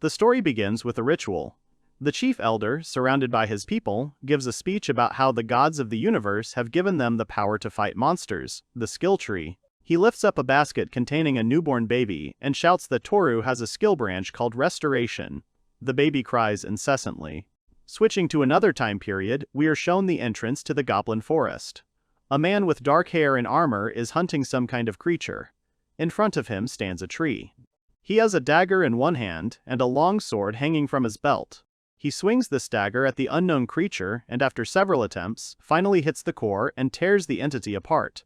The story begins with a ritual. The chief elder, surrounded by his people, gives a speech about how the gods of the universe have given them the power to fight monsters, the skill tree. He lifts up a basket containing a newborn baby and shouts that Toru has a skill branch called Restoration. The baby cries incessantly. Switching to another time period, we are shown the entrance to the Goblin Forest. A man with dark hair and armor is hunting some kind of creature. In front of him stands a tree. He has a dagger in one hand and a long sword hanging from his belt. He swings this dagger at the unknown creature and after several attempts, finally hits the core and tears the entity apart.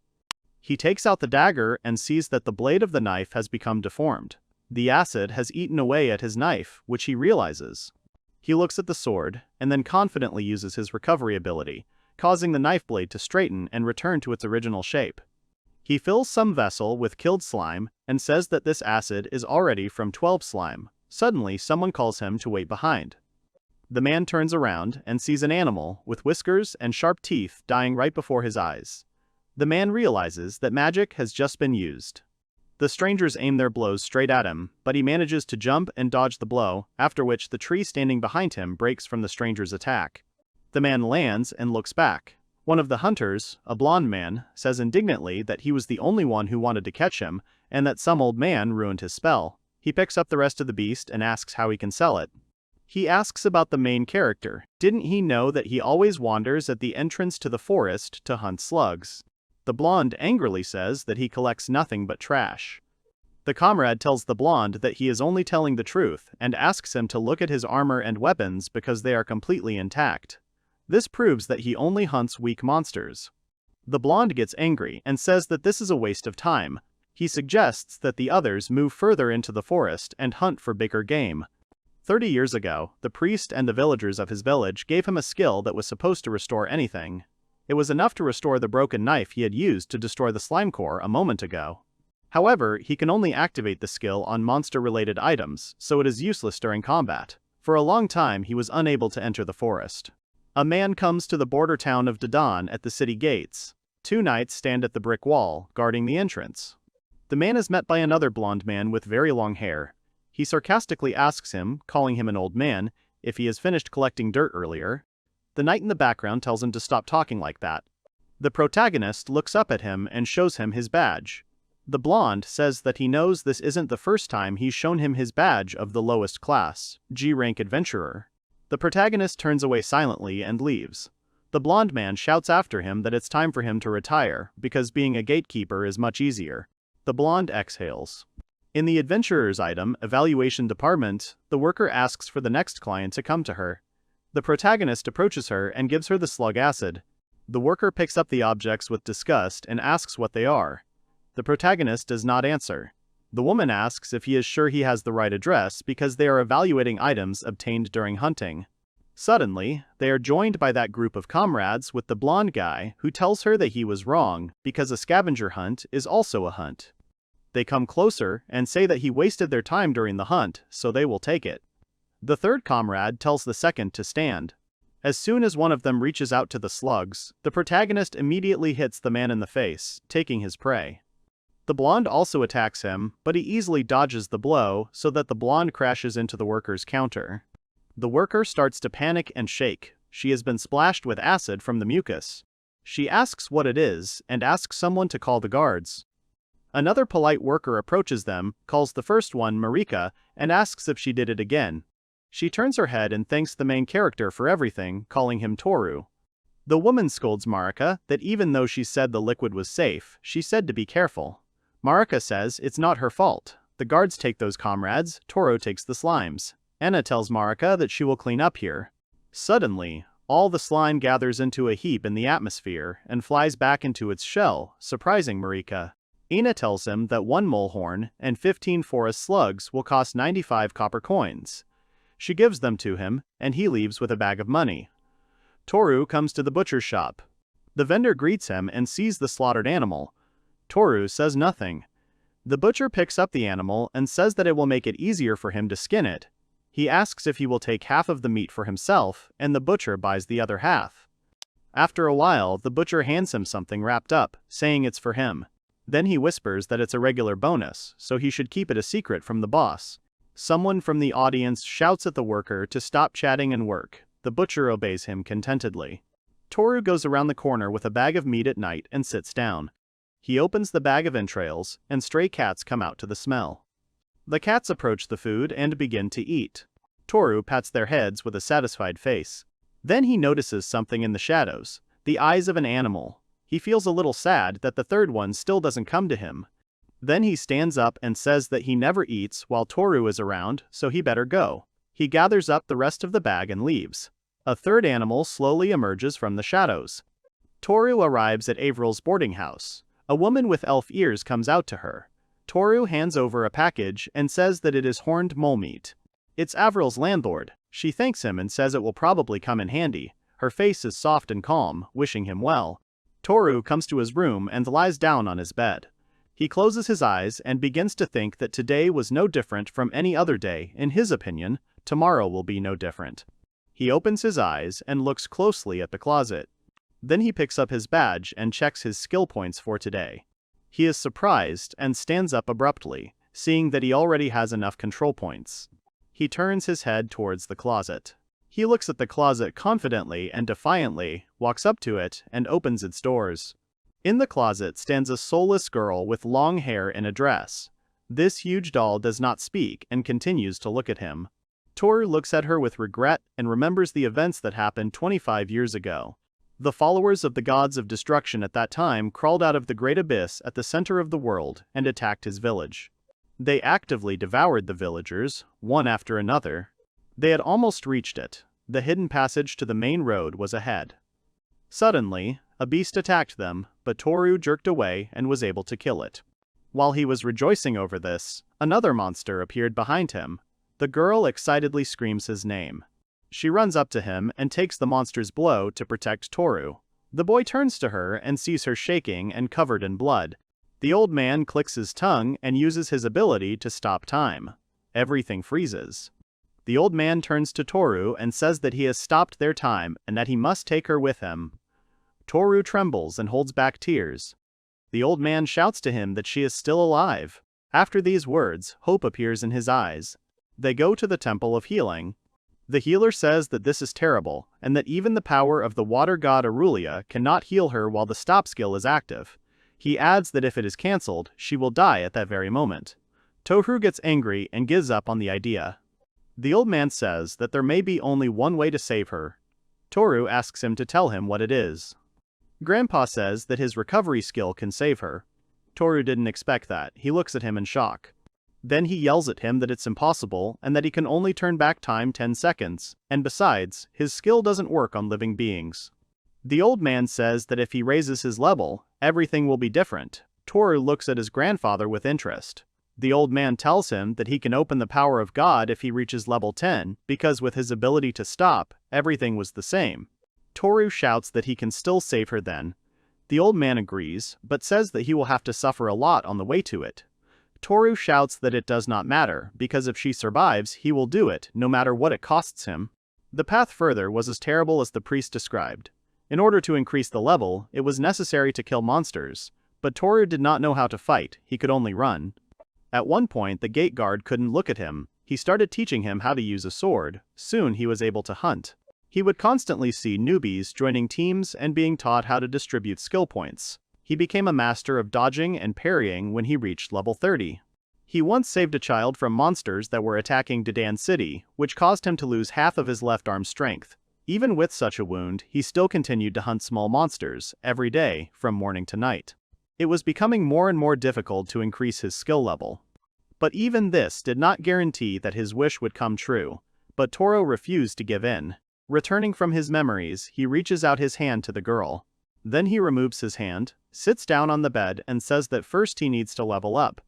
He takes out the dagger and sees that the blade of the knife has become deformed. The acid has eaten away at his knife, which he realizes. He looks at the sword, and then confidently uses his recovery ability, causing the knife blade to straighten and return to its original shape. He fills some vessel with killed slime, and says that this acid is already from 12 slime. Suddenly, someone calls him to wait behind. The man turns around and sees an animal with whiskers and sharp teeth dying right before his eyes. The man realizes that magic has just been used. The strangers aim their blows straight at him, but he manages to jump and dodge the blow, after which the tree standing behind him breaks from the stranger's attack. The man lands and looks back. One of the hunters, a blonde man, says indignantly that he was the only one who wanted to catch him, and that some old man ruined his spell. He picks up the rest of the beast and asks how he can sell it. He asks about the main character. Didn't he know that he always wanders at the entrance to the forest to hunt slugs? The blonde angrily says that he collects nothing but trash. The comrade tells the blonde that he is only telling the truth and asks him to look at his armor and weapons because they are completely intact. This proves that he only hunts weak monsters. The blonde gets angry and says that this is a waste of time. He suggests that the others move further into the forest and hunt for bigger game. 30 years ago, the priest and the villagers of his village gave him a skill that was supposed to restore anything. It was enough to restore the broken knife he had used to destroy the slime core a moment ago. However, he can only activate the skill on monster-related items, so it is useless during combat. For a long time he was unable to enter the forest. A man comes to the border town of Dadan at the city gates. 2 knights stand at the brick wall, guarding the entrance. The man is met by another blonde man with very long hair. He sarcastically asks him, calling him an old man, if he has finished collecting dirt earlier. The knight in the background tells him to stop talking like that. The protagonist looks up at him and shows him his badge. The blonde says that he knows this isn't the first time he's shown him his badge of the lowest class, G-rank adventurer. The protagonist turns away silently and leaves. The blonde man shouts after him that it's time for him to retire, because being a gatekeeper is much easier. The blonde exhales. In the adventurer's item evaluation department, the worker asks for the next client to come to her. The protagonist approaches her and gives her the slug acid. The worker picks up the objects with disgust and asks what they are. The protagonist does not answer. The woman asks if he is sure he has the right address because they are evaluating items obtained during hunting. Suddenly, they are joined by that group of comrades with the blonde guy who tells her that he was wrong because a scavenger hunt is also a hunt. They come closer and say that he wasted their time during the hunt, so they will take it. The third comrade tells the second to stand. As soon as one of them reaches out to the slugs, the protagonist immediately hits the man in the face, taking his prey. The blonde also attacks him, but he easily dodges the blow so that the blonde crashes into the worker's counter. The worker starts to panic and shake. She has been splashed with acid from the mucus. She asks what it is and asks someone to call the guards. Another polite worker approaches them, calls the first one Marika, and asks if she did it again. She turns her head and thanks the main character for everything, calling him Toru. The woman scolds Marika that even though she said the liquid was safe, she said to be careful. Marika says it's not her fault. The guards take those comrades, Toru takes the slimes. Anna tells Marika that she will clean up here. Suddenly, all the slime gathers into a heap in the atmosphere and flies back into its shell, surprising Marika. Ina tells him that 1 mole horn and 15 forest slugs will cost 95 copper coins. She gives them to him, and he leaves with a bag of money. Toru comes to the butcher's shop. The vendor greets him and sees the slaughtered animal. Toru says nothing. The butcher picks up the animal and says that it will make it easier for him to skin it. He asks if he will take half of the meat for himself, and the butcher buys the other half. After a while, the butcher hands him something wrapped up, saying it's for him. Then he whispers that it's a regular bonus, so he should keep it a secret from the boss. Someone from the audience shouts at the worker to stop chatting and work. The butcher obeys him contentedly. Toru goes around the corner with a bag of meat at night and sits down. He opens the bag of entrails, and stray cats come out to the smell. The cats approach the food and begin to eat. Toru pats their heads with a satisfied face. Then he notices something in the shadows, the eyes of an animal. He feels a little sad that the third one still doesn't come to him. Then he stands up and says that he never eats while Toru is around, so he better go. He gathers up the rest of the bag and leaves. A third animal slowly emerges from the shadows. Toru arrives at Avril's boarding house. A woman with elf ears comes out to her. Toru hands over a package and says that it is horned mole meat. It's Avril's landlord. She thanks him and says it will probably come in handy. Her face is soft and calm, wishing him well. Toru comes to his room and lies down on his bed. He closes his eyes and begins to think that today was no different from any other day. In his opinion, tomorrow will be no different. He opens his eyes and looks closely at the closet. Then he picks up his badge and checks his skill points for today. He is surprised and stands up abruptly, seeing that he already has enough control points. He turns his head towards the closet. He looks at the closet confidently and defiantly, walks up to it, and opens its doors. In the closet stands a soulless girl with long hair in a dress. This huge doll does not speak and continues to look at him. Toru looks at her with regret and remembers the events that happened 25 years ago. The followers of the gods of destruction at that time crawled out of the great abyss at the center of the world and attacked his village. They actively devoured the villagers, one after another. They had almost reached it. The hidden passage to the main road was ahead. Suddenly, a beast attacked them, but Toru jerked away and was able to kill it. While he was rejoicing over this, another monster appeared behind him. The girl excitedly screams his name. She runs up to him and takes the monster's blow to protect Toru. The boy turns to her and sees her shaking and covered in blood. The old man clicks his tongue and uses his ability to stop time. Everything freezes. The old man turns to Toru and says that he has stopped their time and that he must take her with him. Toru trembles and holds back tears. The old man shouts to him that she is still alive. After these words, hope appears in his eyes. They go to the Temple of Healing. The healer says that this is terrible, and that even the power of the water god Aurelia cannot heal her while the stop skill is active. He adds that if it is cancelled, she will die at that very moment. Toru gets angry and gives up on the idea. The old man says that there may be only one way to save her. Toru asks him to tell him what it is. Grandpa says that his recovery skill can save her. Toru didn't expect that. He looks at him in shock. Then he yells at him that it's impossible and that he can only turn back time 10 seconds, and besides, his skill doesn't work on living beings. The old man says that if he raises his level, everything will be different. Toru looks at his grandfather with interest. The old man tells him that he can open the power of God if he reaches level 10, because with his ability to stop, everything was the same. Toru shouts that he can still save her then. The old man agrees, but says that he will have to suffer a lot on the way to it. Toru shouts that it does not matter, because if she survives, he will do it, no matter what it costs him. The path further was as terrible as the priest described. In order to increase the level, it was necessary to kill monsters, but Toru did not know how to fight, he could only run. At one point the gate guard couldn't look at him. He started teaching him how to use a sword. Soon he was able to hunt. He would constantly see newbies joining teams and being taught how to distribute skill points. He became a master of dodging and parrying when he reached level 30. He once saved a child from monsters that were attacking Dedan City, which caused him to lose half of his left arm strength. Even with such a wound, he still continued to hunt small monsters, every day, from morning to night. It was becoming more and more difficult to increase his skill level. But even this did not guarantee that his wish would come true. But Toru refused to give in. Returning from his memories, he reaches out his hand to the girl. Then he removes his hand, sits down on the bed and says that first he needs to level up.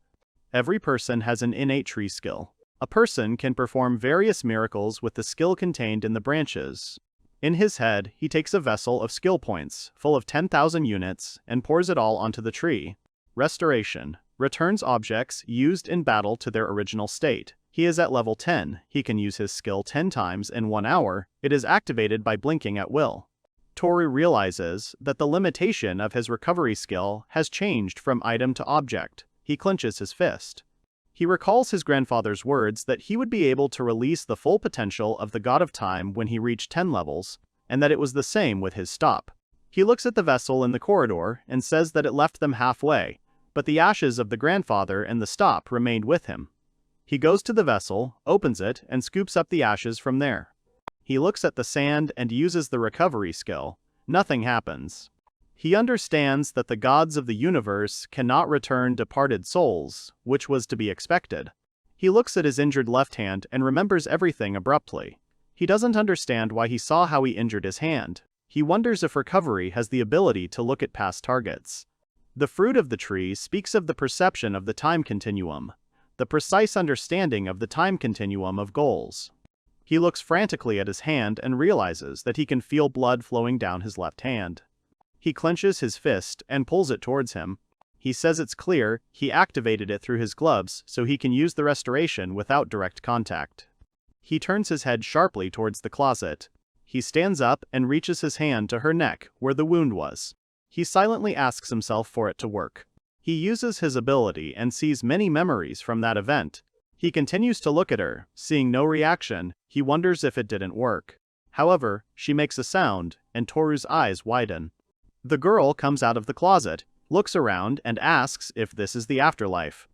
Every person has an innate tree skill. A person can perform various miracles with the skill contained in the branches. In his head, he takes a vessel of skill points, full of 10,000 units, and pours it all onto the tree. Restoration. Returns objects used in battle to their original state. He is at level 10. He can use his skill 10 times in 1 hour. It is activated by blinking at will. Toru realizes that the limitation of his recovery skill has changed from item to object. He clenches his fist. He recalls his grandfather's words that he would be able to release the full potential of the God of Time when he reached 10 levels, and that it was the same with his stop. He looks at the vessel in the corridor and says that it left them halfway, but the ashes of the grandfather and the stop remained with him. He goes to the vessel, opens it, and scoops up the ashes from there. He looks at the sand and uses the recovery skill. Nothing happens. He understands that the gods of the universe cannot return departed souls, which was to be expected. He looks at his injured left hand and remembers everything abruptly. He doesn't understand why he saw how he injured his hand. He wonders if recovery has the ability to look at past targets. The fruit of the tree speaks of the perception of the time continuum, the precise understanding of the time continuum of goals. He looks frantically at his hand and realizes that he can feel blood flowing down his left hand. He clenches his fist and pulls it towards him. He says it's clear he activated it through his gloves so he can use the restoration without direct contact. He turns his head sharply towards the closet. He stands up and reaches his hand to her neck where the wound was. He silently asks himself for it to work. He uses his ability and sees many memories from that event. He continues to look at her, seeing no reaction. He wonders if it didn't work. However, she makes a sound, and Toru's eyes widen. The girl comes out of the closet, looks around, and asks if this is the afterlife.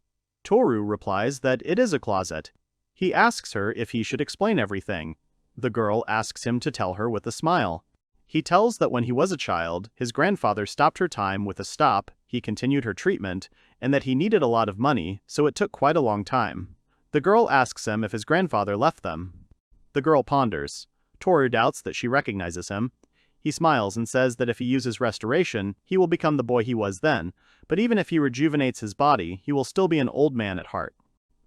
Toru replies that it is a closet. He asks her if he should explain everything. The girl asks him to tell her with a smile. He tells that when he was a child, his grandfather stopped her time with a stop, he continued her treatment, and that he needed a lot of money, so it took quite a long time. The girl asks him if his grandfather left them. The girl ponders. Toru doubts that she recognizes him. He smiles and says that if he uses restoration, he will become the boy he was then, but even if he rejuvenates his body, he will still be an old man at heart.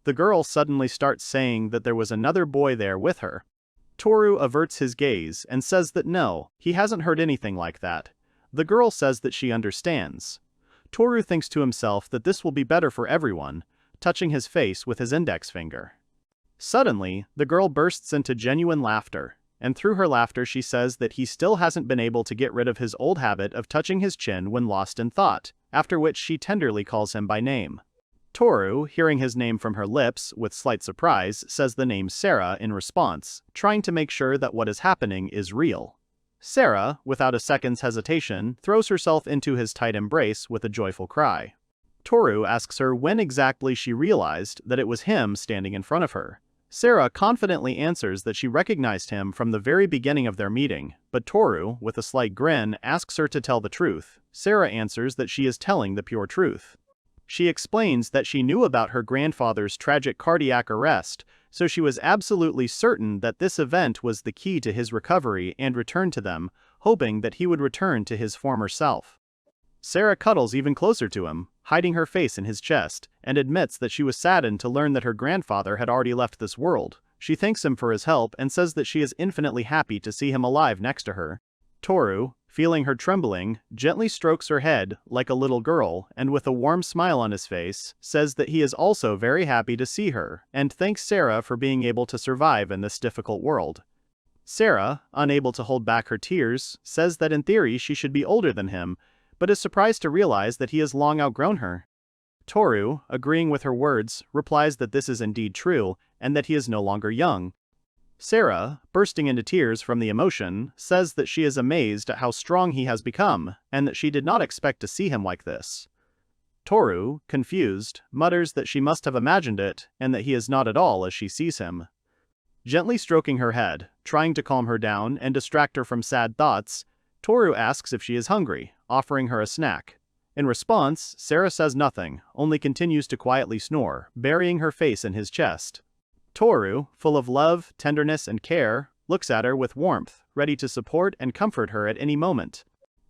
The girl suddenly starts saying that there was another boy there with her. Toru averts his gaze and says that no, he hasn't heard anything like that. The girl says that she understands. Toru thinks to himself that this will be better for everyone, touching his face with his index finger. Suddenly, the girl bursts into genuine laughter, and through her laughter she says that he still hasn't been able to get rid of his old habit of touching his chin when lost in thought, after which she tenderly calls him by name. Toru, hearing his name from her lips with slight surprise, says the name Sarah in response, trying to make sure that what is happening is real. Sarah, without a second's hesitation, throws herself into his tight embrace with a joyful cry. Toru asks her when exactly she realized that it was him standing in front of her. Sarah confidently answers that she recognized him from the very beginning of their meeting, but Toru, with a slight grin, asks her to tell the truth. Sarah answers that she is telling the pure truth. She explains that she knew about her grandfather's tragic cardiac arrest, so she was absolutely certain that this event was the key to his recovery and return to them, hoping that he would return to his former self. Sarah cuddles even closer to him, hiding her face in his chest, and admits that she was saddened to learn that her grandfather had already left this world. She thanks him for his help and says that she is infinitely happy to see him alive next to her. Toru, feeling her trembling, gently strokes her head like a little girl and with a warm smile on his face, says that he is also very happy to see her and thanks Sarah for being able to survive in this difficult world. Sarah, unable to hold back her tears, says that in theory she should be older than him, but is surprised to realize that he has long outgrown her. Toru, agreeing with her words, replies that this is indeed true and that he is no longer young. Sarah, bursting into tears from the emotion, says that she is amazed at how strong he has become and that she did not expect to see him like this. Toru, confused, mutters that she must have imagined it and that he is not at all as she sees him. Gently stroking her head, trying to calm her down and distract her from sad thoughts, Toru asks if she is hungry, offering her a snack. In response, Sarah says nothing, only continues to quietly snore, burying her face in his chest. Toru, full of love, tenderness, and care, looks at her with warmth, ready to support and comfort her at any moment.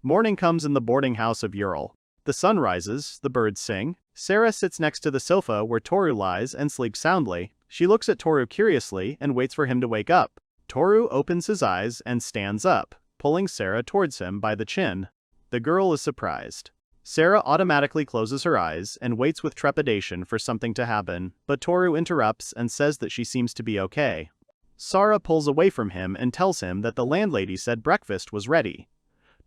Morning comes in the boarding house of Ural. The sun rises, the birds sing. Sarah sits next to the sofa where Toru lies and sleeps soundly. She looks at Toru curiously and waits for him to wake up. Toru opens his eyes and stands up, pulling Sarah towards him by the chin. The girl is surprised. Sarah automatically closes her eyes and waits with trepidation for something to happen, but Toru interrupts and says that she seems to be okay. Sarah pulls away from him and tells him that the landlady said breakfast was ready.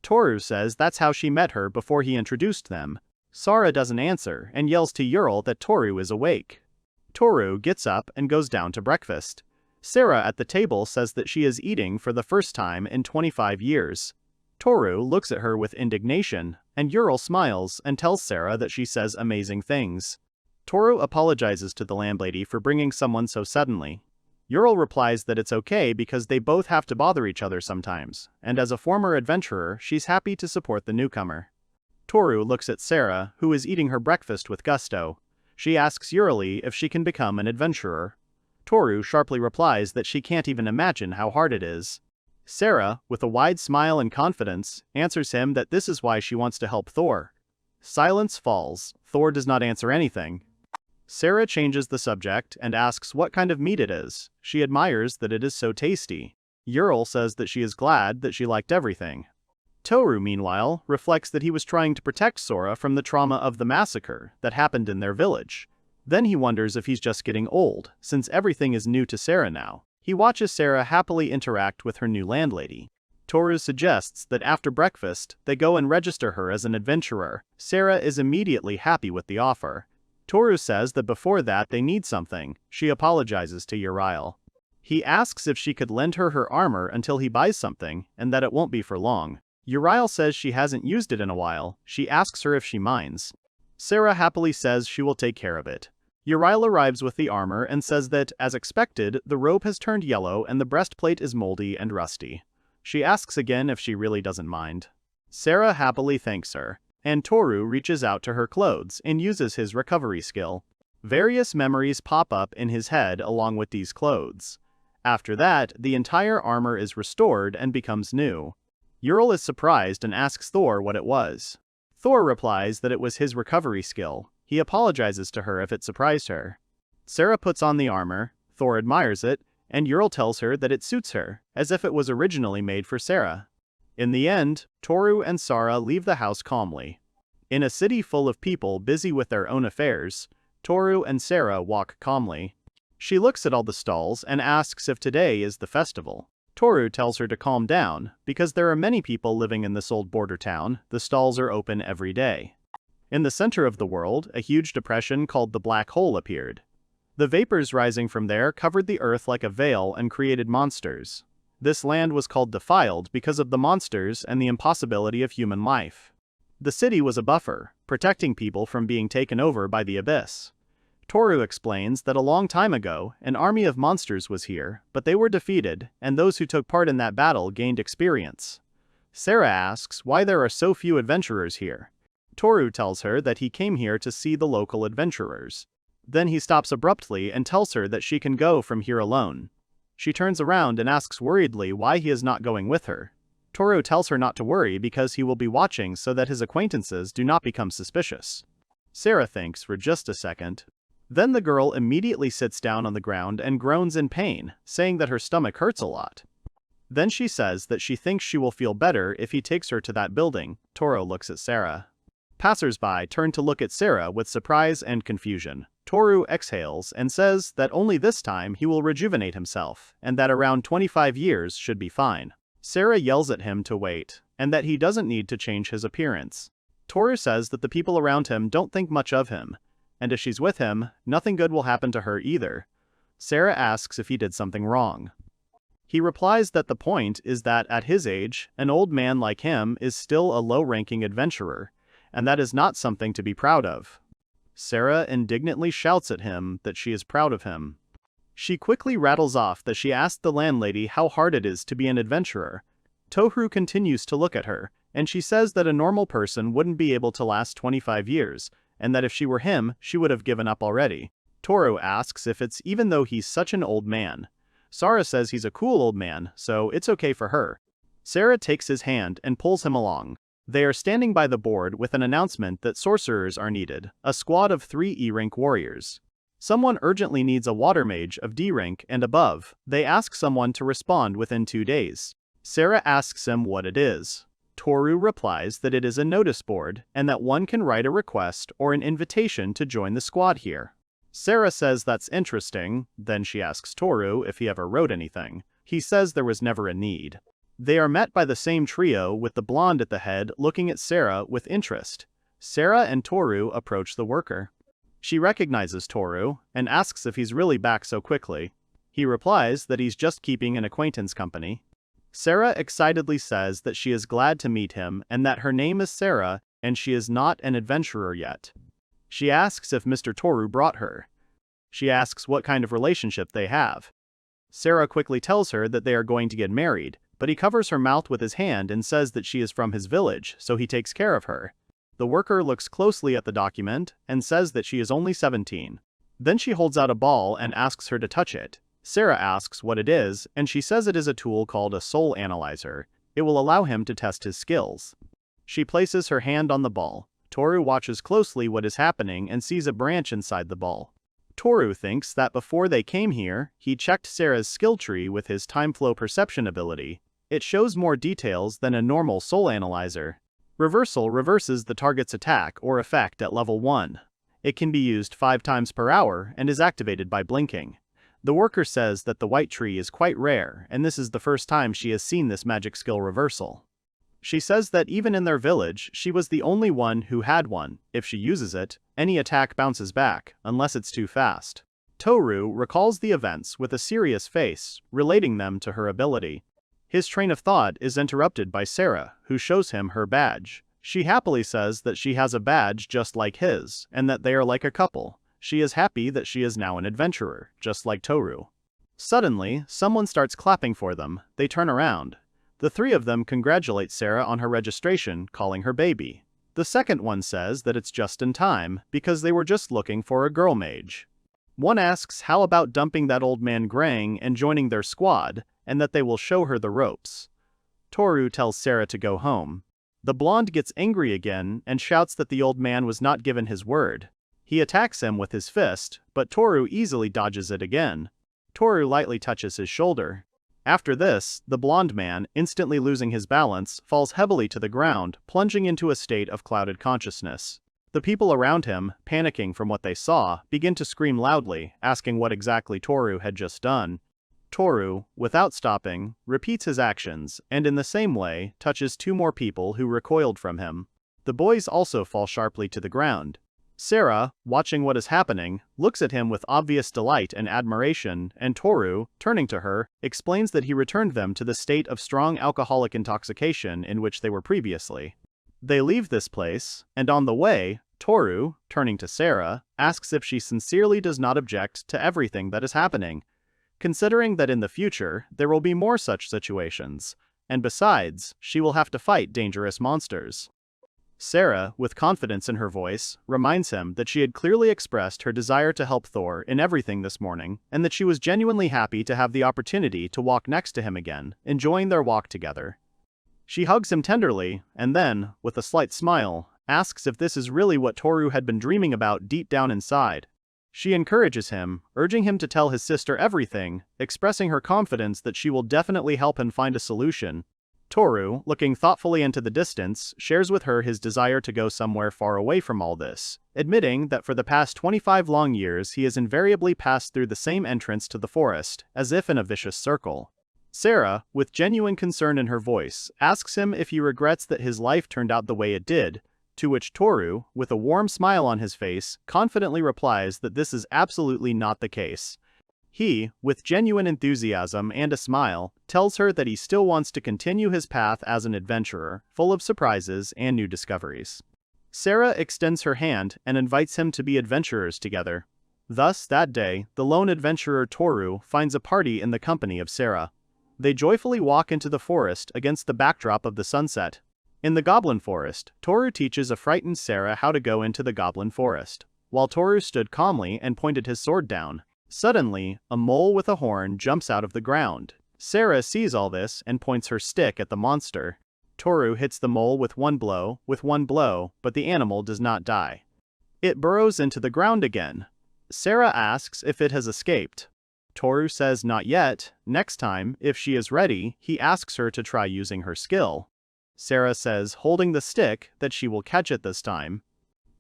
Toru says that's how she met her before he introduced them. Sarah doesn't answer and yells to Ural that Toru is awake. Toru gets up and goes down to breakfast. Sarah at the table says that she is eating for the first time in 25 years. Toru looks at her with indignation, and Ural smiles and tells Sarah that she says amazing things. Toru apologizes to the landlady for bringing someone so suddenly. Ural replies that it's okay because they both have to bother each other sometimes, and as a former adventurer, she's happy to support the newcomer. Toru looks at Sarah, who is eating her breakfast with gusto. She asks Urali if she can become an adventurer. Toru sharply replies that she can't even imagine how hard it is. Sarah, with a wide smile and confidence, answers him that this is why she wants to help Thor. Silence falls. Thor does not answer anything. Sarah changes the subject and asks what kind of meat it is. She admires that it is so tasty. Ural says that she is glad that she liked everything. Toru, meanwhile, reflects that he was trying to protect Sora from the trauma of the massacre that happened in their village. Then he wonders if he's just getting old, since everything is new to Sarah now. He watches Sarah happily interact with her new landlady. Toru suggests that after breakfast, they go and register her as an adventurer. Sarah is immediately happy with the offer. Toru says that before that they need something. She apologizes to Uriel. He asks if she could lend her armor until he buys something, and that it won't be for long. Uriel says she hasn't used it in a while. She asks her if she minds. Sarah happily says she will take care of it. Uriel arrives with the armor and says that, as expected, the robe has turned yellow and the breastplate is moldy and rusty. She asks again if she really doesn't mind. Sarah happily thanks her, and Toru reaches out to her clothes and uses his recovery skill. Various memories pop up in his head along with these clothes. After that, the entire armor is restored and becomes new. Ural is surprised and asks Thor what it was. Thor replies that it was his recovery skill. He apologizes to her if it surprised her. Sarah puts on the armor, Thor admires it, and Ural tells her that it suits her, as if it was originally made for Sarah. In the end, Toru and Sarah leave the house calmly. In a city full of people busy with their own affairs, Toru and Sarah walk calmly. She looks at all the stalls and asks if today is the festival. Toru tells her to calm down, because there are many people living in this old border town. The stalls are open every day. In the center of the world, a huge depression called the Black Hole appeared. The vapors rising from there covered the earth like a veil and created monsters. This land was called defiled because of the monsters and the impossibility of human life. The city was a buffer, protecting people from being taken over by the abyss. Toru explains that a long time ago, an army of monsters was here, but they were defeated, and those who took part in that battle gained experience. Sarah asks why there are so few adventurers here. Toru tells her that he came here to see the local adventurers. Then he stops abruptly and tells her that she can go from here alone. She turns around and asks worriedly why he is not going with her. Toru tells her not to worry because he will be watching so that his acquaintances do not become suspicious. Sarah thinks for just a second. Then the girl immediately sits down on the ground and groans in pain, saying that her stomach hurts a lot. Then she says that she thinks she will feel better if he takes her to that building. Toru looks at Sarah. Passers-by turn to look at Sarah with surprise and confusion. Toru exhales and says that only this time he will rejuvenate himself, and that around 25 years should be fine. Sarah yells at him to wait, and that he doesn't need to change his appearance. Toru says that the people around him don't think much of him, and if she's with him, nothing good will happen to her either. Sarah asks if he did something wrong. He replies that the point is that at his age, an old man like him is still a low-ranking adventurer, and that is not something to be proud of. Sarah indignantly shouts at him that she is proud of him. She quickly rattles off that she asked the landlady how hard it is to be an adventurer. Toru continues to look at her, and she says that a normal person wouldn't be able to last 25 years, and that if she were him, she would have given up already. Toru asks if it's even though he's such an old man. Sarah says he's a cool old man, so it's okay for her. Sarah takes his hand and pulls him along. They are standing by the board with an announcement that sorcerers are needed, a squad of 3 E-rank warriors. Someone urgently needs a water mage of D rank and above. They ask someone to respond within 2 days. Sarah asks him what it is. Toru replies that it is a notice board, and that one can write a request or an invitation to join the squad here. Sarah says that's interesting, then she asks Toru if he ever wrote anything. He says there was never a need. They are met by the same trio with the blonde at the head looking at Sarah with interest. Sarah and Toru approach the worker. She recognizes Toru and asks if he's really back so quickly. He replies that he's just keeping an acquaintance company. Sarah excitedly says that she is glad to meet him and that her name is Sarah and she is not an adventurer yet. She asks if Mr. Toru brought her. She asks what kind of relationship they have. Sarah quickly tells her that they are going to get married, but he covers her mouth with his hand and says that she is from his village, so he takes care of her. The worker looks closely at the document and says that she is only 17. Then she holds out a ball and asks her to touch it. Sarah asks what it is, and she says it is a tool called a soul analyzer. It will allow him to test his skills. She places her hand on the ball. Toru watches closely what is happening and sees a branch inside the ball. Toru thinks that before they came here, he checked Sarah's skill tree with his time flow perception ability. It shows more details than a normal soul analyzer. Reversal reverses the target's attack or effect at level 1. It can be used 5 times per hour and is activated by blinking. The worker says that the white tree is quite rare, and this is the first time she has seen this magic skill reversal. She says that even in their village, she was the only one who had one. If she uses it, any attack bounces back, unless it's too fast. Toru recalls the events with a serious face, relating them to her ability. His train of thought is interrupted by Sarah, who shows him her badge. She happily says that she has a badge just like his, and that they are like a couple. She is happy that she is now an adventurer, just like Toru. Suddenly, someone starts clapping for them. They turn around. The 3 of them congratulate Sarah on her registration, calling her baby. The second one says that it's just in time, because they were just looking for a girl mage. One asks how about dumping that old man Grang and joining their squad, and that they will show her the ropes. Toru tells Sarah to go home. The blonde gets angry again and shouts that the old man was not given his word. He attacks him with his fist, but Toru easily dodges it again. Toru lightly touches his shoulder. After this, the blonde man, instantly losing his balance, falls heavily to the ground, plunging into a state of clouded consciousness. The people around him, panicking from what they saw, begin to scream loudly, asking what exactly Toru had just done. Toru, without stopping, repeats his actions, and in the same way, touches 2 more people who recoiled from him. The boys also fall sharply to the ground. Sarah, watching what is happening, looks at him with obvious delight and admiration, and Toru, turning to her, explains that he returned them to the state of strong alcoholic intoxication in which they were previously. They leave this place, and on the way, Toru, turning to Sarah, asks if she sincerely does not object to everything that is happening, considering that in the future there will be more such situations, and besides, she will have to fight dangerous monsters. Sarah, with confidence in her voice, reminds him that she had clearly expressed her desire to help Thor in everything this morning, and that she was genuinely happy to have the opportunity to walk next to him again, enjoying their walk together. She hugs him tenderly, and then, with a slight smile, asks if this is really what Toru had been dreaming about deep down inside. She encourages him, urging him to tell his sister everything, expressing her confidence that she will definitely help him find a solution. Toru, looking thoughtfully into the distance, shares with her his desire to go somewhere far away from all this, admitting that for the past 25 long years he has invariably passed through the same entrance to the forest, as if in a vicious circle. Sarah, with genuine concern in her voice, asks him if he regrets that his life turned out the way it did, to which Toru, with a warm smile on his face, confidently replies that this is absolutely not the case. He, with genuine enthusiasm and a smile, tells her that he still wants to continue his path as an adventurer, full of surprises and new discoveries. Sarah extends her hand and invites him to be adventurers together. Thus, that day, the lone adventurer Toru finds a party in the company of Sarah. They joyfully walk into the forest against the backdrop of the sunset. In the Goblin Forest, Toru teaches a frightened Sarah how to go into the Goblin Forest. While Toru stood calmly and pointed his sword down, suddenly, a mole with a horn jumps out of the ground. Sarah sees all this and points her stick at the monster. Toru hits the mole with one blow, but the animal does not die. It burrows into the ground again. Sarah asks if it has escaped. Toru says not yet. Next time, if she is ready, he asks her to try using her skill. Sarah says, holding the stick, that she will catch it this time.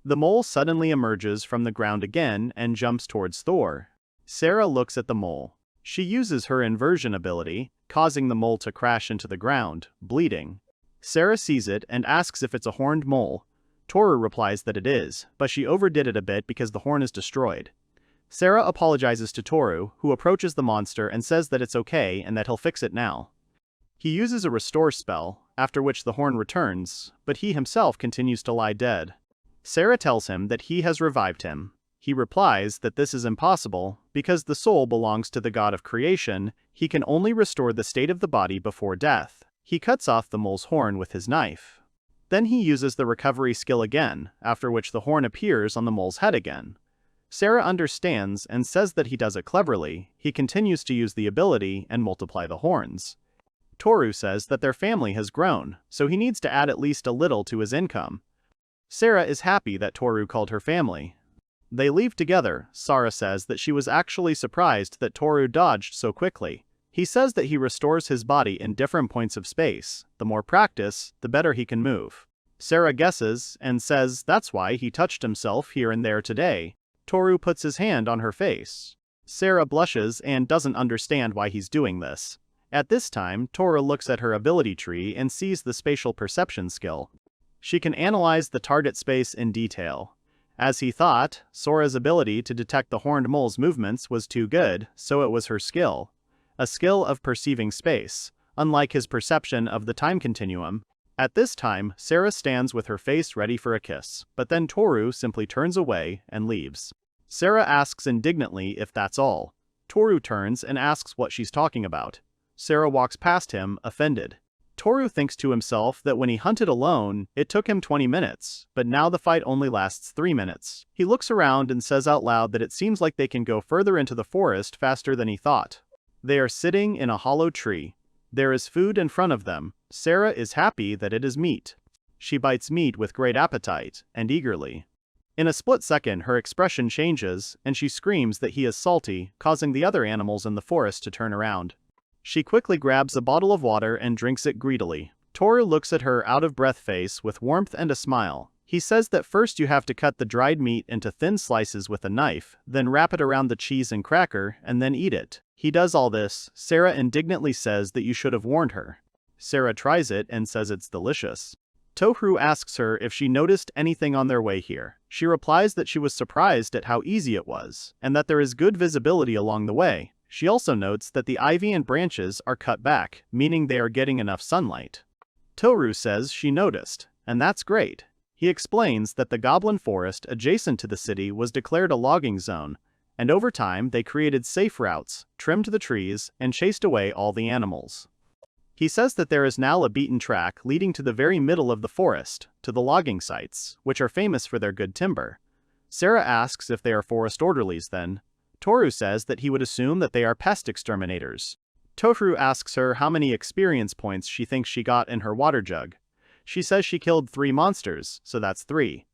The mole suddenly emerges from the ground again and jumps towards Thor. Sarah looks at the mole. She uses her inversion ability, causing the mole to crash into the ground, bleeding. Sarah sees it and asks if it's a horned mole. Toru replies that it is, but she overdid it a bit because the horn is destroyed. Sarah apologizes to Toru, who approaches the monster and says that it's okay and that he'll fix it now. He uses a restore spell, after which the horn returns, but he himself continues to lie dead. Sarah tells him that he has revived him. He replies that this is impossible, because the soul belongs to the god of creation, he can only restore the state of the body before death. He cuts off the mole's horn with his knife. Then he uses the recovery skill again, after which the horn appears on the mole's head again. Sarah understands and says that he does it cleverly. He continues to use the ability and multiply the horns. Toru says that their family has grown, so he needs to add at least a little to his income. Sarah is happy that Toru called her family. They leave together. Sarah says that she was actually surprised that Toru dodged so quickly. He says that he restores his body in different points of space. The more practice, the better he can move. Sarah guesses and says that's why he touched himself here and there today. Toru puts his hand on her face. Sarah blushes and doesn't understand why he's doing this. At this time, Toru looks at her ability tree and sees the spatial perception skill. She can analyze the target space in detail. As he thought, Sora's ability to detect the horned mole's movements was too good, so it was her skill. A skill of perceiving space, unlike his perception of the time continuum. At this time, Sarah stands with her face ready for a kiss, but then Toru simply turns away and leaves. Sarah asks indignantly if that's all. Toru turns and asks what she's talking about. Sarah walks past him, offended. Toru thinks to himself that when he hunted alone, it took him 20 minutes, but now the fight only lasts 3 minutes. He looks around and says out loud that it seems like they can go further into the forest faster than he thought. They are sitting in a hollow tree. There is food in front of them. Sarah is happy that it is meat. She bites meat with great appetite, and eagerly. In a split second her expression changes, and she screams that he is salty, causing the other animals in the forest to turn around. She quickly grabs a bottle of water and drinks it greedily. Toru looks at her out-of-breath face with warmth and a smile. He says that first you have to cut the dried meat into thin slices with a knife, then wrap it around the cheese and cracker, and then eat it. He does all this. Sarah indignantly says that you should have warned her. Sarah tries it and says it's delicious. Toru asks her if she noticed anything on their way here. She replies that she was surprised at how easy it was, and that there is good visibility along the way. She also notes that the ivy and branches are cut back, meaning they are getting enough sunlight. Toru says she noticed, and that's great. He explains that the goblin forest adjacent to the city was declared a logging zone, and over time they created safe routes, trimmed the trees, and chased away all the animals. He says that there is now a beaten track leading to the very middle of the forest, to the logging sites, which are famous for their good timber. Sarah asks if they are forest orderlies then. Toru says that he would assume that they are pest exterminators. Toru asks her how many experience points she thinks she got in her water jug. She says she killed 3 monsters, so that's 3.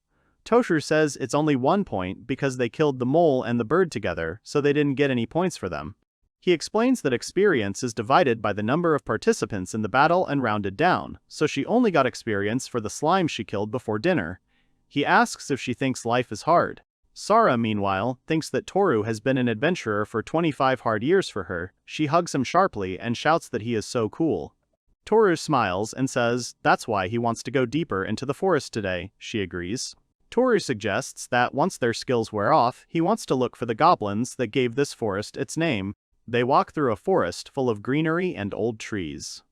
Toru says it's only 1 point because they killed the mole and the bird together, so they didn't get any points for them. He explains that experience is divided by the number of participants in the battle and rounded down, so she only got experience for the slime she killed before dinner. He asks if she thinks life is hard. Sarah, meanwhile, thinks that Toru has been an adventurer for 25 hard years for her. She hugs him sharply and shouts that he is so cool. Toru smiles and says that's why he wants to go deeper into the forest today. She agrees. Toru suggests that once their skills wear off, he wants to look for the goblins that gave this forest its name. They walk through a forest full of greenery and old trees.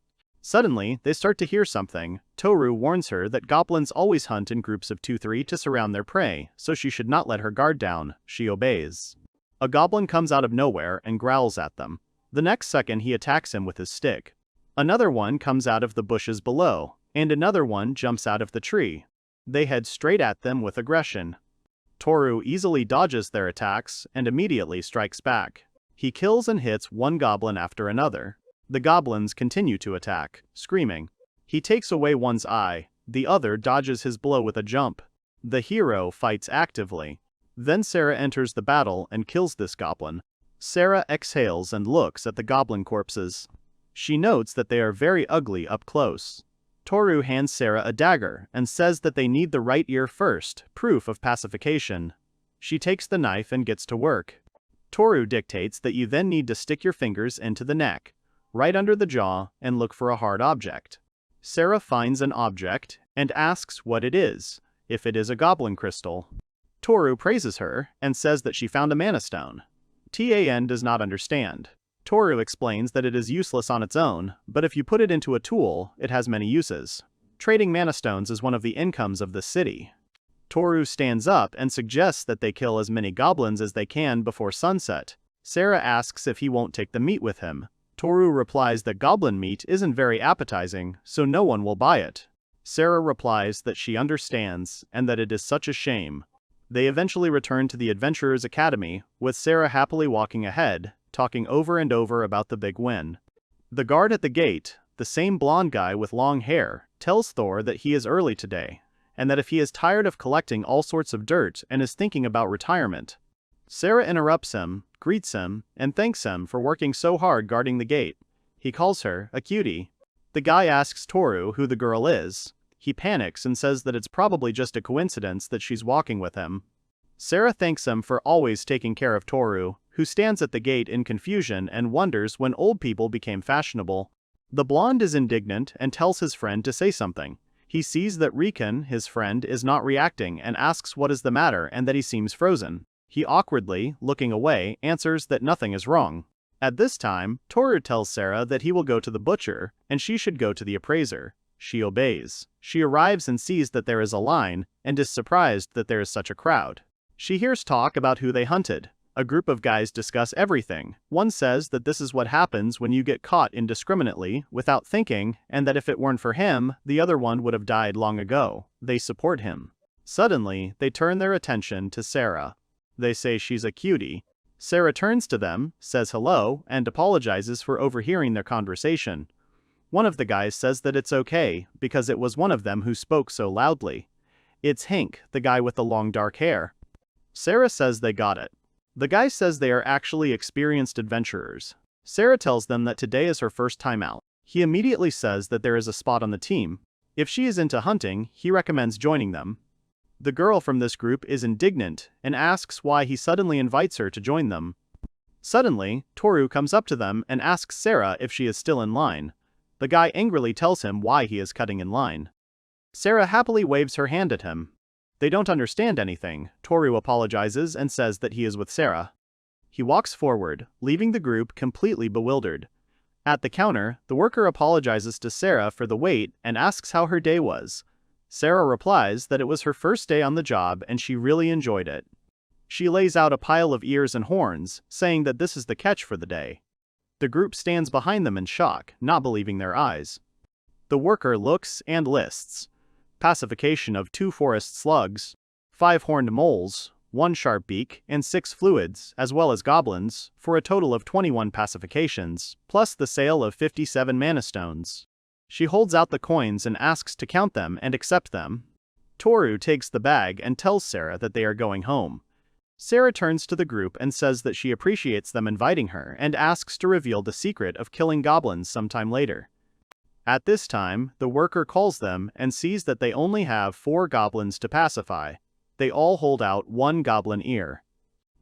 Suddenly, they start to hear something. Toru warns her that goblins always hunt in groups of 2-3 to surround their prey, so she should not let her guard down. She obeys. A goblin comes out of nowhere and growls at them. The next second he attacks him with his stick. Another one comes out of the bushes below, and another one jumps out of the tree. They head straight at them with aggression. Toru easily dodges their attacks and immediately strikes back. He kills and hits one goblin after another. The goblins continue to attack, screaming. He takes away one's eye, the other dodges his blow with a jump. The hero fights actively. Then Sarah enters the battle and kills this goblin. Sarah exhales and looks at the goblin corpses. She notes that they are very ugly up close. Toru hands Sarah a dagger and says that they need the right ear first, proof of pacification. She takes the knife and gets to work. Toru dictates that you then need to stick your fingers into the neck, right under the jaw, and look for a hard object. Sarah finds an object and asks what it is. if it is a goblin crystal. Toru praises her and says that she found a mana stone. Tan does not understand. Toru explains that it is useless on its own, but if you put it into a tool, it has many uses. Trading mana stones is one of the incomes of this city. Toru stands up and suggests that they kill as many goblins as they can before sunset. Sarah asks if he won't take the meat with him. Toru replies that goblin meat isn't very appetizing, so no one will buy it. Sarah replies that she understands and that it is such a shame. They eventually return to the Adventurers Academy, with Sarah happily walking ahead, talking over and over about the big win. The guard at the gate, the same blonde guy with long hair, tells Thor that he is early today, and that if he is tired of collecting all sorts of dirt and is thinking about retirement. Sarah interrupts him, greets him, and thanks him for working so hard guarding the gate. He calls her a cutie. The guy asks Toru who the girl is. He panics and says that it's probably just a coincidence that she's walking with him. Sarah thanks him for always taking care of Toru, who stands at the gate in confusion and wonders when old people became fashionable. The blonde is indignant and tells his friend to say something. He sees that Riken, his friend, is not reacting and asks what is the matter and that he seems frozen. He awkwardly, looking away, answers that nothing is wrong. At this time, Toru tells Sarah that he will go to the butcher, and she should go to the appraiser. She obeys. She arrives and sees that there is a line, and is surprised that there is such a crowd. She hears talk about who they hunted. A group of guys discuss everything. One says that this is what happens when you get caught indiscriminately, without thinking, and that if it weren't for him, the other one would have died long ago. They support him. Suddenly, they turn their attention to Sarah. They say she's a cutie. Sarah turns to them, says hello, and apologizes for overhearing their conversation. One of the guys says that it's okay, because it was one of them who spoke so loudly. It's Hank, the guy with the long dark hair. Sarah says they got it. The guy says they are actually experienced adventurers. Sarah tells them that today is her first time out. He immediately says that there is a spot on the team. If she is into hunting, he recommends joining them. The girl from this group is indignant and asks why he suddenly invites her to join them. Suddenly, Toru comes up to them and asks Sarah if she is still in line. The guy angrily tells him why he is cutting in line. Sarah happily waves her hand at him. They don't understand anything. Toru apologizes and says that he is with Sarah. He walks forward, leaving the group completely bewildered. At the counter, the worker apologizes to Sarah for the wait and asks how her day was. Sarah replies that it was her first day on the job and she really enjoyed it. She lays out a pile of ears and horns, saying that this is the catch for the day. The group stands behind them in shock, not believing their eyes. The worker looks and lists. Pacification of 2 forest slugs, 5 horned moles, 1 sharp beak, and 6 fluids, as well as goblins, for a total of 21 pacifications, plus the sale of 57 mana stones. She holds out the coins and asks to count them and accept them. Toru takes the bag and tells Sarah that they are going home. Sarah turns to the group and says that she appreciates them inviting her and asks to reveal the secret of killing goblins sometime later. At this time, the worker calls them and sees that they only have 4 goblins to pacify. They all hold out 1 goblin ear.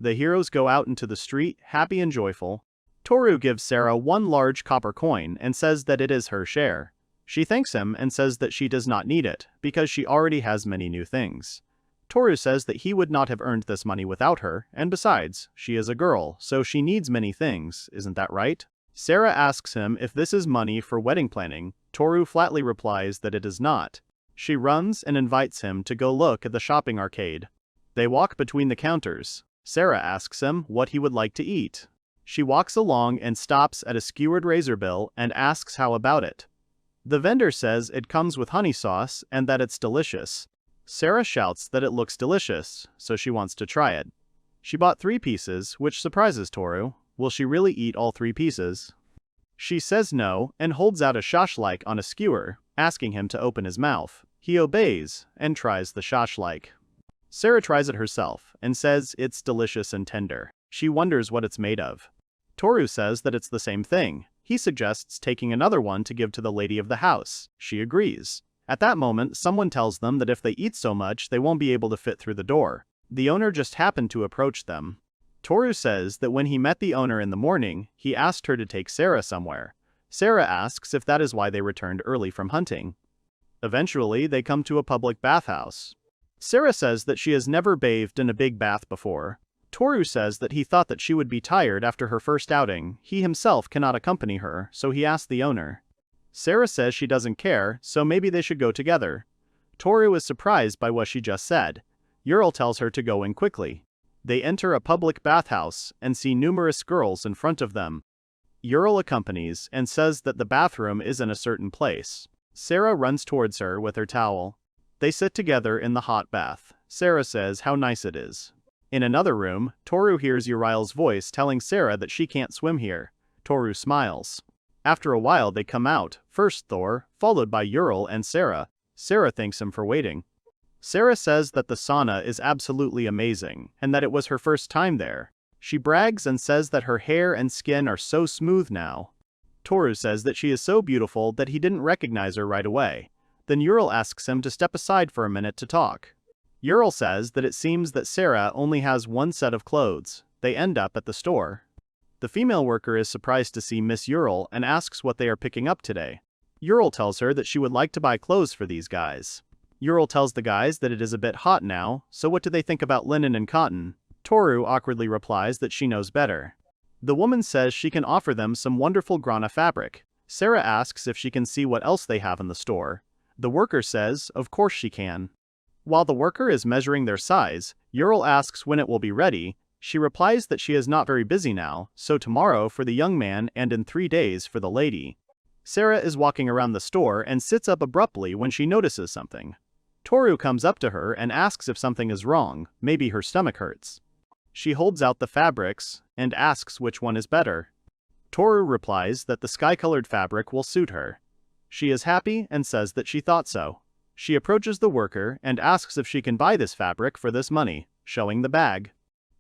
The heroes go out into the street, happy and joyful. Toru gives Sarah 1 large copper coin and says that it is her share. She thanks him and says that she does not need it, because she already has many new things. Toru says that he would not have earned this money without her, and besides, she is a girl, so she needs many things, isn't that right? Sarah asks him if this is money for wedding planning. Toru flatly replies that it is not. She runs and invites him to go look at the shopping arcade. They walk between the counters. Sarah asks him what he would like to eat. She walks along and stops at a skewered razor bill and asks how about it. The vendor says it comes with honey sauce and that it's delicious. Sarah shouts that it looks delicious, so she wants to try it. She bought 3 pieces, which surprises Toru. Will she really eat all 3 pieces? She says no and holds out a shashlik on a skewer, asking him to open his mouth. He obeys and tries the shashlik. Sarah tries it herself and says it's delicious and tender. She wonders what it's made of. Toru says that it's the same thing. He suggests taking another one to give to the lady of the house. She agrees. At that moment, someone tells them that if they eat so much, they won't be able to fit through the door. The owner just happened to approach them. Toru says that when he met the owner in the morning, he asked her to take Sarah somewhere. Sarah asks if that is why they returned early from hunting. Eventually, they come to a public bathhouse. Sarah says that she has never bathed in a big bath before. Toru says that he thought that she would be tired after her first outing. He himself cannot accompany her, so he asks the owner. Sarah says she doesn't care, so maybe they should go together. Toru is surprised by what she just said. Ural tells her to go in quickly. They enter a public bathhouse and see numerous girls in front of them. Ural accompanies and says that the bathroom is in a certain place. Sarah runs towards her with her towel. They sit together in the hot bath. Sarah says how nice it is. In another room, Toru hears Uriel's voice telling Sarah that she can't swim here. Toru smiles. After a while they come out, first Thor, followed by Ural and Sarah. Sarah thanks him for waiting. Sarah says that the sauna is absolutely amazing, and that it was her first time there. She brags and says that her hair and skin are so smooth now. Toru says that she is so beautiful that he didn't recognize her right away. Then Ural asks him to step aside for a minute to talk. Ural says that it seems that Sarah only has one set of clothes. They end up at the store. The female worker is surprised to see Miss Ural and asks what they are picking up today. Ural tells her that she would like to buy clothes for these guys. Ural tells the guys that it is a bit hot now, so what do they think about linen and cotton? Toru awkwardly replies that she knows better. The woman says she can offer them some wonderful grana fabric. Sarah asks if she can see what else they have in the store. The worker says, of course she can. While the worker is measuring their size, Ural asks when it will be ready. She replies that she is not very busy now, so tomorrow for the young man and in 3 days for the lady. Sarah is walking around the store and sits up abruptly when she notices something. Toru comes up to her and asks if something is wrong, maybe her stomach hurts. She holds out the fabrics and asks which one is better. Toru replies that the sky-colored fabric will suit her. She is happy and says that she thought so. She approaches the worker and asks if she can buy this fabric for this money, showing the bag.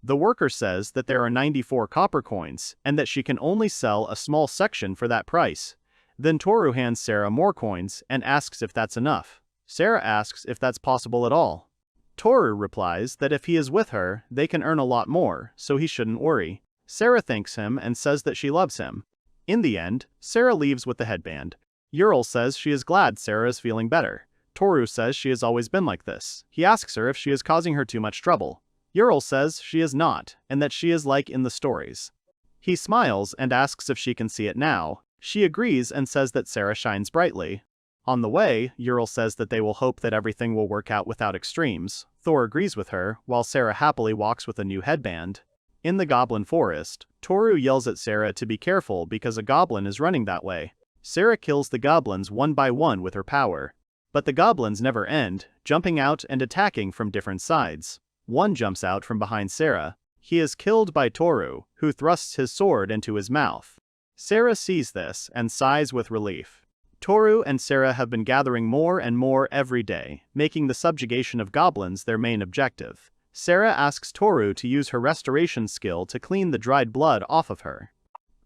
The worker says that there are 94 copper coins and that she can only sell a small section for that price. Then Toru hands Sarah more coins and asks if that's enough. Sarah asks if that's possible at all. Toru replies that if he is with her, they can earn a lot more, so he shouldn't worry. Sarah thanks him and says that she loves him. In the end, Sarah leaves with the headband. Ural says she is glad Sarah is feeling better. Toru says she has always been like this. He asks her if she is causing her too much trouble. Ural says she is not, and that she is like in the stories. He smiles and asks if she can see it now. She agrees and says that Sarah shines brightly. On the way, Ural says that they will hope that everything will work out without extremes. Thor agrees with her, while Sarah happily walks with a new headband. In the goblin forest, Toru yells at Sarah to be careful because a goblin is running that way. Sarah kills the goblins one by one with her power. But the goblins never end, jumping out and attacking from different sides. One jumps out from behind Sarah. He is killed by Toru, who thrusts his sword into his mouth. Sarah sees this and sighs with relief. Toru and Sarah have been gathering more and more every day, making the subjugation of goblins their main objective. Sarah asks Toru to use her restoration skill to clean the dried blood off of her.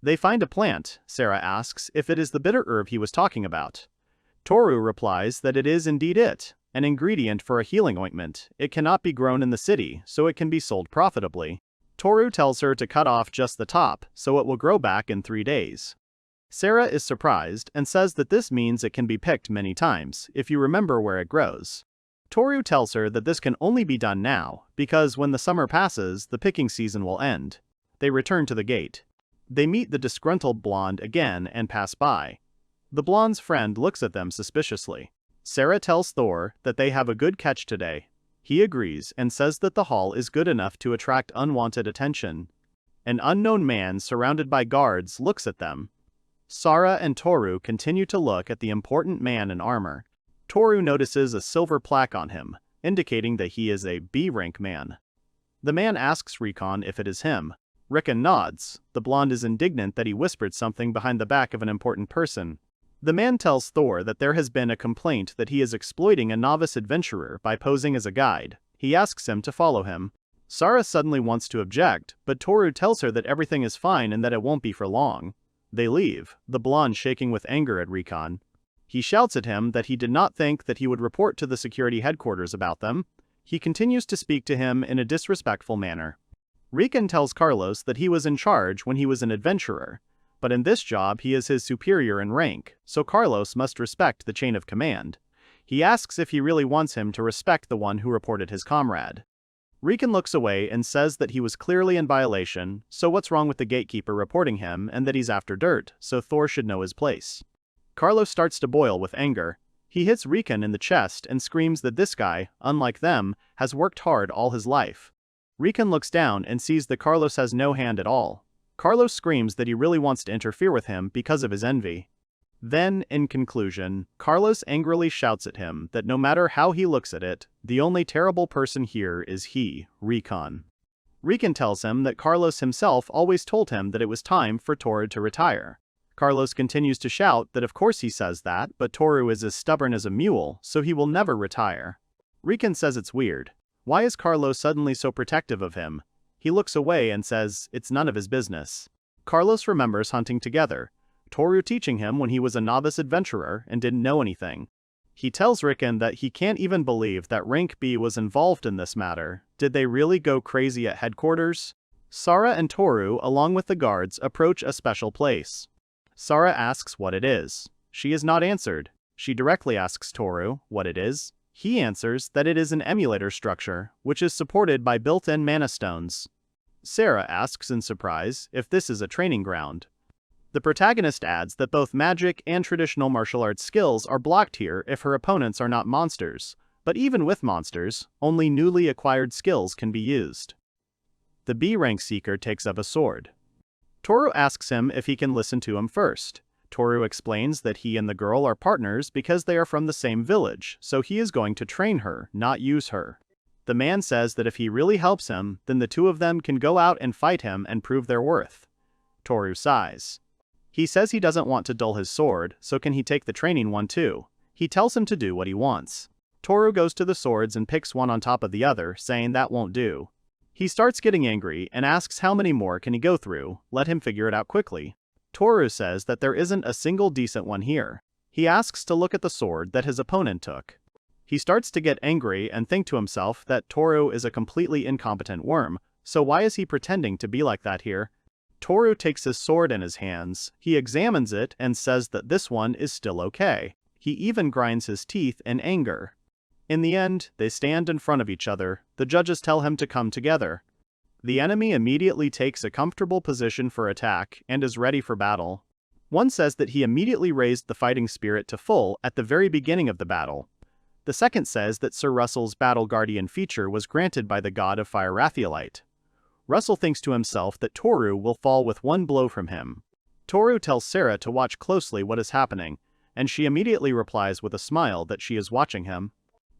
They find a plant. Sarah asks if it is the bitter herb he was talking about. Toru replies that it is indeed it, an ingredient for a healing ointment. It cannot be grown in the city, so it can be sold profitably. Toru tells her to cut off just the top, so it will grow back in 3 days. Sarah is surprised and says that this means it can be picked many times, if you remember where it grows. Toru tells her that this can only be done now, because when the summer passes, the picking season will end. They return to the gate. They meet the disgruntled blonde again and pass by. The blonde's friend looks at them suspiciously. Sarah tells Thor that they have a good catch today. He agrees and says that the haul is good enough to attract unwanted attention. An unknown man surrounded by guards looks at them. Sarah and Toru continue to look at the important man in armor. Toru notices a silver plaque on him, indicating that he is a B-rank man. The man asks Recon if it is him. Rickon nods. The blonde is indignant that he whispered something behind the back of an important person. The man tells Thor that there has been a complaint that he is exploiting a novice adventurer by posing as a guide. He asks him to follow him. Sarah suddenly wants to object, but Toru tells her that everything is fine and that it won't be for long. They leave, the blonde shaking with anger at Recon. He shouts at him that he did not think that he would report to the security headquarters about them. He continues to speak to him in a disrespectful manner. Recon tells Carlos that he was in charge when he was an adventurer, but in this job he is his superior in rank, so Carlos must respect the chain of command. He asks if he really wants him to respect the one who reported his comrade. Riken looks away and says that he was clearly in violation, so what's wrong with the gatekeeper reporting him and that he's after dirt, so Thor should know his place. Carlos starts to boil with anger. He hits Riken in the chest and screams that this guy, unlike them, has worked hard all his life. Riken looks down and sees that Carlos has no hand at all. Carlos screams that he really wants to interfere with him because of his envy. Then, in conclusion, Carlos angrily shouts at him that no matter how he looks at it, the only terrible person here is he, Riken. Riken tells him that Carlos himself always told him that it was time for Toru to retire. Carlos continues to shout that of course he says that, but Toru is as stubborn as a mule, so he will never retire. Riken says it's weird. Why is Carlos suddenly so protective of him? He looks away and says it's none of his business. Carlos remembers hunting together, Toru teaching him when he was a novice adventurer and didn't know anything. He tells Riken that he can't even believe that Rank B was involved in this matter. Did they really go crazy at headquarters? Sara and Toru, along with the guards, approach a special place. Sara asks what it is. She is not answered. She directly asks Toru what it is. He answers that it is an emulator structure, which is supported by built-in mana stones. Sara asks in surprise if this is a training ground. The protagonist adds that both magic and traditional martial arts skills are blocked here if her opponents are not monsters, but even with monsters, only newly acquired skills can be used. The B-rank seeker takes up a sword. Toru asks him if he can listen to him first. Toru explains that he and the girl are partners because they are from the same village, so he is going to train her, not use her. The man says that if he really helps him, then the two of them can go out and fight him and prove their worth. Toru sighs. He says he doesn't want to dull his sword, so can he take the training one too? He tells him to do what he wants. Toru goes to the swords and picks one on top of the other, saying that won't do. He starts getting angry and asks how many more can he go through, let him figure it out quickly. Toru says that there isn't a single decent one here. He asks to look at the sword that his opponent took. He starts to get angry and think to himself that Toru is a completely incompetent worm, so why is he pretending to be like that here? Toru takes his sword in his hands, he examines it and says that this one is still okay. He even grinds his teeth in anger. In the end, they stand in front of each other. The judges tell him to come together. The enemy immediately takes a comfortable position for attack and is ready for battle. One says that he immediately raised the fighting spirit to full at the very beginning of the battle. The second says that Sir Russell's Battle Guardian feature was granted by the god of fire Raphaelite. Russell thinks to himself that Toru will fall with one blow from him. Toru tells Sara to watch closely what is happening, and she immediately replies with a smile that she is watching him.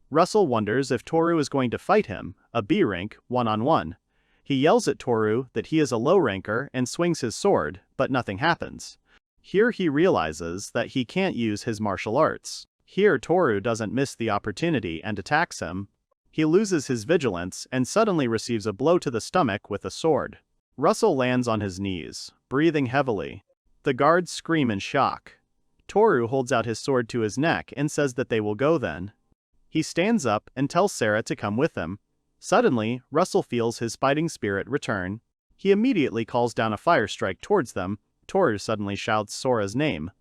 Russell wonders if Toru is going to fight him, a B rank, one-on-one. He yells at Toru that he is a low ranker and swings his sword, but nothing happens. Here he realizes that he can't use his martial arts. Here Toru doesn't miss the opportunity and attacks him. He loses his vigilance and suddenly receives a blow to the stomach with a sword. Russell lands on his knees, breathing heavily. The guards scream in shock. Toru holds out his sword to his neck and says that they will go then. He stands up and tells Sara to come with him. Suddenly, Russell feels his fighting spirit return. He immediately calls down a fire strike towards them. Toru suddenly shouts Sora's name.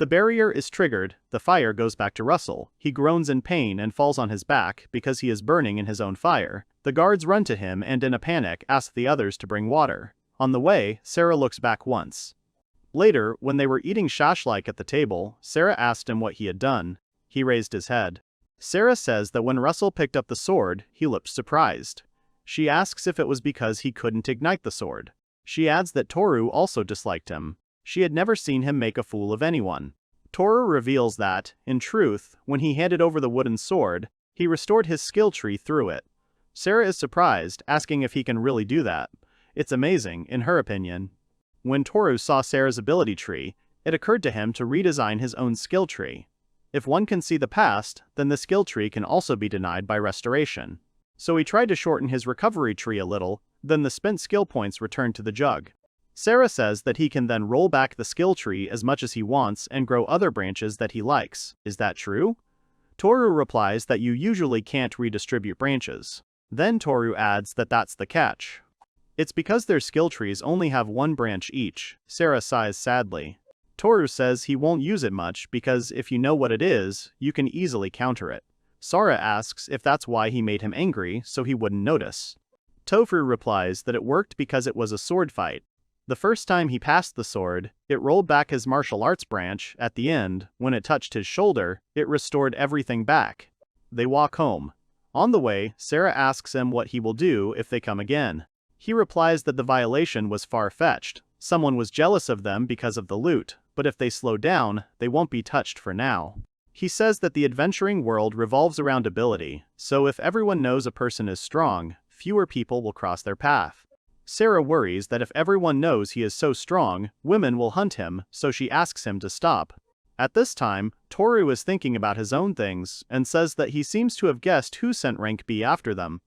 The barrier is triggered, the fire goes back to Russell. He groans in pain and falls on his back because he is burning in his own fire. The guards run to him and in a panic ask the others to bring water. On the way, Sara looks back once. Later, when they were eating shashlik at the table, Sara asked him what he had done. He raised his head. Sara says that when Russell picked up the sword, he looked surprised. She asks if it was because he couldn't ignite the sword. She adds that Toru also disliked him. She had never seen him make a fool of anyone. Toru reveals that, in truth, when he handed over the wooden sword, he restored his skill tree through it. Sara is surprised, asking if he can really do that. It's amazing, in her opinion. When Toru saw Sara's ability tree, it occurred to him to redesign his own skill tree. If one can see the past, then the skill tree can also be denied by restoration. So he tried to shorten his recovery tree a little, then the spent skill points returned to the jug. Sara says that he can then roll back the skill tree as much as he wants and grow other branches that he likes. Is that true? Toru replies that you usually can't redistribute branches. Then Toru adds that that's the catch. It's because their skill trees only have one branch each. Sara sighs sadly. Toru says he won't use it much because if you know what it is, you can easily counter it. Sara asks if that's why he made him angry so he wouldn't notice. Tofu replies that it worked because it was a sword fight. The first time he passed the sword, it rolled back his martial arts branch. At the end, when it touched his shoulder, it restored everything back. They walk home. On the way, Sarah asks him what he will do if they come again. He replies that the violation was far-fetched. Someone was jealous of them because of the loot, but if they slow down, they won't be touched for now. He says that the adventuring world revolves around ability, so if everyone knows a person is strong, fewer people will cross their path. Sarah worries that if everyone knows he is so strong, women will hunt him, so she asks him to stop. At this time, Toru is thinking about his own things and says that he seems to have guessed who sent rank B after them.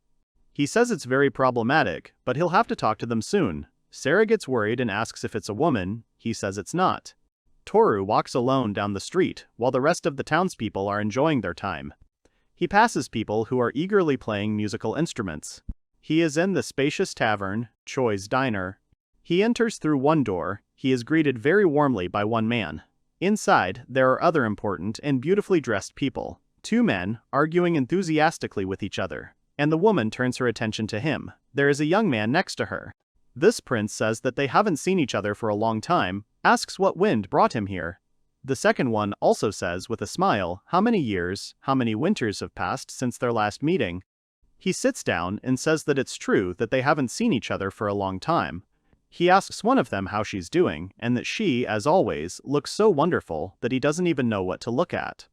He says it's very problematic, but he'll have to talk to them soon. Sarah gets worried and asks if it's a woman. He says it's not. Toru walks alone down the street while the rest of the townspeople are enjoying their time. He passes people who are eagerly playing musical instruments. He is in the spacious tavern, Choi's Diner. He enters through one door. He is greeted very warmly by one man. Inside, there are other important and beautifully dressed people. Two men, arguing enthusiastically with each other. And the woman turns her attention to him. There is a young man next to her. This prince says that they haven't seen each other for a long time, asks what wind brought him here. The second one also says with a smile how many years, how many winters have passed since their last meeting. He sits down and says that it's true that they haven't seen each other for a long time. He asks one of them how she's doing, and that she, as always, looks so wonderful that he doesn't even know what to look at.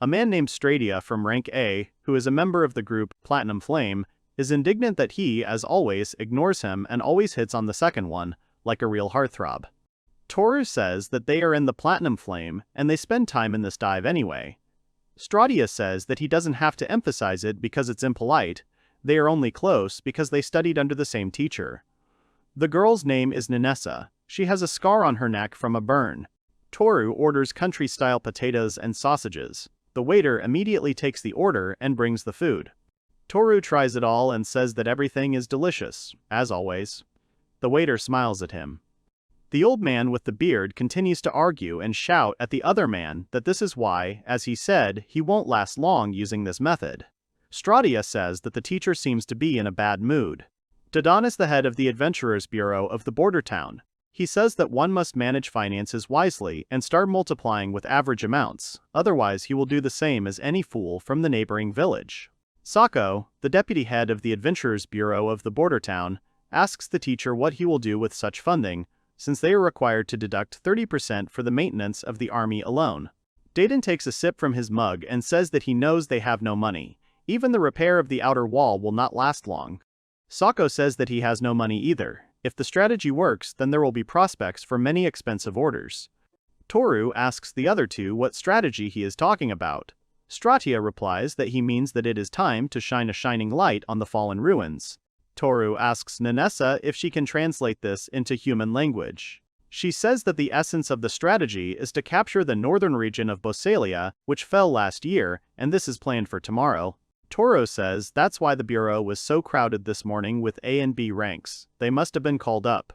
A man named Stradia from rank A, who is a member of the group Platinum Flame, is indignant that he, as always, ignores him and always hits on the second one, like a real heartthrob. Toru says that they are in the Platinum Flame and they spend time in this dive anyway. Stradia says that he doesn't have to emphasize it because it's impolite, they are only close because they studied under the same teacher. The girl's name is Nanessa. She has a scar on her neck from a burn. Toru orders country-style potatoes and sausages. The waiter immediately takes the order and brings the food. Toru tries it all and says that everything is delicious, as always. The waiter smiles at him. The old man with the beard continues to argue and shout at the other man that this is why, as he said, he won't last long using this method. Stradia says that the teacher seems to be in a bad mood. Dodon is the head of the Adventurers Bureau of the border town. He says that one must manage finances wisely and start multiplying with average amounts, otherwise he will do the same as any fool from the neighboring village. Sako, the deputy head of the Adventurers Bureau of the border town, asks the teacher what he will do with such funding, since they are required to deduct 30% for the maintenance of the army alone. Dayton takes a sip from his mug and says that he knows they have no money. Even the repair of the outer wall will not last long. Sako says that he has no money either. If the strategy works, then there will be prospects for many expensive orders. Toru asks the other two what strategy he is talking about. Stratia replies that he means that it is time to shine a shining light on the fallen ruins. Toru asks Nanessa if she can translate this into human language. She says that the essence of the strategy is to capture the northern region of Bossalia, which fell last year, and this is planned for tomorrow. Toru says that's why the bureau was so crowded this morning with A and B ranks. They must have been called up.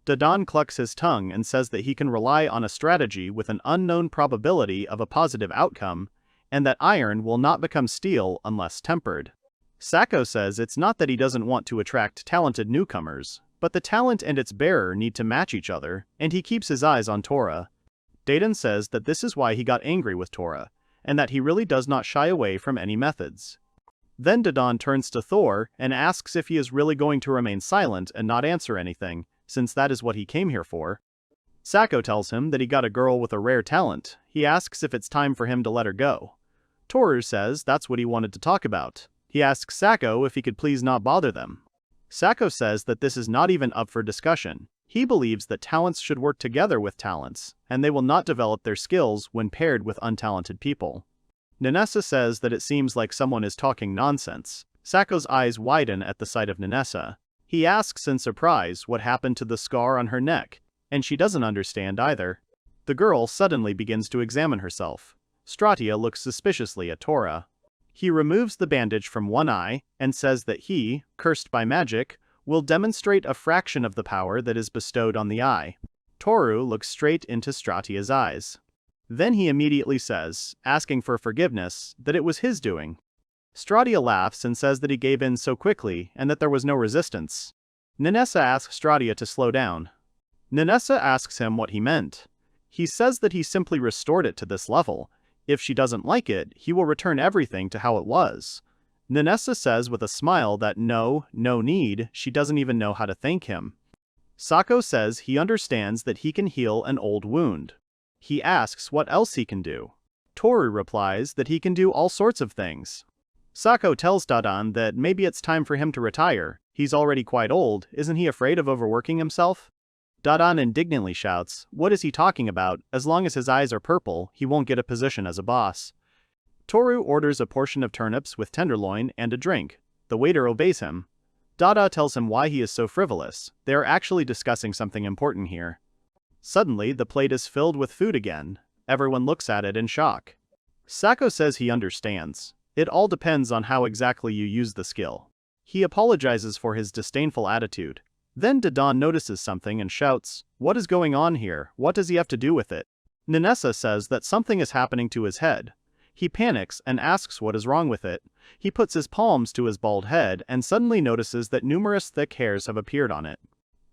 Dodon clucks his tongue and says that he can rely on a strategy with an unknown probability of a positive outcome, and that iron will not become steel unless tempered. Sako says it's not that he doesn't want to attract talented newcomers, but the talent and its bearer need to match each other, and he keeps his eyes on Tora. Dayton says that this is why he got angry with Tora, and that he really does not shy away from any methods. Then Dodon turns to Thor and asks if he is really going to remain silent and not answer anything, since that is what he came here for. Sako tells him that he got a girl with a rare talent. He asks if it's time for him to let her go. Toru says that's what he wanted to talk about. He asks Sako if he could please not bother them. Sako says that this is not even up for discussion. He believes that talents should work together with talents, and they will not develop their skills when paired with untalented people. Nanessa says that it seems like someone is talking nonsense. Sako's eyes widen at the sight of Nanessa. He asks in surprise what happened to the scar on her neck, and she doesn't understand either. The girl suddenly begins to examine herself. Stratia looks suspiciously at Tora. He removes the bandage from one eye and says that he, cursed by magic, will demonstrate a fraction of the power that is bestowed on the eye. Toru looks straight into Stratia's eyes. Then he immediately says, asking for forgiveness, that it was his doing. Stratia laughs and says that he gave in so quickly and that there was no resistance. Nanessa asks Stratia to slow down. Nanessa asks him what he meant. He says that he simply restored it to this level. If she doesn't like it, he will return everything to how it was. Nanessa says with a smile that no need, she doesn't even know how to thank him. Sako says he understands that he can heal an old wound. He asks what else he can do. Toru replies that he can do all sorts of things. Sako tells Dadan that maybe it's time for him to retire. He's already quite old, isn't he afraid of overworking himself? Dadan indignantly shouts, what is he talking about? As long as his eyes are purple, he won't get a position as a boss. Toru orders a portion of turnips with tenderloin and a drink. The waiter obeys him. Dada tells him why he is so frivolous. They are actually discussing something important here. Suddenly, the plate is filled with food again. Everyone looks at it in shock. Sako says he understands. It all depends on how exactly you use the skill. He apologizes for his disdainful attitude. Then Dadan notices something and shouts, what is going on here? What does he have to do with it? Nanessa says that something is happening to his head. He panics and asks what is wrong with it. He puts his palms to his bald head and suddenly notices that numerous thick hairs have appeared on it.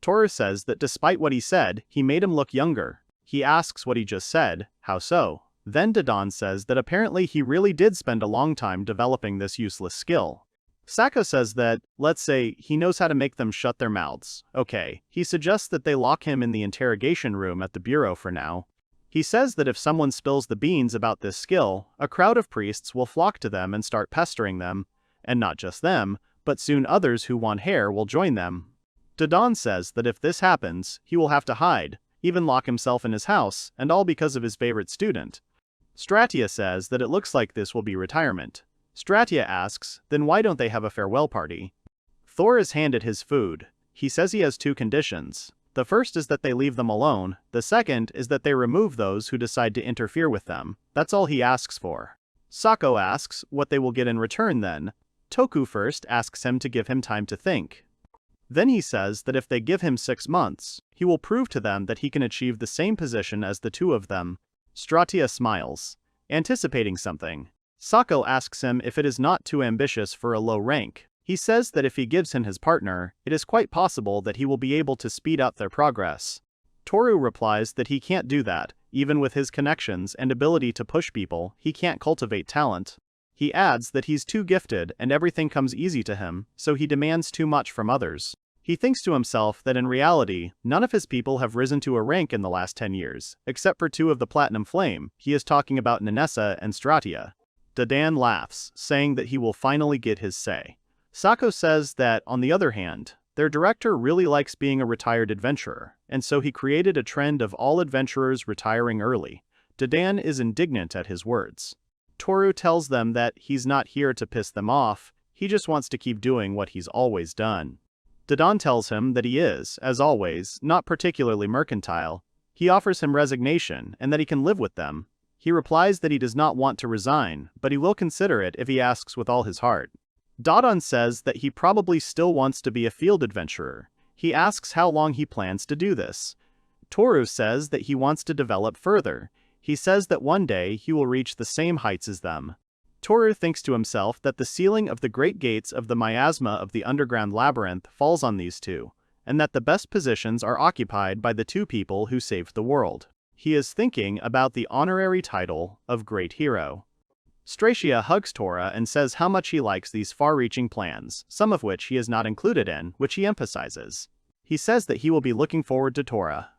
Toru says that despite what he said, he made him look younger. He asks what he just said, how so? Then Dadan says that apparently he really did spend a long time developing this useless skill. Sako says that, let's say, he knows how to make them shut their mouths. Okay, he suggests that they lock him in the interrogation room at the bureau for now. He says that if someone spills the beans about this skill, a crowd of priests will flock to them and start pestering them, and not just them, but soon others who want hair will join them. Dadan says that if this happens, he will have to hide, even lock himself in his house, and all because of his favorite student. Stratia says that it looks like this will be retirement. Stratia asks, then why don't they have a farewell party? Thor is handed his food. He says he has two conditions. The first is that they leave them alone, the second is that they remove those who decide to interfere with them. That's all he asks for. Sako asks what they will get in return then. Toku first asks him to give him time to think. Then he says that if they give him 6 months, he will prove to them that he can achieve the same position as the two of them. Stratia smiles, anticipating something. Sako asks him if it is not too ambitious for a low rank. He says that if he gives him his partner, it is quite possible that he will be able to speed up their progress. Toru replies that he can't do that. Even with his connections and ability to push people, he can't cultivate talent. He adds that he's too gifted and everything comes easy to him, so he demands too much from others. He thinks to himself that in reality, none of his people have risen to a rank in the last 10 years, except for 2 of the Platinum Flame. He is talking about Nanessa and Stratia. Dadan laughs, saying that he will finally get his say. Sako says that, on the other hand, their director really likes being a retired adventurer, and so he created a trend of all adventurers retiring early. Dadan is indignant at his words. Toru tells them that he's not here to piss them off, he just wants to keep doing what he's always done. Dadan tells him that he is, as always, not particularly mercantile. He offers him resignation and that he can live with them. He replies that he does not want to resign, but he will consider it if he asks with all his heart. Dadan says that he probably still wants to be a field adventurer. He asks how long he plans to do this. Toru says that he wants to develop further. He says that one day he will reach the same heights as them. Toru thinks to himself that the ceiling of the great gates of the miasma of the underground labyrinth falls on these two, and that the best positions are occupied by the 2 people who saved the world. He is thinking about the honorary title of Great Hero. Stratia hugs Tora and says how much he likes these far-reaching plans, some of which he is not included in, which he emphasizes. He says that he will be looking forward to Tora.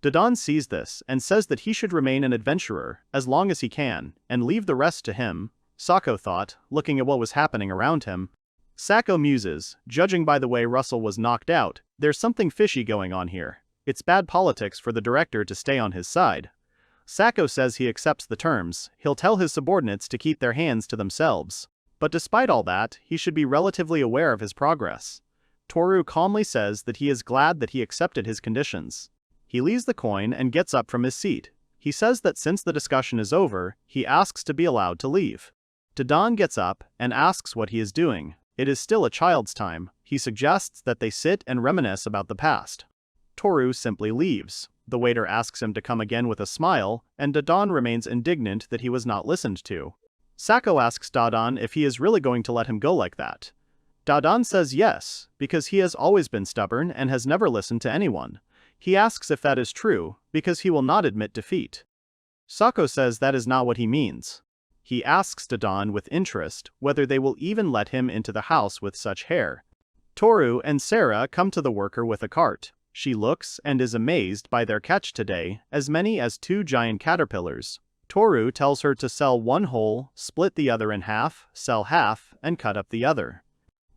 Dadan sees this and says that he should remain an adventurer as long as he can, and leave the rest to him. Sako thought, looking at what was happening around him. Sako muses, judging by the way Russell was knocked out, there's something fishy going on here. It's bad politics for the director to stay on his side. Sako says he accepts the terms, he'll tell his subordinates to keep their hands to themselves. But despite all that, he should be relatively aware of his progress. Toru calmly says that he is glad that he accepted his conditions. He leaves the coin and gets up from his seat. He says that since the discussion is over, he asks to be allowed to leave. Dadan gets up and asks what he is doing. It is still a child's time. He suggests that they sit and reminisce about the past. Toru simply leaves. The waiter asks him to come again with a smile, and Dadan remains indignant that he was not listened to. Sako asks Dadan if he is really going to let him go like that. Dadan says yes, because he has always been stubborn and has never listened to anyone. He asks if that is true, because he will not admit defeat. Sako says that is not what he means. He asks Dadan with interest whether they will even let him into the house with such hair. Toru and Sarah come to the worker with a cart. She looks and is amazed by their catch today, as many as 2 giant caterpillars. Toru tells her to sell one whole, split the other in half, sell half, and cut up the other.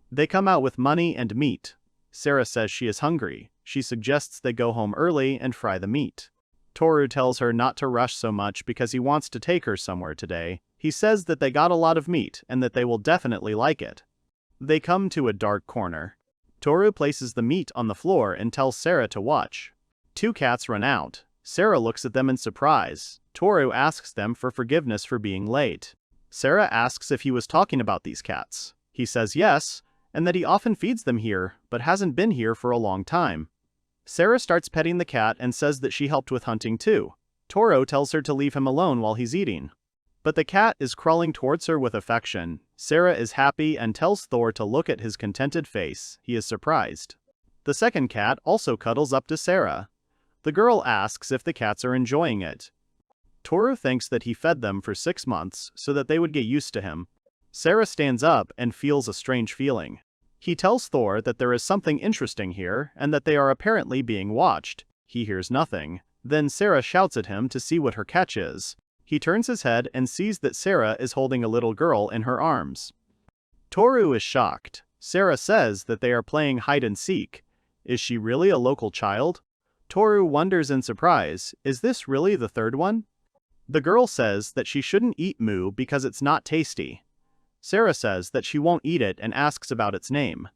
They come out with money and meat. Sarah says she is hungry. She suggests they go home early and fry the meat. Toru tells her not to rush so much because he wants to take her somewhere today. He says that they got a lot of meat and that they will definitely like it. They come to a dark corner. Toru places the meat on the floor and tells Sarah to watch. 2 cats run out. Sarah looks at them in surprise. Toru asks them for forgiveness for being late. Sarah asks if he was talking about these cats. He says yes, and that he often feeds them here, but hasn't been here for a long time. Sarah starts petting the cat and says that she helped with hunting too. Toru tells her to leave him alone while he's eating. But the cat is crawling towards her with affection. Sarah is happy and tells Thor to look at his contented face. He is surprised. The second cat also cuddles up to Sarah. The girl asks if the cats are enjoying it. Toru thinks that he fed them for 6 months so that they would get used to him. Sarah stands up and feels a strange feeling. He tells Thor that there is something interesting here and that they are apparently being watched. He hears nothing. Then Sarah shouts at him to see what her catch is. He turns his head and sees that Sarah is holding a little girl in her arms. Toru is shocked. Sarah says that they are playing hide and seek. Is she really a local child? Toru wonders in surprise, is this really the third one? The girl says that she shouldn't eat Mu because it's not tasty. Sarah says that she won't eat it and asks about its name.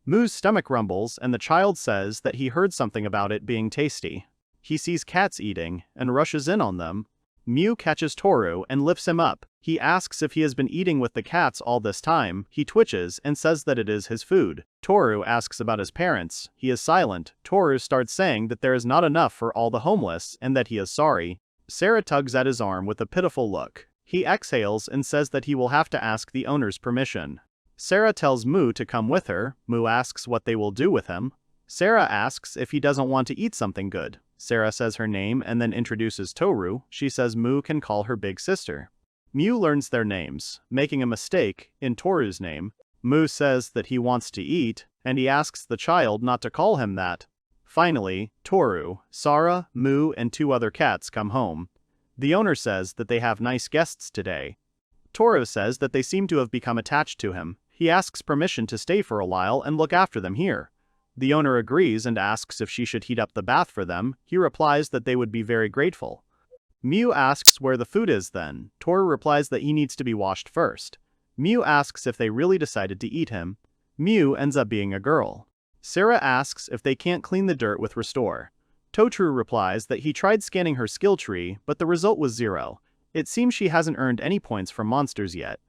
Mu's stomach rumbles and the child says that he heard something about it being tasty. He sees cats eating and rushes in on them. Mu catches Toru and lifts him up. He asks if he has been eating with the cats all this time. He twitches and says that it is his food. Toru asks about his parents. He is silent. Toru starts saying that there is not enough for all the homeless and that he is sorry. Sarah tugs at his arm with a pitiful look. He exhales and says that he will have to ask the owner's permission. Sarah tells Mu to come with her. Mu asks what they will do with him. Sarah asks if he doesn't want to eat something good. Sarah says her name and then introduces Toru. She says Mu can call her big sister. Mu learns their names, making a mistake in Toru's name. Mu says that he wants to eat, and he asks the child not to call him that. Finally, Toru, Sarah, Mu, and 2 other cats come home. The owner says that they have nice guests today. Toru says that they seem to have become attached to him. He asks permission to stay for a while and look after them here. The owner agrees and asks if she should heat up the bath for them. He replies that they would be very grateful. Mu asks where the food is then. Toru replies that he needs to be washed first. Mu asks if they really decided to eat him. Mu ends up being a girl. Sarah asks if they can't clean the dirt with Restore. Toru replies that he tried scanning her skill tree, but the result was 0. It seems she hasn't earned any points from monsters yet.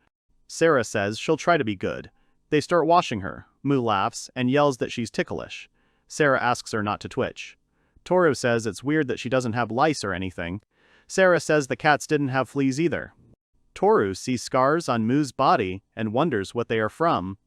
Sarah says she'll try to be good. They start washing her. Mu laughs and yells that she's ticklish. Sarah asks her not to twitch. Toru says it's weird that she doesn't have lice or anything. Sarah says the cats didn't have fleas either. Toru sees scars on Mu's body and wonders what they are from.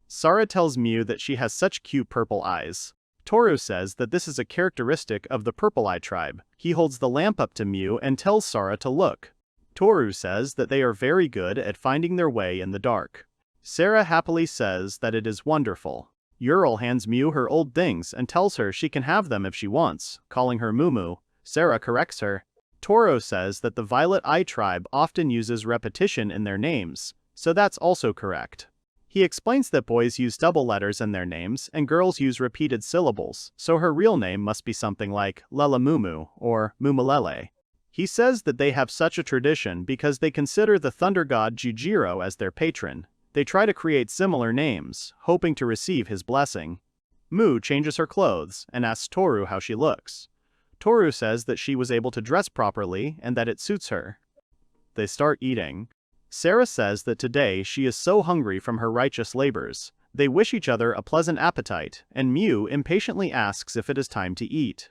Sarah tells Mu that she has such cute purple eyes. Toru says that this is a characteristic of the Purple Eye tribe. He holds the lamp up to Mu and tells Sarah to look. Toru says that they are very good at finding their way in the dark. Sarah happily says that it is wonderful. Ural hands Mu her old things and tells her she can have them if she wants, calling her Mumu. Sarah corrects her. Toru says that the Violet Eye tribe often uses repetition in their names, so that's also correct. He explains that boys use double letters in their names and girls use repeated syllables, so her real name must be something like Lelamumu or Mumalele. He says that they have such a tradition because they consider the thunder god Jujiro as their patron. They try to create similar names, hoping to receive his blessing. Mu changes her clothes and asks Toru how she looks. Toru says that she was able to dress properly and that it suits her. They start eating. Sarah says that today she is so hungry from her righteous labors. They wish each other a pleasant appetite, and Mu impatiently asks if it is time to eat.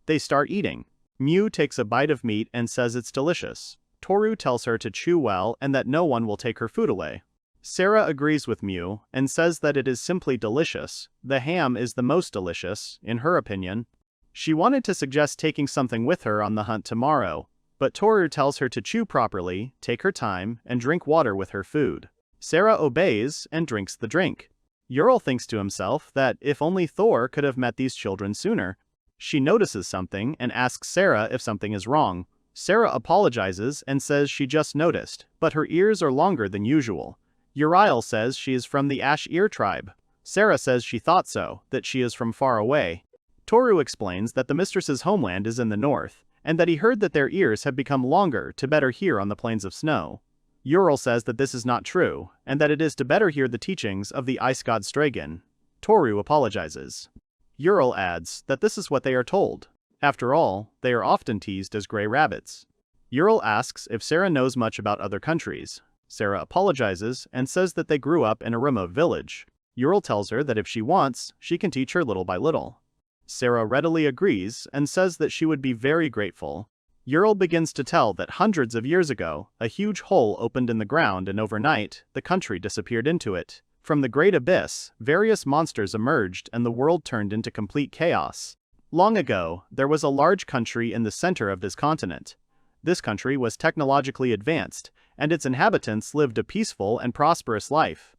They start eating. Mew takes a bite of meat and says it's delicious. Toru tells her to chew well and that no one will take her food away. Sarah agrees with Mew and says that it is simply delicious. The ham is the most delicious, in her opinion. She wanted to suggest taking something with her on the hunt tomorrow, but Toru tells her to chew properly, take her time, and drink water with her food. Sarah obeys and drinks the drink. Ural thinks to himself that if only Thor could have met these children sooner. She notices something and asks Sarah if something is wrong. Sarah apologizes and says she just noticed, but her ears are longer than usual. Uriel says she is from the Ash Ear tribe. Sarah says she thought so, that she is from far away. Toru explains that the mistress's homeland is in the north, and that he heard that their ears have become longer to better hear on the plains of snow. Ural says that this is not true, and that it is to better hear the teachings of the ice god Stragon. Toru apologizes. Ural adds that this is what they are told. After all, they are often teased as gray rabbits. Ural asks if Sarah knows much about other countries. Sarah apologizes and says that they grew up in a remote village. Ural tells her that if she wants, she can teach her little by little. Sarah readily agrees and says that she would be very grateful. Ural begins to tell that hundreds of years ago, a huge hole opened in the ground and overnight, the country disappeared into it. From the great abyss, various monsters emerged and the world turned into complete chaos. Long ago, there was a large country in the center of this continent. This country was technologically advanced, and its inhabitants lived a peaceful and prosperous life.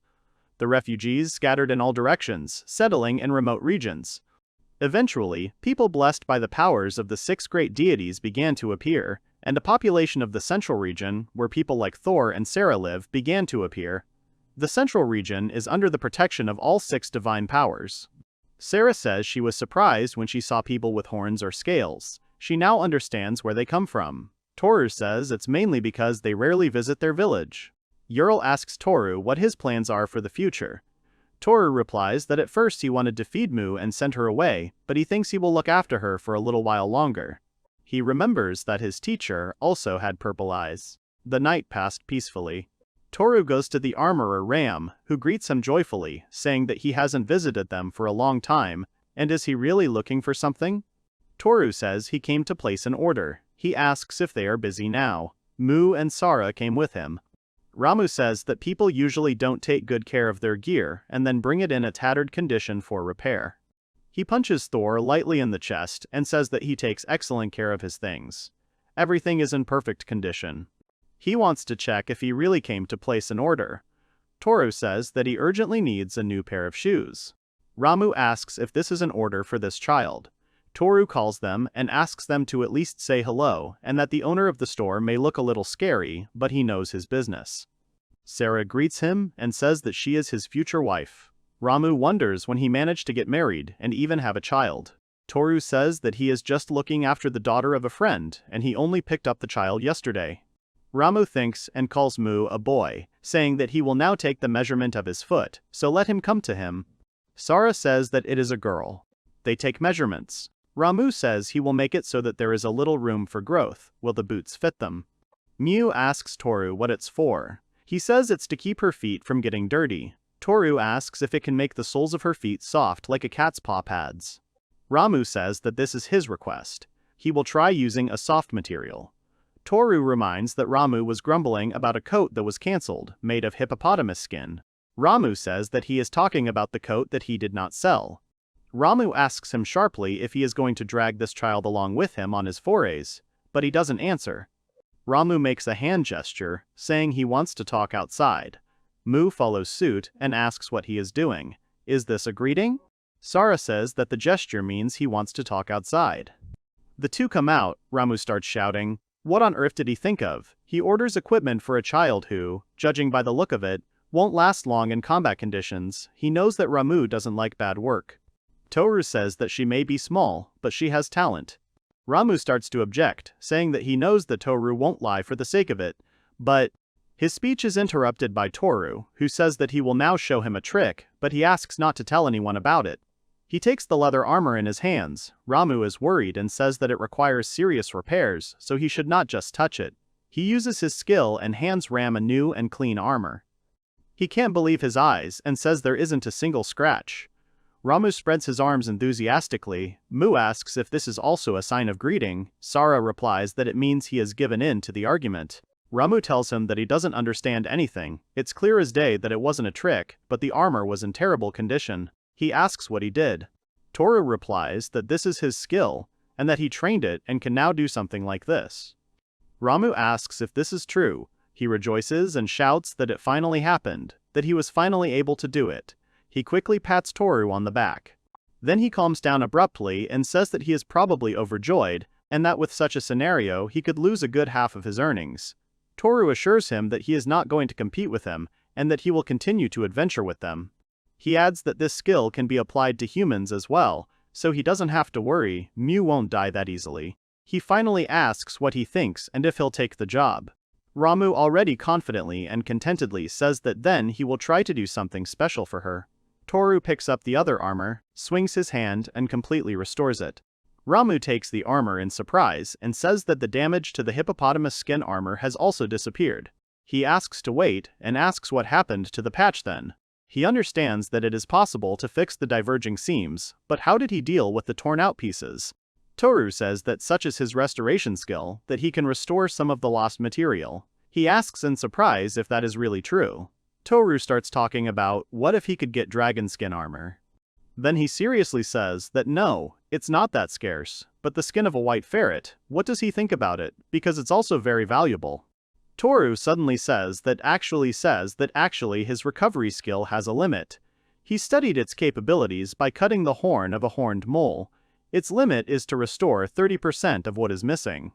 The refugees scattered in all directions, settling in remote regions. Eventually, people blessed by the powers of the 6 great deities began to appear, and a population of the central region, where people like Thor and Sarah live, began to appear. The central region is under the protection of all 6 divine powers. Sarah says she was surprised when she saw people with horns or scales. She now understands where they come from. Toru says it's mainly because they rarely visit their village. Ural asks Toru what his plans are for the future. Toru replies that at first he wanted to feed Mu and send her away, but he thinks he will look after her for a little while longer. He remembers that his teacher also had purple eyes. The night passed peacefully. Toru goes to the armorer Ram, who greets him joyfully, saying that he hasn't visited them for a long time, and is he really looking for something? Toru says he came to place an order. He asks if they are busy now. Mu and Sara came with him. Ramu says that people usually don't take good care of their gear and then bring it in a tattered condition for repair. He punches Thor lightly in the chest and says that he takes excellent care of his things. Everything is in perfect condition. He wants to check if he really came to place an order. Toru says that he urgently needs a new pair of shoes. Ramu asks if this is an order for this child. Toru calls them and asks them to at least say hello and that the owner of the store may look a little scary, but he knows his business. Sarah greets him and says that she is his future wife. Ramu wonders when he managed to get married and even have a child. Toru says that he is just looking after the daughter of a friend and he only picked up the child yesterday. Ramu thinks and calls Mu a boy, saying that he will now take the measurement of his foot, so let him come to him. Sara says that it is a girl. They take measurements. Ramu says he will make it so that there is a little room for growth. Will the boots fit them? Mew asks Toru what it's for. He says it's to keep her feet from getting dirty. Toru asks if it can make the soles of her feet soft like a cat's paw pads. Ramu says that this is his request. He will try using a soft material. Toru reminds that Ramu was grumbling about a coat that was cancelled, made of hippopotamus skin. Ramu says that he is talking about the coat that he did not sell. Ramu asks him sharply if he is going to drag this child along with him on his forays, but he doesn't answer. Ramu makes a hand gesture, saying he wants to talk outside. Mu follows suit and asks what he is doing. Is this a greeting? Sara says that the gesture means he wants to talk outside. The two come out. Ramu starts shouting. What on earth did he think of? He orders equipment for a child who, judging by the look of it, won't last long in combat conditions. He knows that Ramu doesn't like bad work. Toru says that she may be small, but she has talent. Ramu starts to object, saying that he knows that Toru won't lie for the sake of it, but his speech is interrupted by Toru, who says that he will now show him a trick, but he asks not to tell anyone about it. He takes the leather armor in his hands. Ramu is worried and says that it requires serious repairs, so he should not just touch it. He uses his skill and hands Ram a new and clean armor. He can't believe his eyes and says there isn't a single scratch. Ramu spreads his arms enthusiastically. Mu asks if this is also a sign of greeting. Sara replies that it means he has given in to the argument. Ramu tells him that he doesn't understand anything. It's clear as day that it wasn't a trick, but the armor was in terrible condition. He asks what he did. Toru replies that this is his skill, and that he trained it and can now do something like this. Ramu asks if this is true. He rejoices and shouts that it finally happened, that he was finally able to do it. He quickly pats Toru on the back. Then he calms down abruptly and says that he is probably overjoyed, and that with such a scenario he could lose a good half of his earnings. Toru assures him that he is not going to compete with him, and that he will continue to adventure with them. He adds that this skill can be applied to humans as well, so he doesn't have to worry. Mu won't die that easily. He finally asks what he thinks and if he'll take the job. Ramu already confidently and contentedly says that then he will try to do something special for her. Toru picks up the other armor, swings his hand, and completely restores it. Ramu takes the armor in surprise and says that the damage to the hippopotamus skin armor has also disappeared. He asks to wait and asks what happened to the patch then. He understands that it is possible to fix the diverging seams, but how did he deal with the torn out pieces? Toru says that such is his restoration skill that he can restore some of the lost material. He asks in surprise if that is really true. Toru starts talking about what if he could get dragon skin armor. Then he seriously says that no, it's not that scarce, but the skin of a white ferret. What does he think about it? Because it's also very valuable. Toru suddenly says that actually his recovery skill has a limit. He studied its capabilities by cutting the horn of a horned mole. Its limit is to restore 30% of what is missing.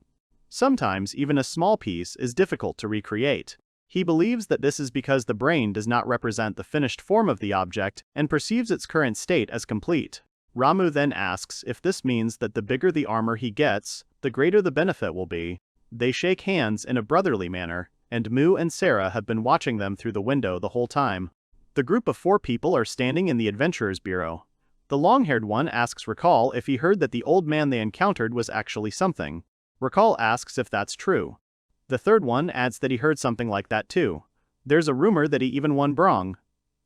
Sometimes even a small piece is difficult to recreate. He believes that this is because the brain does not represent the finished form of the object and perceives its current state as complete. Ramu then asks if this means that the bigger the armor he gets, the greater the benefit will be. They shake hands in a brotherly manner, and Mu and Sarah have been watching them through the window the whole time. The group of 4 people are standing in the Adventurer's Bureau. The long-haired one asks Recall if he heard that the old man they encountered was actually something. Recall asks if that's true. The third one adds that he heard something like that too. There's a rumor that he even won Brong.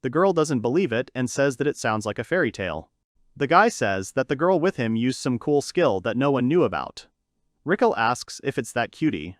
The girl doesn't believe it and says that it sounds like a fairy tale. The guy says that the girl with him used some cool skill that no one knew about. Recall asks if it's that cutie.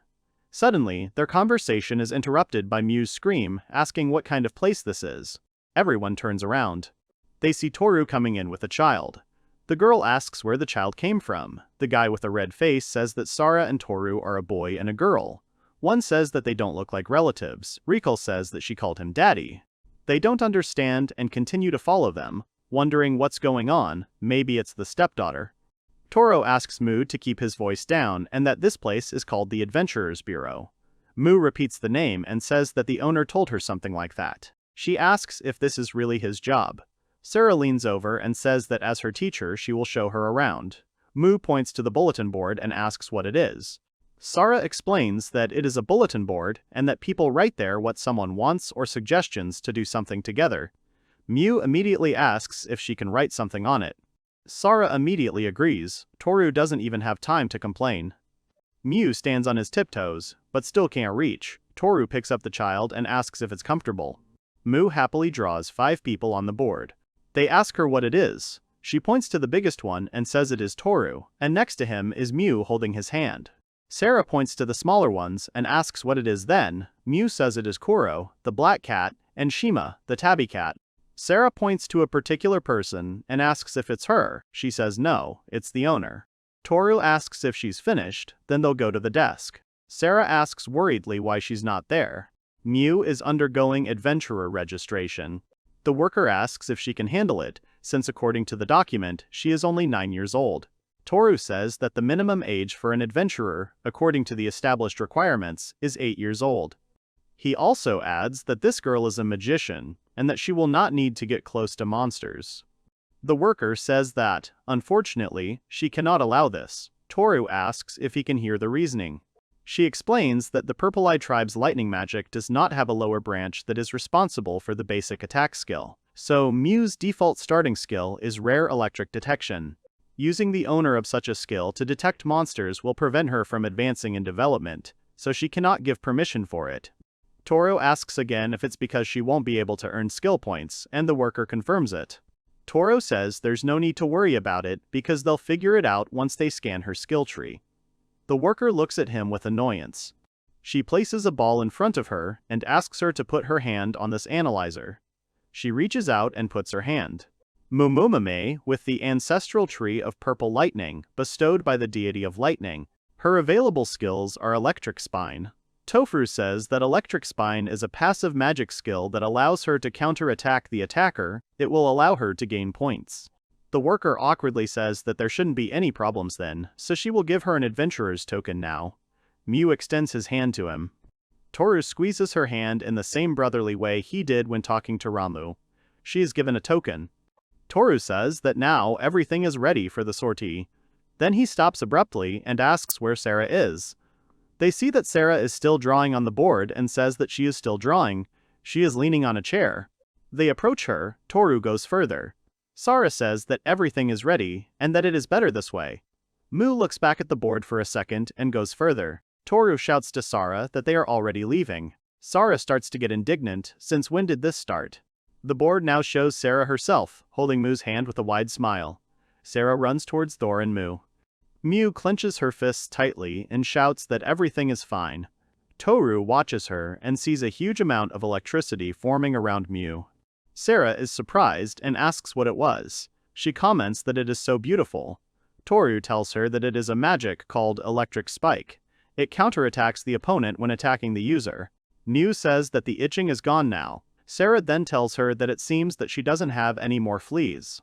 Suddenly, their conversation is interrupted by Mu's scream, asking what kind of place this is. Everyone turns around. They see Toru coming in with a child. The girl asks where the child came from. The guy with a red face says that Sara and Toru are a boy and a girl. One says that they don't look like relatives. Recall says that she called him daddy. They don't understand and continue to follow them, wondering what's going on. Maybe it's the stepdaughter. Toru asks Mu to keep his voice down and that this place is called the Adventurer's Bureau. Mu repeats the name and says that the owner told her something like that. She asks if this is really his job. Sarah leans over and says that as her teacher she will show her around. Mu points to the bulletin board and asks what it is. Sara explains that it is a bulletin board and that people write there what someone wants or suggestions to do something together. Mu immediately asks if she can write something on it. Sara immediately agrees. Toru doesn't even have time to complain. Mu stands on his tiptoes, but still can't reach. Toru picks up the child and asks if it's comfortable. Mu happily draws 5 people on the board. They ask her what it is. She points to the biggest one and says it is Toru, and next to him is Mu holding his hand. Sarah points to the smaller ones and asks what it is then. Mu says it is Kuro, the black cat, and Shima, the tabby cat. Sarah points to a particular person and asks if it's her. She says no, it's the owner. Toru asks if she's finished, then they'll go to the desk. Sarah asks worriedly why she's not there. Mu is undergoing adventurer registration. The worker asks if she can handle it, since according to the document, she is only 9 years old. Toru says that the minimum age for an adventurer, according to the established requirements, is 8 years old. He also adds that this girl is a magician, and that she will not need to get close to monsters. The worker says that, unfortunately, she cannot allow this. Toru asks if he can hear the reasoning. She explains that the Purple Eye tribe's lightning magic does not have a lower branch that is responsible for the basic attack skill. So Mu's default starting skill is rare electric detection. Using the owner of such a skill to detect monsters will prevent her from advancing in development, so she cannot give permission for it. Toru asks again if it's because she won't be able to earn skill points, and the worker confirms it. Toru says there's no need to worry about it because they'll figure it out once they scan her skill tree. The worker looks at him with annoyance. She places a ball in front of her and asks her to put her hand on this analyzer. She reaches out and puts her hand. Mumumame, with the ancestral tree of purple lightning, bestowed by the deity of lightning. Her available skills are Electric Spine. Tofu says that Electric Spine is a passive magic skill that allows her to counterattack the attacker. It will allow her to gain points. The worker awkwardly says that there shouldn't be any problems then, so she will give her an adventurer's token now. Mew extends his hand to him. Toru squeezes her hand in the same brotherly way he did when talking to Ramu. She is given a token. Toru says that now everything is ready for the sortie. Then he stops abruptly and asks where Sarah is. They see that Sarah is still drawing on the board and says that she is still drawing. She is leaning on a chair. They approach her. Toru goes further. Sarah says that everything is ready and that it is better this way. Mu looks back at the board for a second and goes further. Toru shouts to Sarah that they are already leaving. Sarah starts to get indignant, since when did this start? The board now shows Sarah herself, holding Mu's hand with a wide smile. Sarah runs towards Thor and Mu. Mu clenches her fists tightly and shouts that everything is fine. Toru watches her and sees a huge amount of electricity forming around Mu. Sarah is surprised and asks what it was. She comments that it is so beautiful. Toru tells her that it is a magic called Electric Spike. It counterattacks the opponent when attacking the user. Mu says that the itching is gone now. Sarah then tells her that it seems that she doesn't have any more fleas.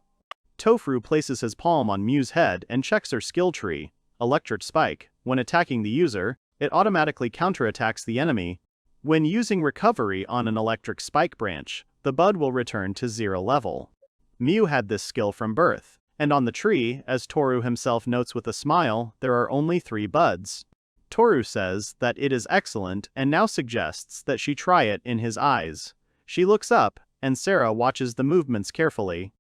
Tofu places his palm on Mu's head and checks her skill tree, Electric Spike. When attacking the user, it automatically counterattacks the enemy. When using recovery on an Electric Spike branch, the bud will return to 0 level. Mu had this skill from birth, and on the tree, as Toru himself notes with a smile, there are only 3 buds. Toru says that it is excellent and now suggests that she try it in his eyes. She looks up, and Sarah watches the movements carefully.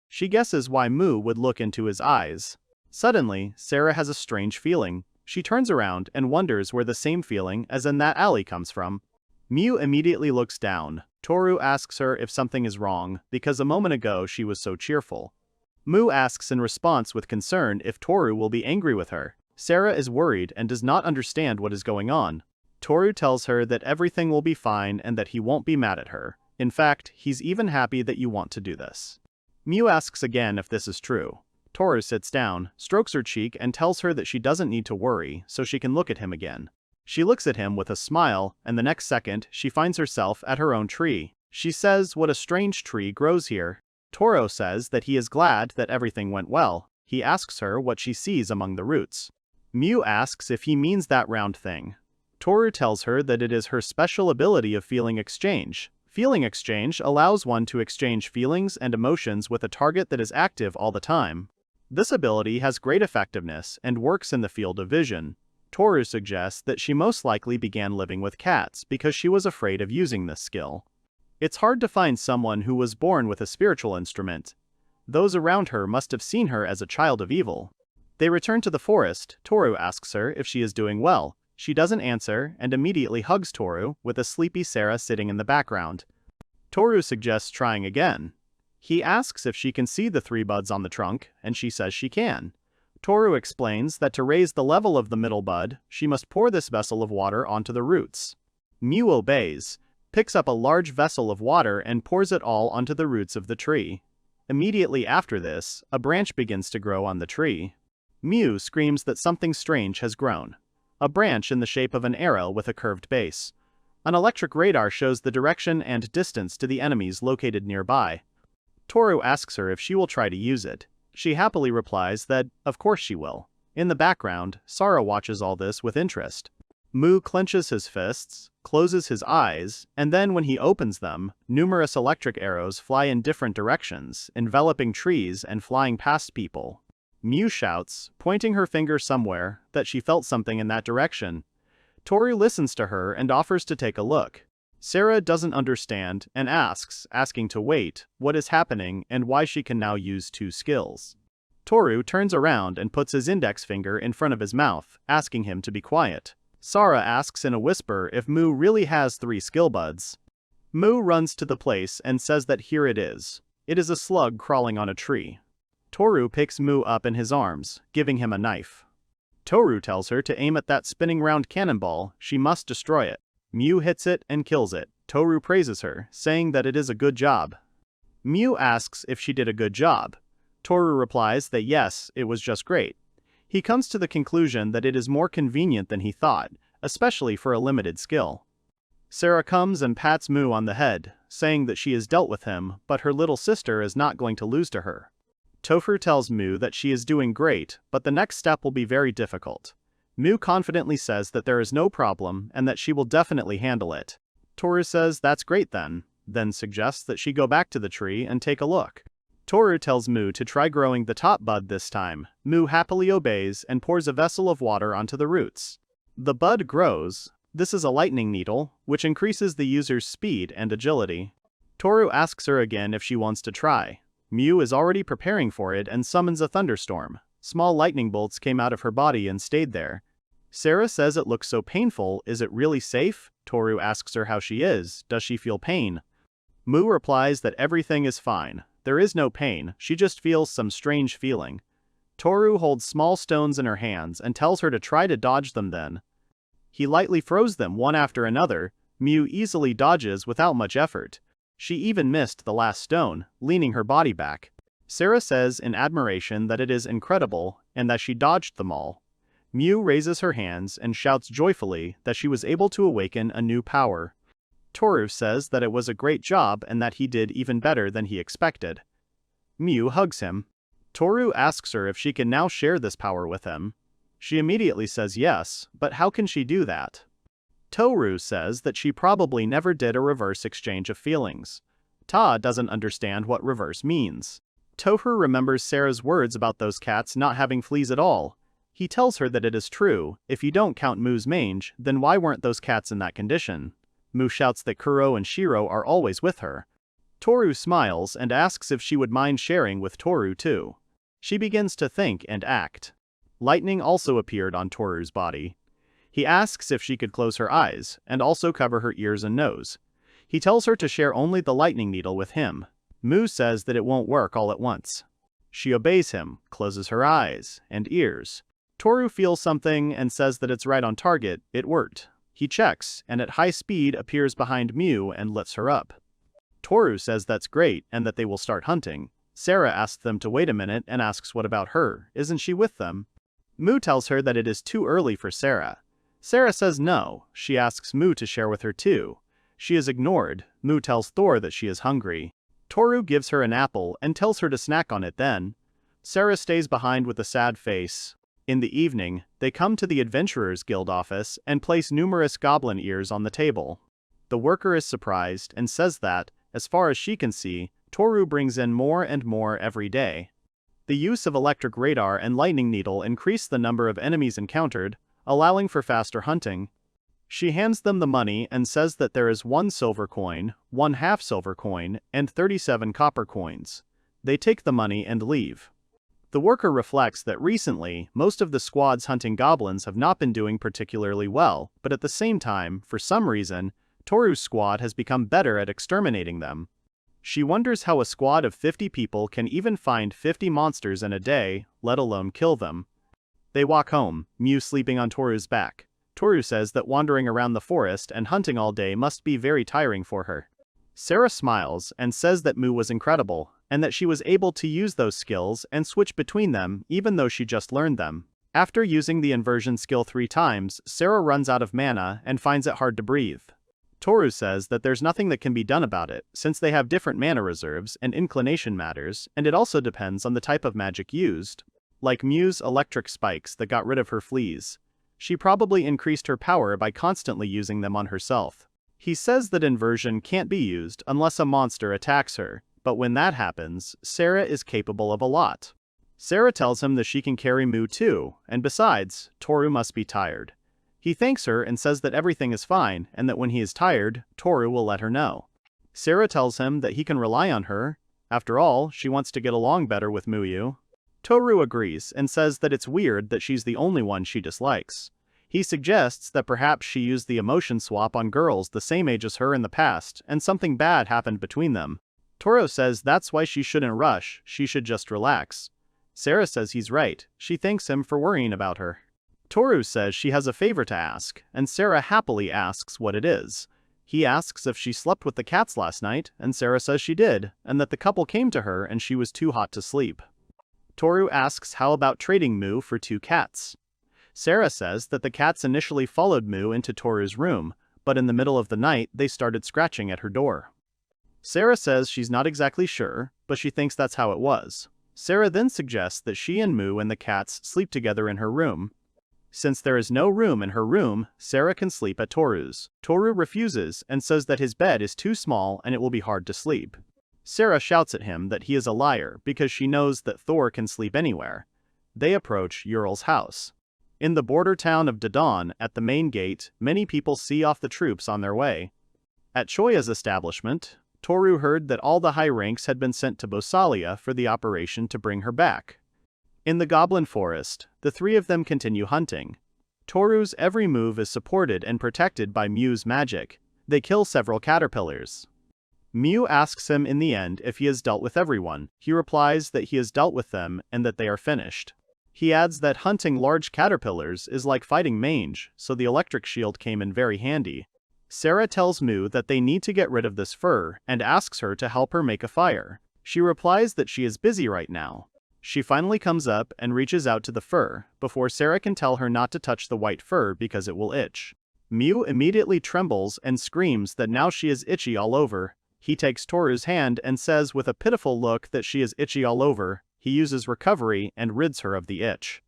She guesses why Mu would look into his eyes. Suddenly, Sarah has a strange feeling. She turns around and wonders where the same feeling as in that alley comes from. Mu immediately looks down. Toru asks her if something is wrong, because a moment ago she was so cheerful. Mu asks in response with concern if Toru will be angry with her. Sarah is worried and does not understand what is going on. Toru tells her that everything will be fine and that he won't be mad at her. In fact, he's even happy that you want to do this. Mu asks again if this is true. Toru sits down, strokes her cheek and tells her that she doesn't need to worry, so she can look at him again. She looks at him with a smile, and the next second, she finds herself at her own tree. She says what a strange tree grows here. Toru says that he is glad that everything went well. He asks her what she sees among the roots. Mu asks if he means that round thing. Toru tells her that it is her special ability of feeling exchange. Feeling exchange allows one to exchange feelings and emotions with a target that is active all the time. This ability has great effectiveness and works in the field of vision. Toru suggests that she most likely began living with cats because she was afraid of using this skill. It's hard to find someone who was born with a spiritual instrument. Those around her must have seen her as a child of evil. They return to the forest. Toru asks her if she is doing well. She doesn't answer and immediately hugs Toru, with a sleepy Sarah sitting in the background. Toru suggests trying again. He asks if she can see the 3 buds on the trunk, and she says she can. Toru explains that to raise the level of the middle bud, she must pour this vessel of water onto the roots. Mu obeys, picks up a large vessel of water and pours it all onto the roots of the tree. Immediately after this, a branch begins to grow on the tree. Mu screams that something strange has grown. A branch in the shape of an arrow with a curved base. An electric radar shows the direction and distance to the enemies located nearby. Toru asks her if she will try to use it. She happily replies that, of course she will. In the background, Sarah watches all this with interest. Mu clenches his fists, closes his eyes, and then when he opens them, numerous electric arrows fly in different directions, enveloping trees and flying past people. Mu shouts, pointing her finger somewhere, that she felt something in that direction. Toru listens to her and offers to take a look. Sarah doesn't understand and asking to wait, what is happening and why she can now use 2 skills. Toru turns around and puts his index finger in front of his mouth, asking him to be quiet. Sarah asks in a whisper if Mu really has 3 skill buds. Mu runs to the place and says that here it is. It is a slug crawling on a tree. Toru picks Mu up in his arms, giving him a knife. Toru tells her to aim at that spinning round cannonball, she must destroy it. Mu hits it and kills it. Toru praises her, saying that it is a good job. Mu asks if she did a good job. Toru replies that yes, it was just great. He comes to the conclusion that it is more convenient than he thought, especially for a limited skill. Sarah comes and pats Mu on the head, saying that she has dealt with him, but her little sister is not going to lose to her. Tofu tells Mu that she is doing great, but the next step will be very difficult. Mu confidently says that there is no problem and that she will definitely handle it. Toru says that's great then suggests that she go back to the tree and take a look. Toru tells Mu to try growing the top bud this time. Mu happily obeys and pours a vessel of water onto the roots. The bud grows. This is a lightning needle, which increases the user's speed and agility. Toru asks her again if she wants to try. Mu is already preparing for it and summons a thunderstorm. Small lightning bolts came out of her body and stayed there. Sarah says it looks so painful. Is it really safe? Toru asks her how she is. Does she feel pain? Mu replies that everything is fine. There is no pain, she just feels some strange feeling. Toru holds small stones in her hands and tells her to try to dodge them then. He lightly throws them one after another. Mu easily dodges without much effort. She even missed the last stone, leaning her body back. Sarah says in admiration that it is incredible and that she dodged them all. Mu raises her hands and shouts joyfully that she was able to awaken a new power. Toru says that it was a great job and that he did even better than he expected. Mu hugs him. Toru asks her if she can now share this power with him. She immediately says yes, but how can she do that? Toru says that she probably never did a reverse exchange of feelings. Ta doesn't understand what reverse means. Toru remembers Sarah's words about those cats not having fleas at all. He tells her that it is true. If you don't count Mu's mange, then why weren't those cats in that condition? Mu shouts that Kuro and Shiro are always with her. Toru smiles and asks if she would mind sharing with Toru too. She begins to think and act. Lightning also appeared on Toru's body. He asks if she could close her eyes, and also cover her ears and nose. He tells her to share only the lightning needle with him. Mu says that it won't work all at once. She obeys him, closes her eyes and ears. Toru feels something and says that it's right on target. It worked. He checks, and at high speed appears behind Mu and lifts her up. Toru says that's great and that they will start hunting. Sarah asks them to wait a minute and asks what about her, isn't she with them? Mu tells her that it is too early for Sarah. Sarah says no. She asks Mu to share with her too. She is ignored. Mu tells Thor that she is hungry. Toru gives her an apple and tells her to snack on it then. Sarah stays behind with a sad face. In the evening, they come to the Adventurers Guild office and place numerous goblin ears on the table. The worker is surprised and says that, as far as she can see, Toru brings in more and more every day. The use of electric radar and lightning needle increase the number of enemies encountered, allowing for faster hunting. She hands them the money and says that there is 1 silver coin, 1 half silver coin, and 37 copper coins. They take the money and leave. The worker reflects that recently, most of the squads hunting goblins have not been doing particularly well, but at the same time, for some reason, Toru's squad has become better at exterminating them. She wonders how a squad of 50 people can even find 50 monsters in a day, let alone kill them. They walk home, Mu sleeping on Toru's back. Toru says that wandering around the forest and hunting all day must be very tiring for her. Sarah smiles and says that Mu was incredible, and that she was able to use those skills and switch between them even though she just learned them. After using the inversion skill 3 times, Sarah runs out of mana and finds it hard to breathe. Toru says that there's nothing that can be done about it, since they have different mana reserves and inclination matters, and it also depends on the type of magic used. Like Mu's electric spikes that got rid of her fleas. She probably increased her power by constantly using them on herself. He says that inversion can't be used unless a monster attacks her, but when that happens, Sarah is capable of a lot. Sarah tells him that she can carry Mu too, and besides, Toru must be tired. He thanks her and says that everything is fine and that when he is tired, Toru will let her know. Sarah tells him that he can rely on her. After all, she wants to get along better with Muyu. Toru agrees and says that it's weird that she's the only one she dislikes. He suggests that perhaps she used the emotion swap on girls the same age as her in the past and something bad happened between them. Toru says that's why she shouldn't rush, she should just relax. Sarah says he's right, she thanks him for worrying about her. Toru says she has a favor to ask, and Sarah happily asks what it is. He asks if she slept with the cats last night, and Sarah says she did, and that the couple came to her and she was too hot to sleep. Toru asks how about trading Mu for 2 cats. Sarah says that the cats initially followed Mu into Toru's room, but in the middle of the night they started scratching at her door. Sarah says she's not exactly sure, but she thinks that's how it was. Sarah then suggests that she and Mu and the cats sleep together in her room. Since there is no room in her room, Sarah can sleep at Toru's. Toru refuses and says that his bed is too small and it will be hard to sleep. Sarah shouts at him that he is a liar because she knows that Thor can sleep anywhere. They approach Ural's house. In the border town of Dodon, at the main gate, many people see off the troops on their way. At Choya's establishment, Toru heard that all the high ranks had been sent to Bosalia for the operation to bring her back. In the Goblin Forest, the 3 of them continue hunting. Toru's every move is supported and protected by Mu's magic. They kill several caterpillars. Mu asks him in the end if he has dealt with everyone. He replies that he has dealt with them and that they are finished. He adds that hunting large caterpillars is like fighting mange, so the electric shield came in very handy. Sarah tells Mu that they need to get rid of this fur and asks her to help her make a fire. She replies that she is busy right now. She finally comes up and reaches out to the fur, before Sarah can tell her not to touch the white fur because it will itch. Mu immediately trembles and screams that now she is itchy all over. He takes Toru's hand and says with a pitiful look that she is itchy all over. He uses recovery and rids her of the itch.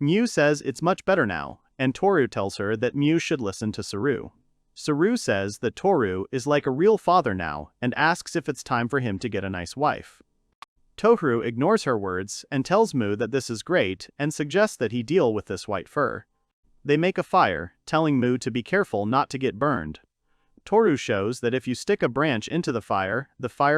Mu says it's much better now, and Toru tells her that Mu should listen to Saru. Saru says that Toru is like a real father now and asks if it's time for him to get a nice wife. Toru ignores her words and tells Mu that this is great and suggests that he deal with this white fur. They make a fire, telling Mu to be careful not to get burned. Toru shows that if you stick a branch into the fire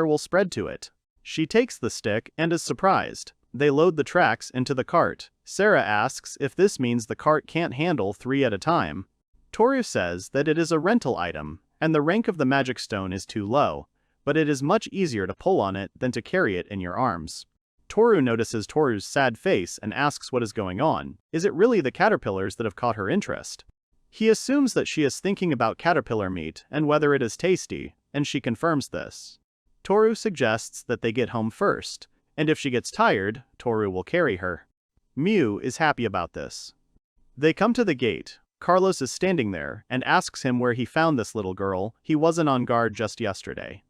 will spread to it. She takes the stick and is surprised. They load the tracks into the cart. Sarah asks if this means the cart can't handle 3 at a time. Toru says that it is a rental item, and the rank of the magic stone is too low, but it is much easier to pull on it than to carry it in your arms. Toru notices Toru's sad face and asks what is going on. Is it really the caterpillars that have caught her interest? He assumes that she is thinking about caterpillar meat and whether it is tasty, and she confirms this. Toru suggests that they get home first, and if she gets tired, Toru will carry her. Mu is happy about this. They come to the gate. Carlos is standing there and asks him where he found this little girl. He wasn't on guard just yesterday.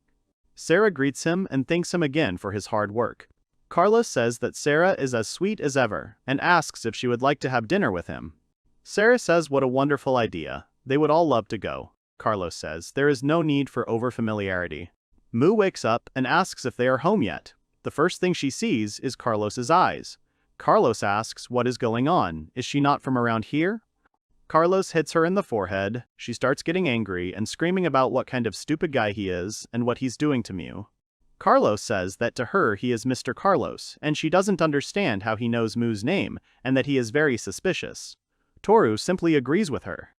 Sarah greets him and thanks him again for his hard work. Carlos says that Sarah is as sweet as ever and asks if she would like to have dinner with him. Sarah says what a wonderful idea. They would all love to go. Carlos says there is no need for over-familiarity. Mu wakes up and asks if they are home yet. The first thing she sees is Carlos's eyes. Carlos asks what is going on. Is she not from around here? Carlos hits her in the forehead. She starts getting angry and screaming about what kind of stupid guy he is and what he's doing to Mu. Carlos says that to her he is Mr. Carlos, and she doesn't understand how he knows Mu's name and that he is very suspicious. Toru simply agrees with her.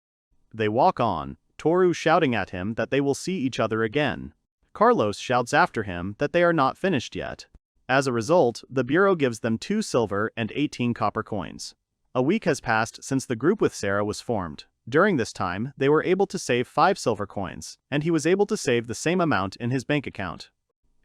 They walk on, Toru shouting at him that they will see each other again. Carlos shouts after him that they are not finished yet. As a result, the bureau gives them 2 silver and 18 copper coins. A week has passed since the group with Sarah was formed. During this time, they were able to save 5 silver coins, and he was able to save the same amount in his bank account.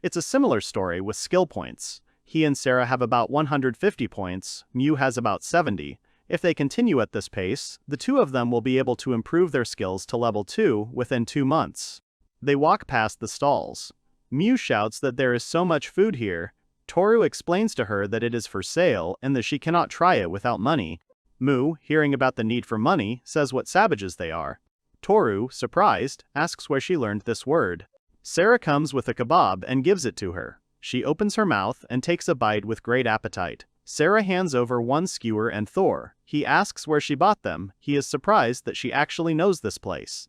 It's a similar story with skill points. He and Sarah have about 150 points, Mu has about 70. If they continue at this pace, the 2 of them will be able to improve their skills to level 2 within 2 months. They walk past the stalls. Mu shouts that there is so much food here. Toru explains to her that it is for sale and that she cannot try it without money. Mu, hearing about the need for money, says what savages they are. Toru, surprised, asks where she learned this word. Sarah comes with a kebab and gives it to her. She opens her mouth and takes a bite with great appetite. Sarah hands over 1 skewer and Thor. He asks where she bought them. He is surprised that she actually knows this place.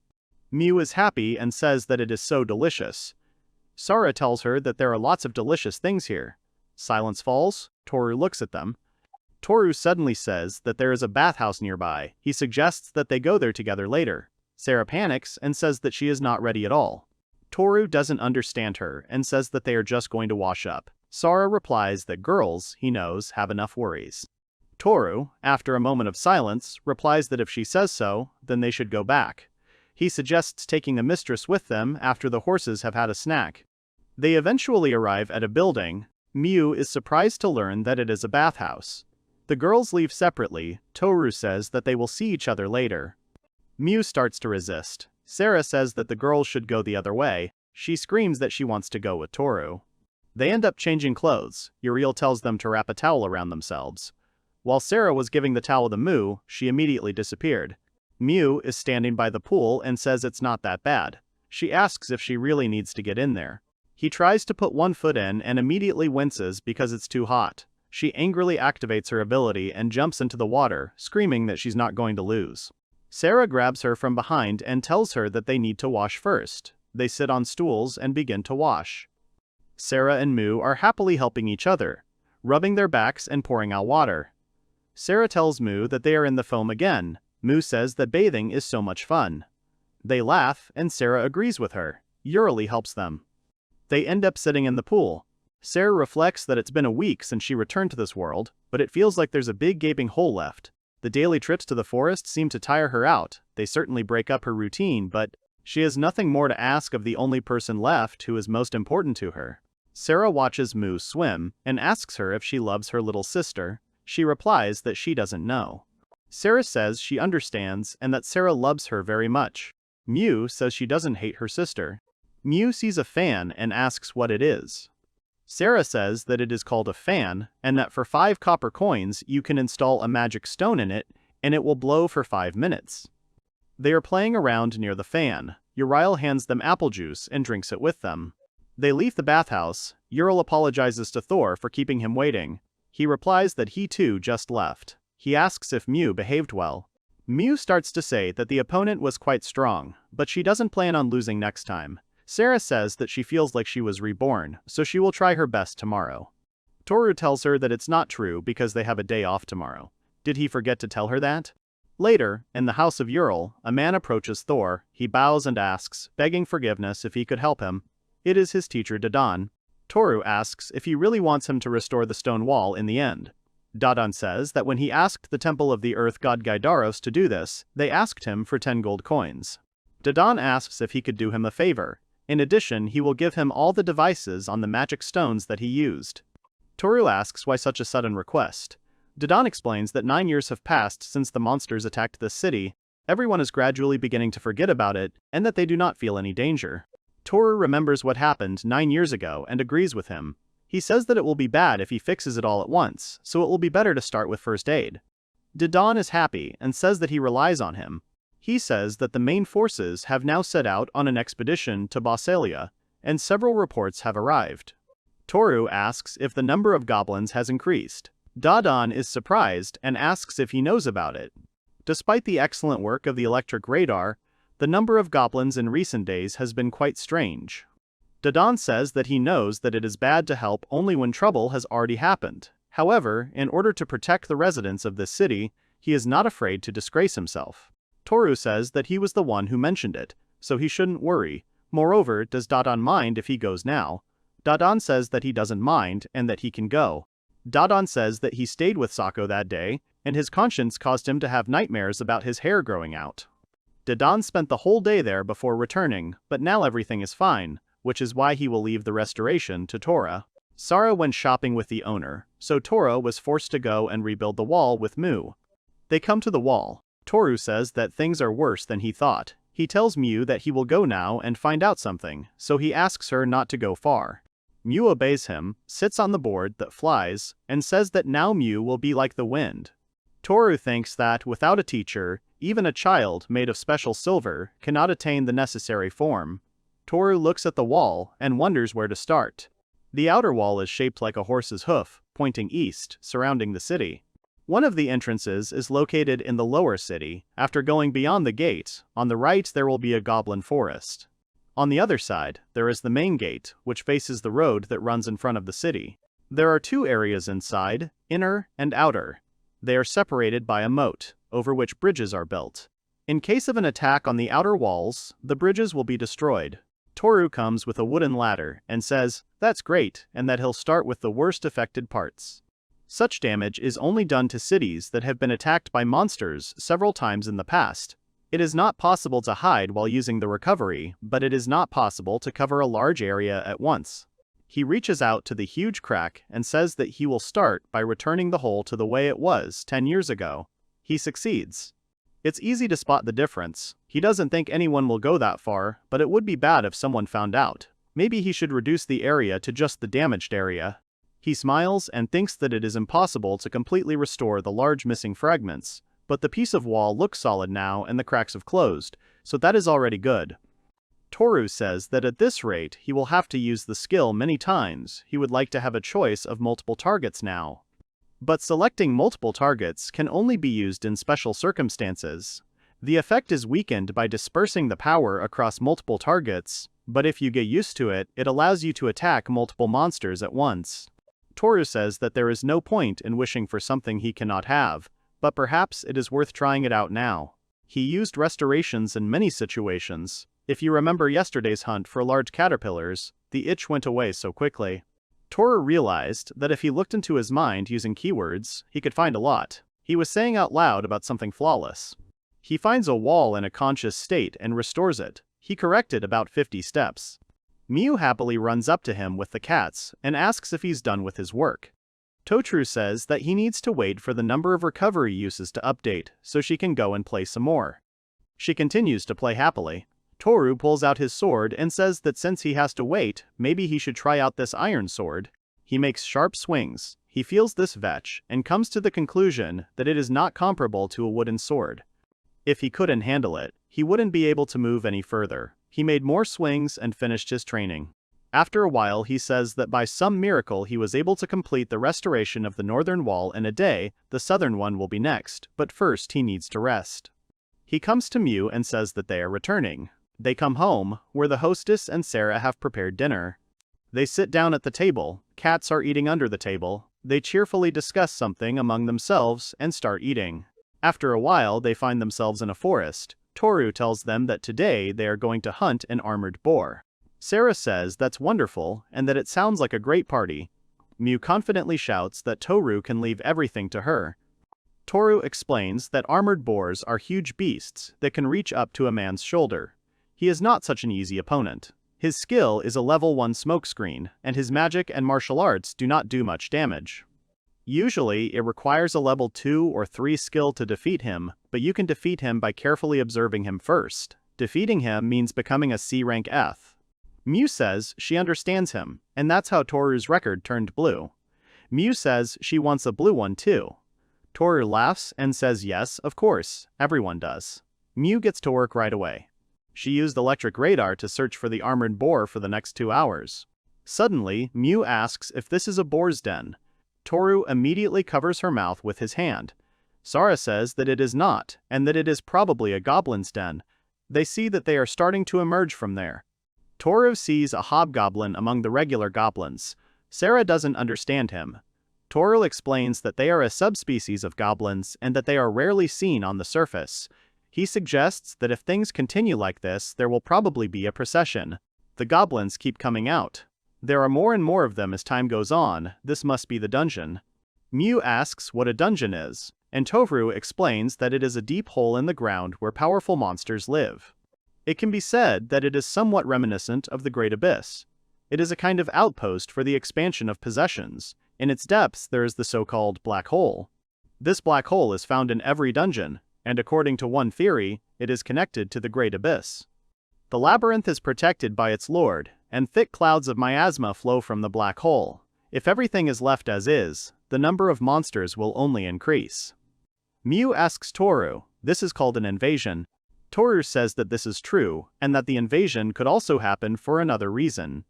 Mu is happy and says that it is so delicious. Sarah tells her that there are lots of delicious things here. Silence falls. Toru looks at them. Toru suddenly says that there is a bathhouse nearby. He suggests that they go there together later. Sarah panics and says that she is not ready at all. Toru doesn't understand her and says that they are just going to wash up. Sara replies that girls, he knows, have enough worries. Toru, after a moment of silence, replies that if she says so, then they should go back. He suggests taking a mistress with them after the horses have had a snack. They eventually arrive at a building. Miu is surprised to learn that it is a bathhouse. The girls leave separately. Toru says that they will see each other later. Miu starts to resist. Sarah says that the girls should go the other way. She screams that she wants to go with Toru. They end up changing clothes. Uriel tells them to wrap a towel around themselves. While Sarah was giving the towel to Miu, she immediately disappeared. Miu is standing by the pool and says it's not that bad. She asks if she really needs to get in there. He tries to put one foot in and immediately winces because it's too hot. She angrily activates her ability and jumps into the water, screaming that she's not going to lose. Sarah grabs her from behind and tells her that they need to wash first. They sit on stools and begin to wash. Sarah and Miu are happily helping each other, rubbing their backs and pouring out water. Sarah tells Miu that they are in the foam again. Miu says that bathing is so much fun. They laugh, and Sarah agrees with her. Uriel helps them. They end up sitting in the pool. Sarah reflects that it's been a week since she returned to this world, but it feels like there's a big gaping hole left. The daily trips to the forest seem to tire her out. They certainly break up her routine, but she has nothing more to ask of the only person left who is most important to her. Sarah watches Miu swim and asks her if she loves her little sister. She replies that she doesn't know. Sarah says she understands and that Sarah loves her very much. Miu says she doesn't hate her sister. Miu sees a fan and asks what it is. Sarah says that it is called a fan and that for 5 copper coins you can install a magic stone in it and it will blow for 5 minutes. They are playing around near the fan. Uriel hands them apple juice and drinks it with them. They leave the bathhouse. Uriel apologizes to Thor for keeping him waiting. He replies that he too just left. He asks if Miu behaved well. Miu starts to say that the opponent was quite strong, but she doesn't plan on losing next time. Sarah says that she feels like she was reborn, so she will try her best tomorrow. Toru tells her that it's not true because they have a day off tomorrow. Did he forget to tell her that? Later, in the house of Uriel, a man approaches Thor. He bows and asks, begging forgiveness if he could help him. It is his teacher Dadan. Toru asks if he really wants him to restore the stone wall in the end. Dadan says that when he asked the temple of the earth god Gaidaros to do this, they asked him for 10 gold coins. Dadan asks if he could do him a favor. In addition, he will give him all the devices on the magic stones that he used. Toru asks why such a sudden request. Dadan explains that 9 years have passed since the monsters attacked this city. Everyone is gradually beginning to forget about it, and that they do not feel any danger. Toru remembers what happened 9 years ago and agrees with him. He says that it will be bad if he fixes it all at once, so it will be better to start with first aid. Dadan is happy and says that he relies on him. He says that the main forces have now set out on an expedition to Bossalia, and several reports have arrived. Toru asks if the number of goblins has increased. Dadan is surprised and asks if he knows about it. Despite the excellent work of the electric radar, the number of goblins in recent days has been quite strange. Dadan says that he knows that it is bad to help only when trouble has already happened. However, in order to protect the residents of this city, he is not afraid to disgrace himself. Toru says that he was the one who mentioned it, so he shouldn't worry. Moreover, does Dadan mind if he goes now? Dadan says that he doesn't mind and that he can go. Dadan says that he stayed with Sako that day, and his conscience caused him to have nightmares about his hair growing out. Dadan spent the whole day there before returning, but now everything is fine, which is why he will leave the restoration to Tora. Sara went shopping with the owner, so Tora was forced to go and rebuild the wall with Miu. They come to the wall. Toru says that things are worse than he thought. He tells Miu that he will go now and find out something, so he asks her not to go far. Miu obeys him, sits on the board that flies, and says that now Miu will be like the wind. Toru thinks that, without a teacher, even a child made of special silver cannot attain the necessary form. Toru looks at the wall and wonders where to start. The outer wall is shaped like a horse's hoof, pointing east, surrounding the city. One of the entrances is located in the lower city. After going beyond the gate, on the right there will be a goblin forest. On the other side, there is the main gate, which faces the road that runs in front of the city. There are 2 areas inside, inner and outer. They are separated by a moat, over which bridges are built. In case of an attack on the outer walls, the bridges will be destroyed. Toru comes with a wooden ladder and says, "That's great," and that he'll start with the worst affected parts. Such damage is only done to cities that have been attacked by monsters several times in the past. It is not possible to hide while using the recovery, but it is not possible to cover a large area at once. He reaches out to the huge crack and says that he will start by returning the hole to the way it was 10 years ago. He succeeds. It's easy to spot the difference. He doesn't think anyone will go that far, but it would be bad if someone found out. Maybe he should reduce the area to just the damaged area. He smiles and thinks that it is impossible to completely restore the large missing fragments, but the piece of wall looks solid now and the cracks have closed, so that is already good. Toru says that at this rate he will have to use the skill many times. He would like to have a choice of multiple targets now. But selecting multiple targets can only be used in special circumstances. The effect is weakened by dispersing the power across multiple targets, but if you get used to it, it allows you to attack multiple monsters at once. Toru says that there is no point in wishing for something he cannot have, but perhaps it is worth trying it out now. He used restorations in many situations. If you remember yesterday's hunt for large caterpillars, the itch went away so quickly. Toru realized that if he looked into his mind using keywords, he could find a lot. He was saying out loud about something flawless. He finds a wall in a conscious state and restores it. He corrected about 50 steps. Miu happily runs up to him with the cats and asks if he's done with his work. Toru says that he needs to wait for the number of recovery uses to update so she can go and play some more. She continues to play happily. Toru pulls out his sword and says that since he has to wait, maybe he should try out this iron sword. He makes sharp swings. He feels this vetch and comes to the conclusion that it is not comparable to a wooden sword. If he couldn't handle it, he wouldn't be able to move any further. He made more swings and finished his training. After a while he says that by some miracle he was able to complete the restoration of the northern wall in a day. The southern one will be next, but first he needs to rest. He comes to Miu and says that they are returning. They come home, where the hostess and Sarah have prepared dinner. They sit down at the table. Cats are eating under the table. They cheerfully discuss something among themselves and start eating. After a while they find themselves in a forest. Toru tells them that today they are going to hunt an armored boar. Sarah says that's wonderful and that it sounds like a great party. Miu confidently shouts that Toru can leave everything to her. Toru explains that armored boars are huge beasts that can reach up to a man's shoulder. He is not such an easy opponent. His skill is a level 1 smokescreen, and his magic and martial arts do not do much damage. Usually, it requires a level 2 or 3 skill to defeat him, but you can defeat him by carefully observing him first. Defeating him means becoming a C-rank F. Miu says she understands him, and that's how Toru's record turned blue. Miu says she wants a blue one too. Toru laughs and says yes, of course, everyone does. Miu gets to work right away. She used electric radar to search for the armored boar for the next 2 hours. Suddenly, Miu asks if this is a boar's den. Toru immediately covers her mouth with his hand. Sarah says that it is not, and that it is probably a goblin's den. They see that they are starting to emerge from there. Toru sees a hobgoblin among the regular goblins. Sarah doesn't understand him. Toru explains that they are a subspecies of goblins and that they are rarely seen on the surface. He suggests that if things continue like this, there will probably be a procession. The goblins keep coming out. There are more and more of them as time goes on. This must be the dungeon. Miu asks what a dungeon is, and Toru explains that it is a deep hole in the ground where powerful monsters live. It can be said that it is somewhat reminiscent of the Great Abyss. It is a kind of outpost for the expansion of possessions. In its depths there is the so-called black hole. This black hole is found in every dungeon, and according to one theory, it is connected to the Great Abyss. The labyrinth is protected by its lord, and thick clouds of miasma flow from the black hole. If everything is left as is, the number of monsters will only increase. Miu asks Toru, this is called an invasion. Toru says that this is true, and that the invasion could also happen for another reason.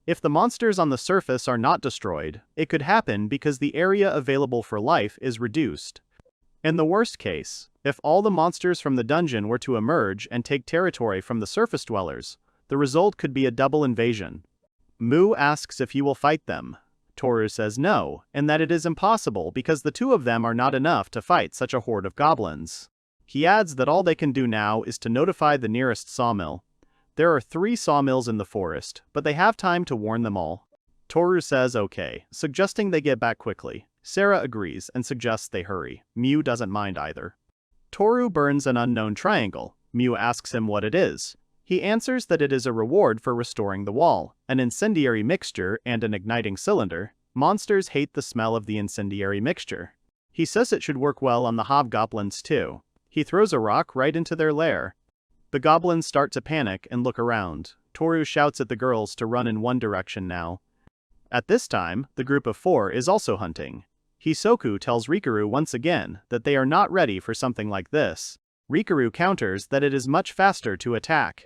If the monsters on the surface are not destroyed, it could happen because the area available for life is reduced. In the worst case, if all the monsters from the dungeon were to emerge and take territory from the surface dwellers, the result could be a double invasion. Mu asks if he will fight them. Toru says no, and that it is impossible because the two of them are not enough to fight such a horde of goblins. He adds that all they can do now is to notify the nearest sawmill. There are 3 sawmills in the forest, but they have time to warn them all. Toru says okay, suggesting they get back quickly. Sarah agrees and suggests they hurry. Mew doesn't mind either. Toru burns an unknown triangle. Mew asks him what it is. He answers that it is a reward for restoring the wall, an incendiary mixture and an igniting cylinder. Monsters hate the smell of the incendiary mixture. He says it should work well on the hobgoblins too. He throws a rock right into their lair. The goblins start to panic and look around. Toru shouts at the girls to run in one direction now. At this time, the group of 4 is also hunting. Hisoku tells Rikaru once again that they are not ready for something like this. Rikaru counters that it is much faster to attack.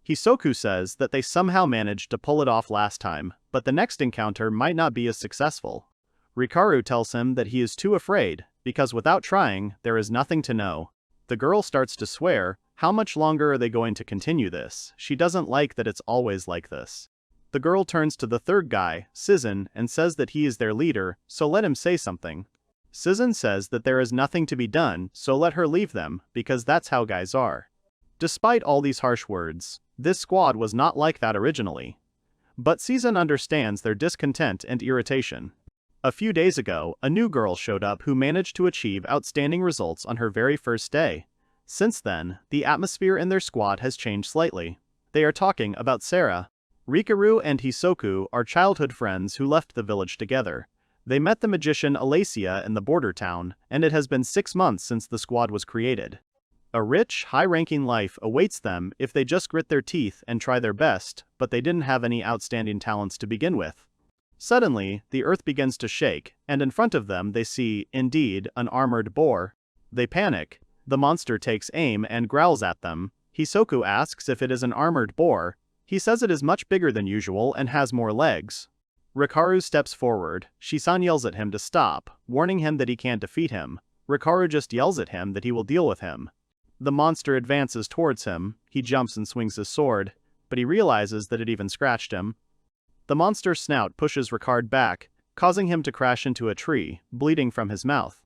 Hisoku says that they somehow managed to pull it off last time, but the next encounter might not be as successful. Rikaru tells him that he is too afraid, because without trying, there is nothing to know. The girl starts to swear, how much longer are they going to continue this? She doesn't like that it's always like this. The girl turns to the third guy, Sizun, and says that he is their leader, so let him say something. Sizun says that there is nothing to be done, so let her leave them, because that's how guys are. Despite all these harsh words, this squad was not like that originally. But Sizun understands their discontent and irritation. A few days ago, a new girl showed up who managed to achieve outstanding results on her very first day. Since then, the atmosphere in their squad has changed slightly. They are talking about Sarah. Rikaru and Hisoku are childhood friends who left the village together. They met the magician Alacia in the border town, and it has been 6 months since the squad was created. A rich, high-ranking life awaits them if they just grit their teeth and try their best, but they didn't have any outstanding talents to begin with. Suddenly, the earth begins to shake, and in front of them they see, indeed, an armored boar. They panic. The monster takes aim and growls at them. Hisoku asks if it is an armored boar. He says it is much bigger than usual and has more legs. Rikaru steps forward. Shisan yells at him to stop, warning him that he can't defeat him. Rikaru just yells at him that he will deal with him. The monster advances towards him. He jumps and swings his sword, but he realizes that it even scratched him. The monster's snout pushes Ricard back, causing him to crash into a tree, bleeding from his mouth.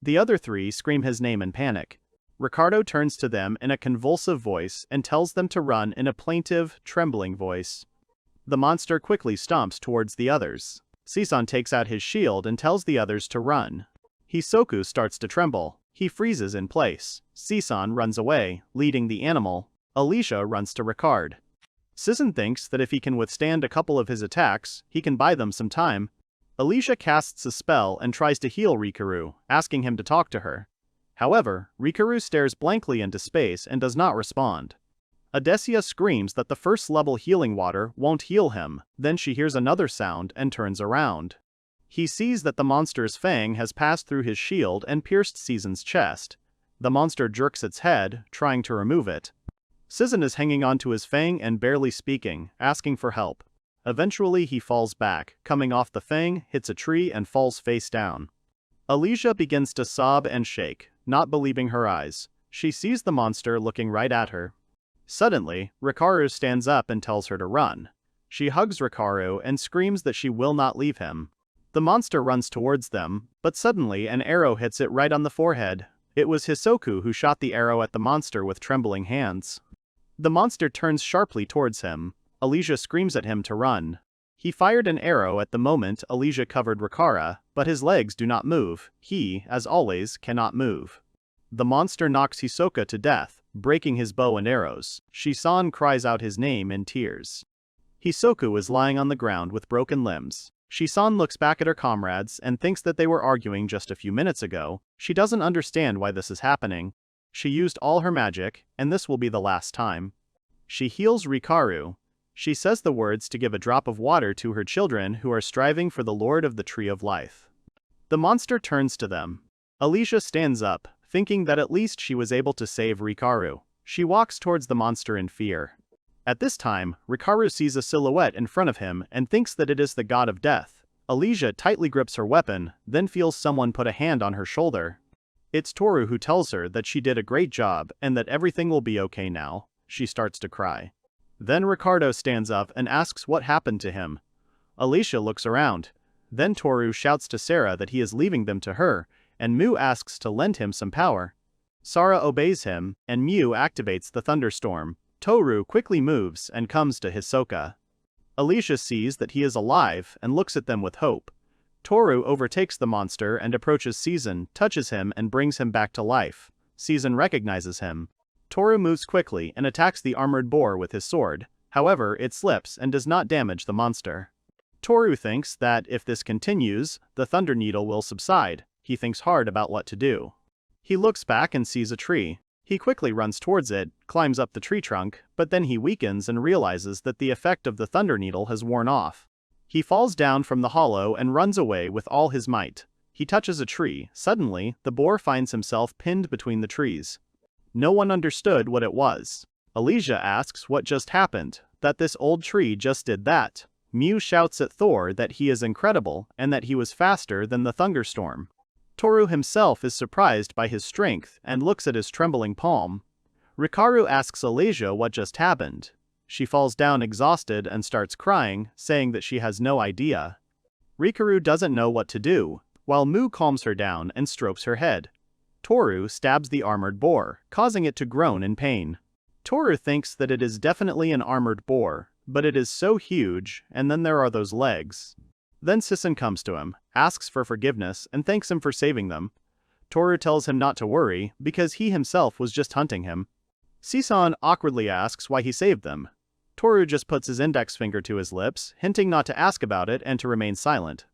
The other 3 scream his name in panic. Ricardo turns to them in a convulsive voice and tells them to run in a plaintive, trembling voice. The monster quickly stomps towards the others. Sisan takes out his shield and tells the others to run. Hisoku starts to tremble. He freezes in place. Sisan runs away, leading the animal. Alicia runs to Ricard. Sizun thinks that if he can withstand a couple of his attacks, he can buy them some time. Alicia casts a spell and tries to heal Rikaru, asking him to talk to her. However, Rikaru stares blankly into space and does not respond. Adesia screams that the first-level healing water won't heal him, then she hears another sound and turns around. He sees that the monster's fang has passed through his shield and pierced Sizun's chest. The monster jerks its head, trying to remove it. Sizun is hanging onto his fang and barely speaking, asking for help. Eventually he falls back, coming off the fang, hits a tree and falls face down. Alicia begins to sob and shake, not believing her eyes. She sees the monster looking right at her. Suddenly, Rikaru stands up and tells her to run. She hugs Rikaru and screams that she will not leave him. The monster runs towards them, but suddenly an arrow hits it right on the forehead. It was Hisoku who shot the arrow at the monster with trembling hands. The monster turns sharply towards him. Alicia screams at him to run. He fired an arrow at the moment Alicia covered Rikara, but his legs do not move. He, as always, cannot move. The monster knocks Hisoka to death, breaking his bow and arrows. Shisan cries out his name in tears. Hisoku is lying on the ground with broken limbs. Shisan looks back at her comrades and thinks that they were arguing just a few minutes ago. She doesn't understand why this is happening. She used all her magic, and this will be the last time. She heals Rikaru. She says the words to give a drop of water to her children who are striving for the Lord of the Tree of Life. The monster turns to them. Alicia stands up, thinking that at least she was able to save Rikaru. She walks towards the monster in fear. At this time, Rikaru sees a silhouette in front of him and thinks that it is the god of death. Alicia tightly grips her weapon, then feels someone put a hand on her shoulder. It's Toru who tells her that she did a great job and that everything will be okay now. She starts to cry. Then Ricardo stands up and asks what happened to him. Alicia looks around. Then Toru shouts to Sarah that he is leaving them to her, and Mu asks to lend him some power. Sarah obeys him, and Mu activates the thunderstorm. Toru quickly moves and comes to Hisoka. Alicia sees that he is alive and looks at them with hope. Toru overtakes the monster and approaches Season, touches him and brings him back to life. Season recognizes him. Toru moves quickly and attacks the armored boar with his sword. However, it slips and does not damage the monster. Toru thinks that if this continues, the thunder needle will subside. He thinks hard about what to do. He looks back and sees a tree. He quickly runs towards it, climbs up the tree trunk, but then he weakens and realizes that the effect of the thunder needle has worn off. He falls down from the hollow and runs away with all his might. He touches a tree. Suddenly, the boar finds himself pinned between the trees. No one understood what it was. Alicia asks what just happened, that this old tree just did that. Mew shouts at Thor that he is incredible and that he was faster than the thunderstorm. Toru himself is surprised by his strength and looks at his trembling palm. Rikaru asks Alicia what just happened. She falls down exhausted and starts crying, saying that she has no idea. Rikaru doesn't know what to do, while Mu calms her down and strokes her head. Toru stabs the armored boar, causing it to groan in pain. Toru thinks that it is definitely an armored boar, but it is so huge, and then there are those legs. Then Sison comes to him, asks for forgiveness, and thanks him for saving them. Toru tells him not to worry, because he himself was just hunting him. Sison awkwardly asks why he saved them. Toru just puts his index finger to his lips, hinting not to ask about it and to remain silent.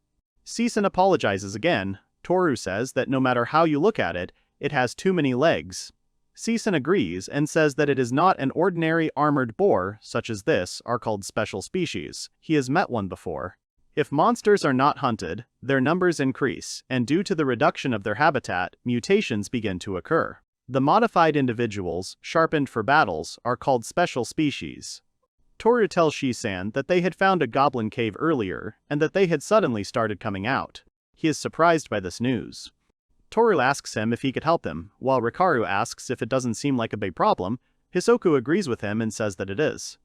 Sison apologizes again. Toru says that no matter how you look at it, it has too many legs. Sison agrees and says that it is not an ordinary armored boar, such as this, are called special species. He has met one before. If monsters are not hunted, their numbers increase, and due to the reduction of their habitat, mutations begin to occur. The modified individuals, sharpened for battles, are called special species. Toru tells Shisan that they had found a goblin cave earlier, and that they had suddenly started coming out. He is surprised by this news. Toru asks him if he could help him, while Rikaru asks if it doesn't seem like a big problem. Hisoka agrees with him and says that it is.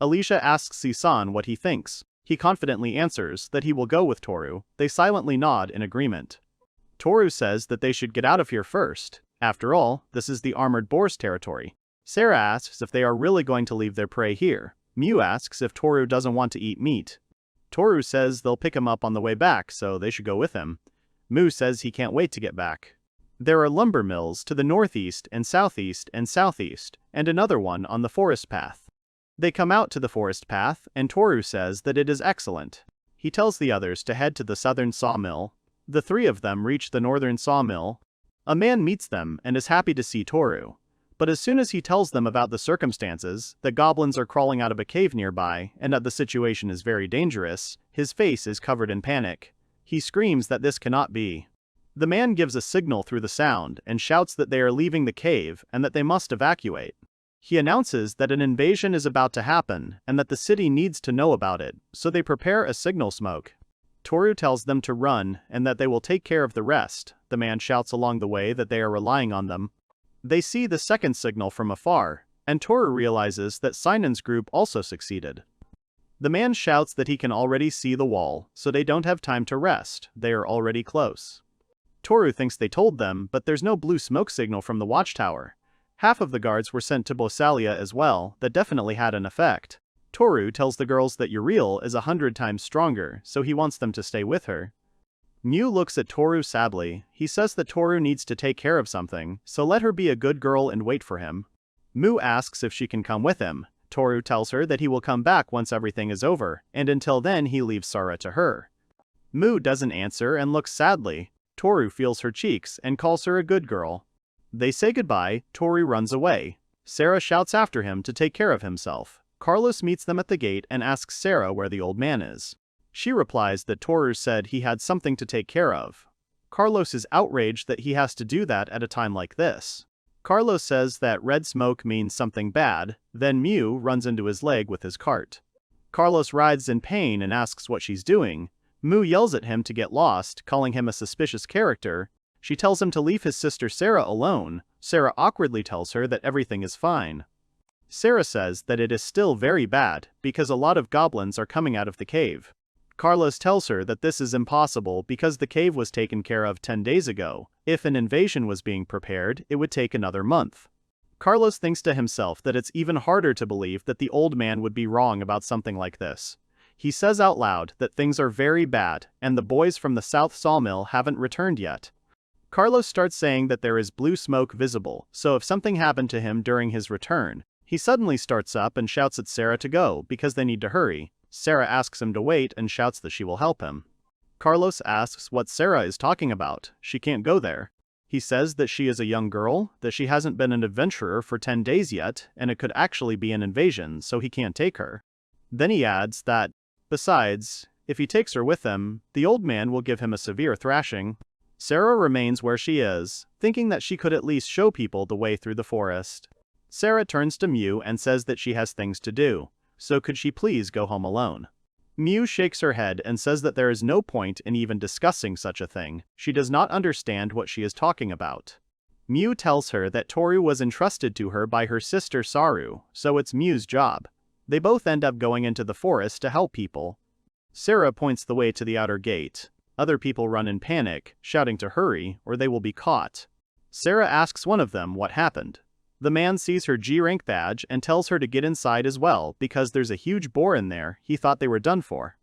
Alicia asks Sisan what he thinks. He confidently answers that he will go with Toru. They silently nod in agreement. Toru says that they should get out of here first. After all, this is the armored boar's territory. Sarah asks if they are really going to leave their prey here. Mew asks if Toru doesn't want to eat meat. Toru says they'll pick him up on the way back, so they should go with him. Mu says he can't wait to get back. There are lumber mills to the northeast and southeast, and another one on the forest path. They come out to the forest path, and Toru says that it is excellent. He tells the others to head to the southern sawmill. The three of them reach the northern sawmill. A man meets them and is happy to see Toru. But as soon as he tells them about the circumstances, that goblins are crawling out of a cave nearby, and that the situation is very dangerous, his face is covered in panic. He screams that this cannot be. The man gives a signal through the sound and shouts that they are leaving the cave and that they must evacuate. He announces that an invasion is about to happen and that the city needs to know about it, so they prepare a signal smoke. Toru tells them to run and that they will take care of the rest. The man shouts along the way that they are relying on them. They see the second signal from afar, and Toru realizes that Sinan's group also succeeded. The man shouts that he can already see the wall, so they don't have time to rest. They are already close. Toru thinks they told them, but there's no blue smoke signal from the watchtower. Half of the guards were sent to Bosalia as well. That definitely had an effect. Toru tells the girls that Uriel is 100 times stronger, so he wants them to stay with her. Mew looks at Toru sadly. He says that Toru needs to take care of something, so let her be a good girl and wait for him. Mu asks if she can come with him. Toru tells her that he will come back once everything is over, and until then he leaves Sara to her. Mu doesn't answer and looks sadly. Toru feels her cheeks and calls her a good girl. They say goodbye. Toru runs away. Sarah shouts after him to take care of himself. Carlos meets them at the gate and asks Sarah where the old man is. She replies that Toru said he had something to take care of. Carlos is outraged that he has to do that at a time like this. Carlos says that red smoke means something bad, then Mew runs into his leg with his cart. Carlos writhes in pain and asks what she's doing. Mew yells at him to get lost, calling him a suspicious character. She tells him to leave his sister Sarah alone. Sarah awkwardly tells her that everything is fine. Sarah says that it is still very bad, because a lot of goblins are coming out of the cave. Carlos tells her that this is impossible because the cave was taken care of 10 days ago. If an invasion was being prepared, it would take another month. Carlos thinks to himself that it's even harder to believe that the old man would be wrong about something like this. He says out loud that things are very bad, and the boys from the South Sawmill haven't returned yet. Carlos starts saying that there is blue smoke visible, so if something happened to him during his return, he suddenly starts up and shouts at Sarah to go because they need to hurry. Sarah asks him to wait and shouts that she will help him. Carlos asks what Sarah is talking about. She can't go there. He says that she is a young girl, that she hasn't been an adventurer for 10 days yet, and it could actually be an invasion, so he can't take her. Then he adds that, besides, if he takes her with him, the old man will give him a severe thrashing. Sarah remains where she is, thinking that she could at least show people the way through the forest. Sarah turns to Mew and says that she has things to do, so could she please go home alone? Mew shakes her head and says that there is no point in even discussing such a thing. She does not understand what she is talking about. Mew tells her that Toru was entrusted to her by her sister Saru, so it's Mew's job. They both end up going into the forest to help people. Sarah points the way to the outer gate. Other people run in panic, shouting to hurry or they will be caught. Sarah asks one of them what happened. The man sees her G-rank badge and tells her to get inside as well because there's a huge boar in there. He thought they were done for.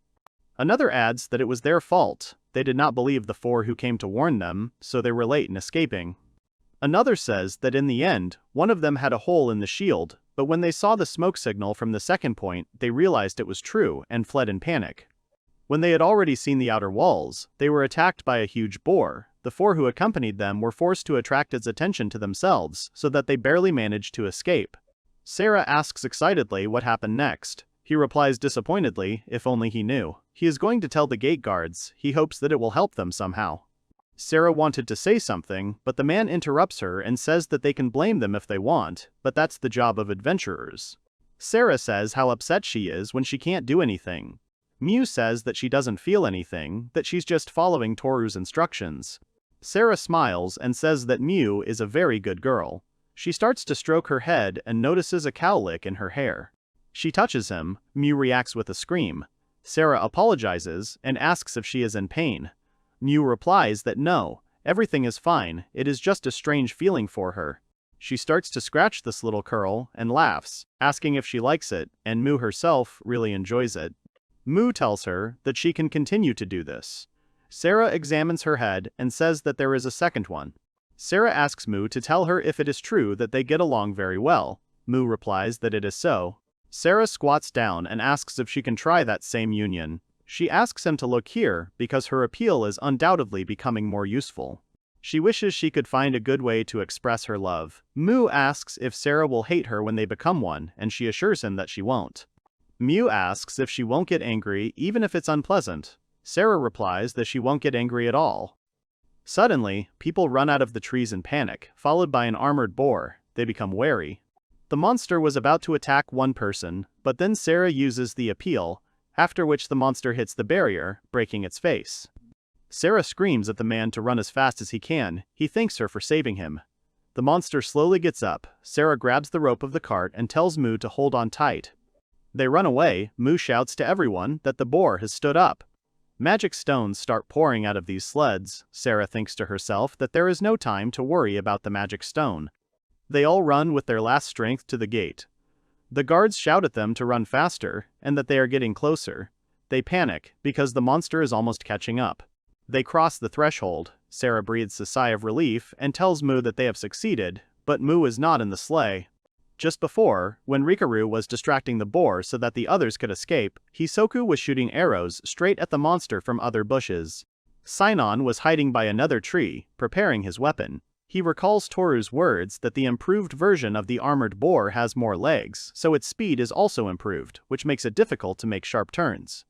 Another adds that it was their fault. They did not believe the 4 who came to warn them, so they were late in escaping. Another says that in the end, one of them had a hole in the shield, but when they saw the smoke signal from the second point, they realized it was true and fled in panic. When they had already seen the outer walls, they were attacked by a huge boar. The 4 who accompanied them were forced to attract its attention to themselves, so that they barely managed to escape. Sarah asks excitedly what happened next. He replies disappointedly, if only he knew. He is going to tell the gate guards. He hopes that it will help them somehow. Sarah wanted to say something, but the man interrupts her and says that they can blame them if they want, but that's the job of adventurers. Sarah says how upset she is when she can't do anything. Mew says that she doesn't feel anything, that she's just following Toru's instructions. Sarah smiles and says that Mew is a very good girl. She starts to stroke her head and notices a cowlick in her hair. She touches him. Mew reacts with a scream. Sarah apologizes and asks if she is in pain. Mew replies that no, everything is fine, it is just a strange feeling for her. She starts to scratch this little curl and laughs, asking if she likes it, and Mew herself really enjoys it. Mew tells her that she can continue to do this. Sarah examines her head and says that there is a second one. Sarah asks Mew to tell her if it is true that they get along very well. Mew replies that it is so. Sarah squats down and asks if she can try that same union. She asks him to look here because her appeal is undoubtedly becoming more useful. She wishes she could find a good way to express her love. Mew asks if Sarah will hate her when they become one, and she assures him that she won't. Mew asks if she won't get angry even if it's unpleasant. Sarah replies that she won't get angry at all. Suddenly, people run out of the trees in panic, followed by an armored boar. They become wary. The monster was about to attack one person, but then Sarah uses the appeal, after which the monster hits the barrier, breaking its face. Sarah screams at the man to run as fast as he can. He thanks her for saving him. The monster slowly gets up. Sarah grabs the rope of the cart and tells Mew to hold on tight. They run away. Mew shouts to everyone that the boar has stood up. Magic stones start pouring out of these sleds. Sarah thinks to herself that there is no time to worry about the magic stone. They all run with their last strength to the gate. The guards shout at them to run faster, and that they are getting closer. They panic, because the monster is almost catching up. They cross the threshold. Sarah breathes a sigh of relief and tells Mew that they have succeeded, but Mew is not in the sleigh. Just before, when Rikaru was distracting the boar so that the others could escape, Hisoku was shooting arrows straight at the monster from other bushes. Sinon was hiding by another tree, preparing his weapon. He recalls Toru's words that the improved version of the armored boar has more legs, so its speed is also improved, which makes it difficult to make sharp turns.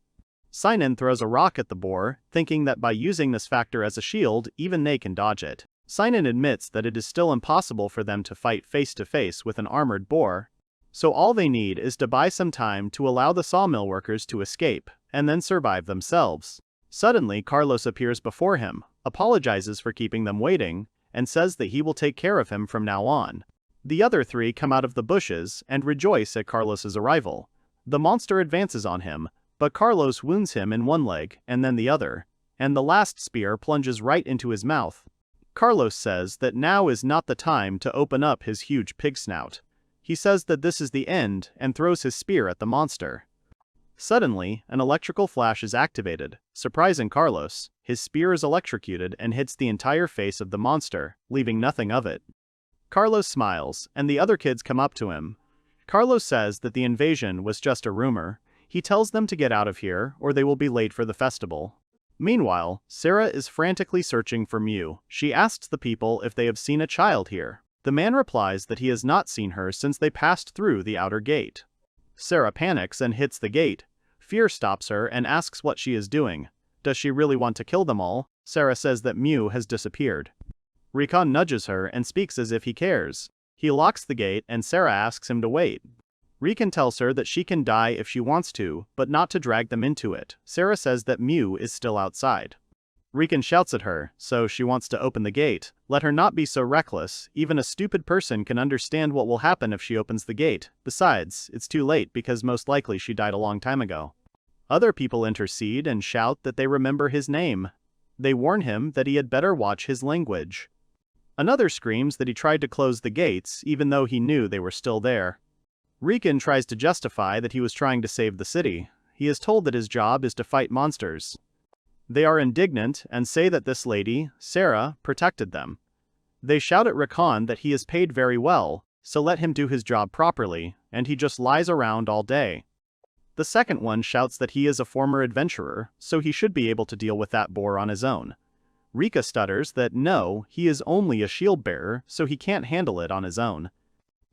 Sinon throws a rock at the boar, thinking that by using this factor as a shield, even they can dodge it. Sinon admits that it is still impossible for them to fight face-to-face with an armored boar, so all they need is to buy some time to allow the sawmill workers to escape, and then survive themselves. Suddenly, Carlos appears before him, apologizes for keeping them waiting, and says that he will take care of him from now on. The other 3 come out of the bushes and rejoice at Carlos's arrival. The monster advances on him, but Carlos wounds him in one leg and then the other, and the last spear plunges right into his mouth. Carlos says that now is not the time to open up his huge pig snout. He says that this is the end and throws his spear at the monster. Suddenly, an electrical flash is activated. Surprising Carlos, his spear is electrocuted and hits the entire face of the monster, leaving nothing of it. Carlos smiles, and the other kids come up to him. Carlos says that the invasion was just a rumor. He tells them to get out of here, or they will be late for the festival. Meanwhile, Sarah is frantically searching for Mew. She asks the people if they have seen a child here. The man replies that he has not seen her since they passed through the outer gate. Sarah panics and hits the gate. Fear stops her and asks what she is doing. Does she really want to kill them all? Sarah says that Mew has disappeared. Rikon nudges her and speaks as if he cares. He locks the gate and Sarah asks him to wait. Rikon tells her that she can die if she wants to, but not to drag them into it. Sarah says that Mew is still outside. Rikon shouts at her, so she wants to open the gate. Let her not be so reckless. Even a stupid person can understand what will happen if she opens the gate. Besides, it's too late because most likely she died a long time ago. Other people intercede and shout that they remember his name. They warn him that he had better watch his language. Another screams that he tried to close the gates even though he knew they were still there. Rikon tries to justify that he was trying to save the city. He is told that his job is to fight monsters. They are indignant and say that this lady, Sarah, protected them. They shout at Rikon that he is paid very well, so let him do his job properly, and he just lies around all day. The second one shouts that he is a former adventurer, so he should be able to deal with that boar on his own. Rika stutters that no, he is only a shield bearer, so he can't handle it on his own.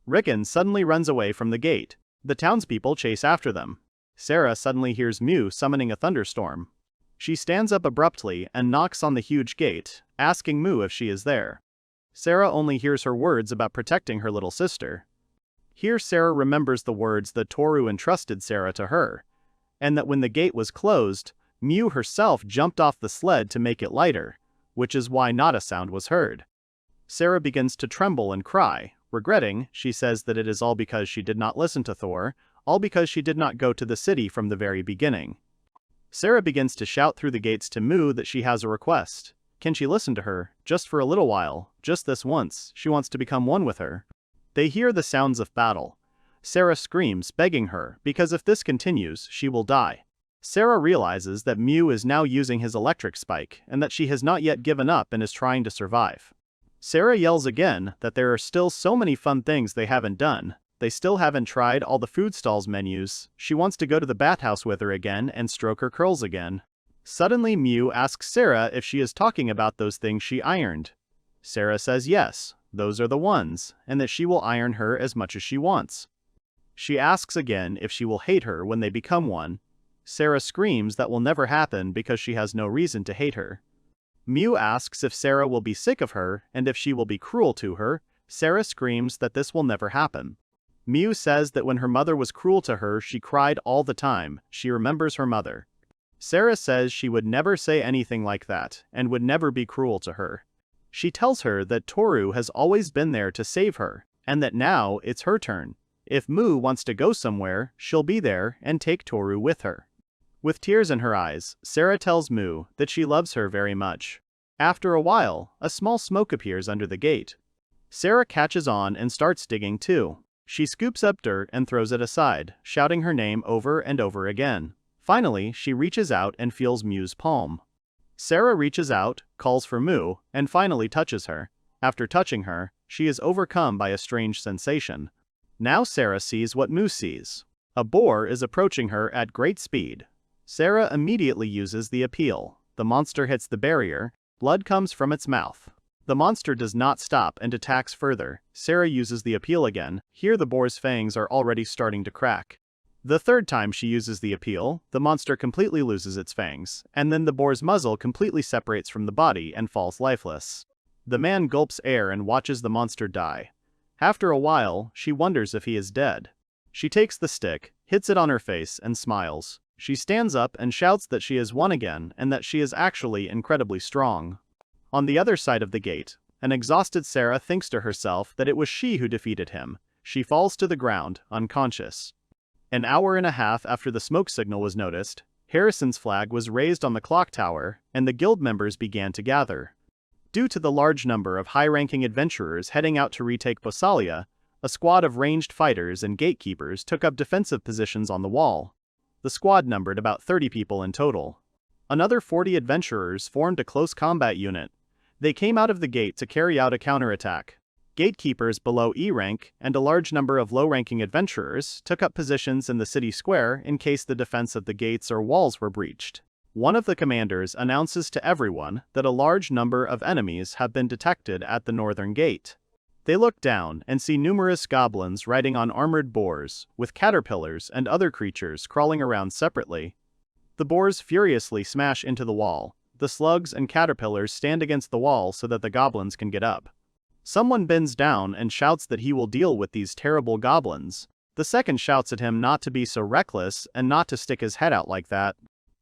Rikon suddenly runs away from the gate. The townspeople chase after them. Sarah suddenly hears Mew summoning a thunderstorm. She stands up abruptly and knocks on the huge gate, asking Mew if she is there. Sarah only hears her words about protecting her little sister. Here Sarah remembers the words that Toru entrusted Sarah to her, and that when the gate was closed, Mew herself jumped off the sled to make it lighter, which is why not a sound was heard. Sarah begins to tremble and cry. Regretting, she says that it is all because she did not listen to Thor, all because she did not go to the city from the very beginning. Sarah begins to shout through the gates to Mew that she has a request. Can she listen to her, just for a little while, just this once? She wants to become one with her. They hear the sounds of battle. Sarah screams, begging her, because if this continues, she will die. Sarah realizes that Mew is now using his electric spike, and that she has not yet given up and is trying to survive. Sarah yells again that there are still so many fun things they haven't done. They still haven't tried all the food stalls menus. She wants to go to the bathhouse with her again and stroke her curls again. Suddenly Mew asks Sarah if she is talking about those things she ironed. Sarah says yes, those are the ones, and that she will iron her as much as she wants. She asks again if she will hate her when they become one. Sarah screams that will never happen because she has no reason to hate her. Mew asks if Sarah will be sick of her and if she will be cruel to her. Sarah screams that this will never happen. Mew says that when her mother was cruel to her, she cried all the time. She remembers her mother. Sarah says she would never say anything like that and would never be cruel to her. She tells her that Toru has always been there to save her and that now it's her turn. If Mew wants to go somewhere, she'll be there and take Toru with her. With tears in her eyes, Sarah tells Mew that she loves her very much. After a while, a small smoke appears under the gate. Sarah catches on and starts digging too. She scoops up dirt and throws it aside, shouting her name over and over again. Finally, she reaches out and feels Mew's palm. Sarah reaches out, calls for Mew, and finally touches her. After touching her, she is overcome by a strange sensation. Now Sarah sees what Mew sees. A boar is approaching her at great speed. Sarah immediately uses the appeal. The monster hits the barrier. Blood comes from its mouth. The monster does not stop and attacks further. Sarah uses the appeal again. Here the boar's fangs are already starting to crack. The third time she uses the appeal, the monster completely loses its fangs, and then the boar's muzzle completely separates from the body and falls lifeless. The man gulps air and watches the monster die. After a while, she wonders if he is dead. She takes the stick, hits it on her face, and smiles. She stands up and shouts that she has won again and that she is actually incredibly strong. On the other side of the gate, an exhausted Sarah thinks to herself that it was she who defeated him. She falls to the ground, unconscious. An hour and a half after the smoke signal was noticed, Harrison's flag was raised on the clock tower, and the guild members began to gather. Due to the large number of high-ranking adventurers heading out to retake Posalia, a squad of ranged fighters and gatekeepers took up defensive positions on the wall. The squad numbered about 30 people in total. Another 40 adventurers formed a close combat unit. They came out of the gate to carry out a counterattack. Gatekeepers below E rank and a large number of low-ranking adventurers took up positions in the city square in case the defense of the gates or walls were breached. One of the commanders announces to everyone that a large number of enemies have been detected at the northern gate. They look down and see numerous goblins riding on armored boars, with caterpillars and other creatures crawling around separately. The boars furiously smash into the wall. The slugs and caterpillars stand against the wall so that the goblins can get up. Someone bends down and shouts that he will deal with these terrible goblins. The second shouts at him not to be so reckless and not to stick his head out like that.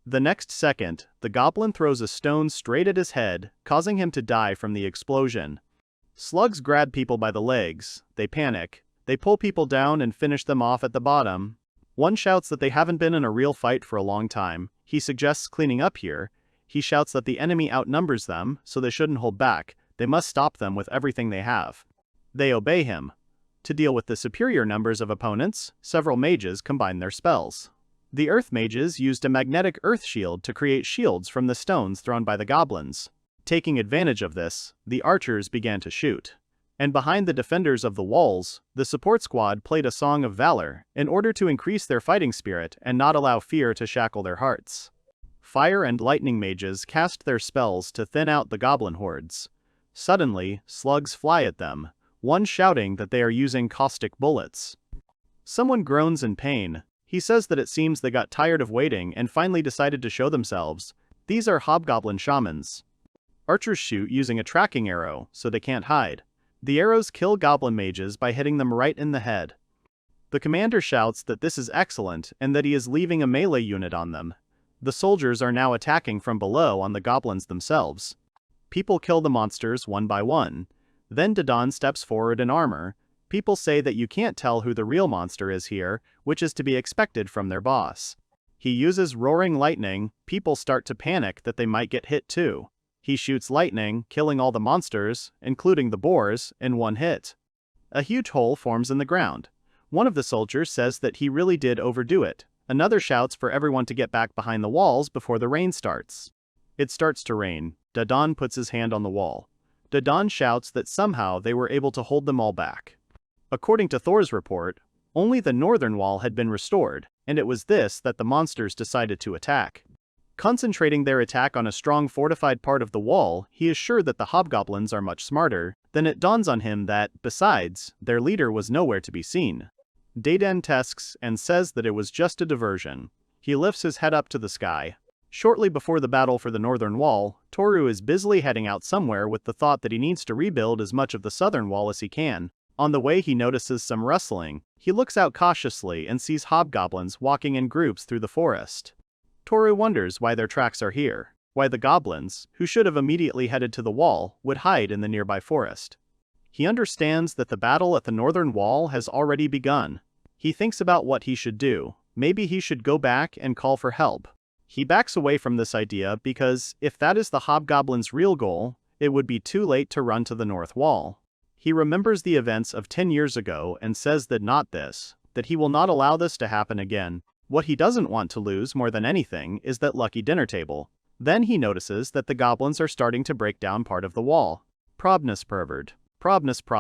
The next second, the goblin throws a stone straight at his head, causing him to die from the explosion. Slugs grab people by the legs, they panic, they pull people down and finish them off at the bottom. One shouts that they haven't been in a real fight for a long time. He suggests cleaning up here. He shouts that the enemy outnumbers them, so they shouldn't hold back. They must stop them with everything they have. They obey him. To deal with the superior numbers of opponents, several mages combine their spells. The earth mages used a magnetic earth shield to create shields from the stones thrown by the goblins. Taking advantage of this, the archers began to shoot. And behind the defenders of the walls, the support squad played a song of valor in order to increase their fighting spirit and not allow fear to shackle their hearts. Fire and lightning mages cast their spells to thin out the goblin hordes. Suddenly, slugs fly at them, one shouting that they are using caustic bullets. Someone groans in pain. He says that it seems they got tired of waiting and finally decided to show themselves. These are hobgoblin shamans. Archers shoot using a tracking arrow, so they can't hide. The arrows kill goblin mages by hitting them right in the head. The commander shouts that this is excellent and that he is leaving a melee unit on them. The soldiers are now attacking from below on the goblins themselves. People kill the monsters one by one. Then Dodon steps forward in armor. People say that you can't tell who the real monster is here, which is to be expected from their boss. He uses roaring lightning. People start to panic that they might get hit too. He shoots lightning, killing all the monsters, including the boars, in one hit. A huge hole forms in the ground. One of the soldiers says that he really did overdo it. Another shouts for everyone to get back behind the walls before the rain starts. It starts to rain. Dodon puts his hand on the wall. Dodon shouts that somehow they were able to hold them all back. According to Thor's report, only the northern wall had been restored, and it was this that the monsters decided to attack. Concentrating their attack on a strong fortified part of the wall, he is sure that the hobgoblins are much smarter. Then it dawns on him that, besides, their leader was nowhere to be seen. Daiden tesks and says that it was just a diversion. He lifts his head up to the sky. Shortly before the battle for the northern wall, Toru is busily heading out somewhere with the thought that he needs to rebuild as much of the southern wall as he can. On the way he notices some rustling. He looks out cautiously and sees hobgoblins walking in groups through the forest. Toru wonders why their tracks are here, why the goblins, who should have immediately headed to the wall, would hide in the nearby forest. He understands that the battle at the northern wall has already begun. He thinks about what he should do. Maybe he should go back and call for help. He backs away from this idea because, if that is the hobgoblin's real goal, it would be too late to run to the north wall. He remembers the events of 10 years ago and says that he will not allow this to happen again. What he doesn't want to lose more than anything is that lucky dinner table. Then he notices that the goblins are starting to break down part of the wall. Probnus pervert. Probnus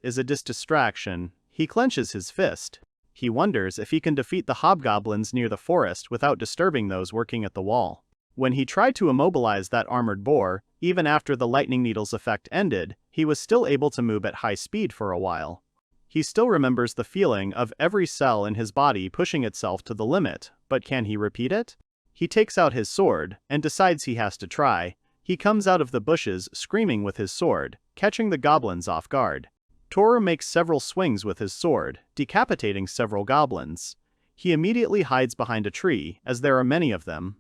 is a distraction. He clenches his fist. He wonders if he can defeat the hobgoblins near the forest without disturbing those working at the wall. When he tried to immobilize that armored boar, even after the lightning needle's effect ended, he was still able to move at high speed for a while. He still remembers the feeling of every cell in his body pushing itself to the limit, but can he repeat it? He takes out his sword and decides he has to try. He comes out of the bushes screaming with his sword, catching the goblins off guard. Toru makes several swings with his sword, decapitating several goblins. He immediately hides behind a tree, as there are many of them.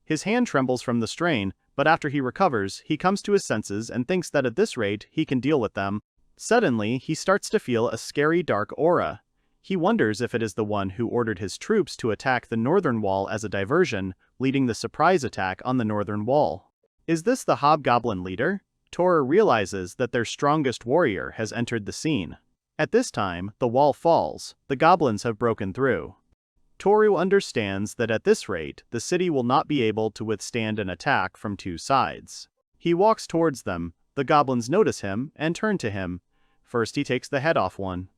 His hand trembles from the strain, but after he recovers, he comes to his senses and thinks that at this rate, he can deal with them. Suddenly, he starts to feel a scary dark aura. He wonders if it is the one who ordered his troops to attack the northern wall as a diversion, leading the surprise attack on the northern wall. Is this the hobgoblin leader? Toru realizes that their strongest warrior has entered the scene. At this time, the wall falls, the goblins have broken through. Toru understands that at this rate, the city will not be able to withstand an attack from two sides. He walks towards them, the goblins notice him and turn to him. First he takes the head off one.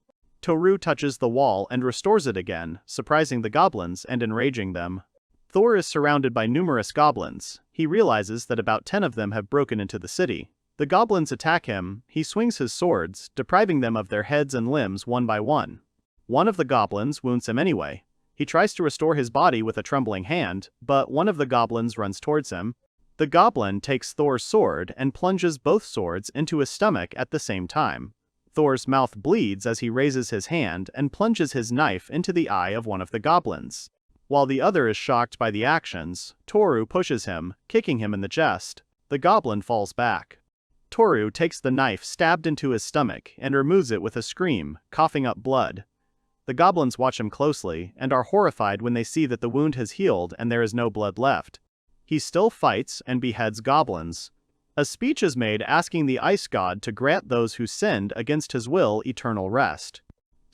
Toru touches the wall and restores it again, surprising the goblins and enraging them. Thor is surrounded by numerous goblins. He realizes that about 10 of them have broken into the city. The goblins attack him, he swings his swords, depriving them of their heads and limbs one by one. One of the goblins wounds him anyway. He tries to restore his body with a trembling hand, but one of the goblins runs towards him. The goblin takes Thor's sword and plunges both swords into his stomach at the same time. Thor's mouth bleeds as he raises his hand and plunges his knife into the eye of one of the goblins. While the other is shocked by the actions, Toru pushes him, kicking him in the chest. The goblin falls back. Toru takes the knife stabbed into his stomach and removes it with a scream, coughing up blood. The goblins watch him closely and are horrified when they see that the wound has healed and there is no blood left. He still fights and beheads goblins. A speech is made asking the ice god to grant those who sinned against his will eternal rest.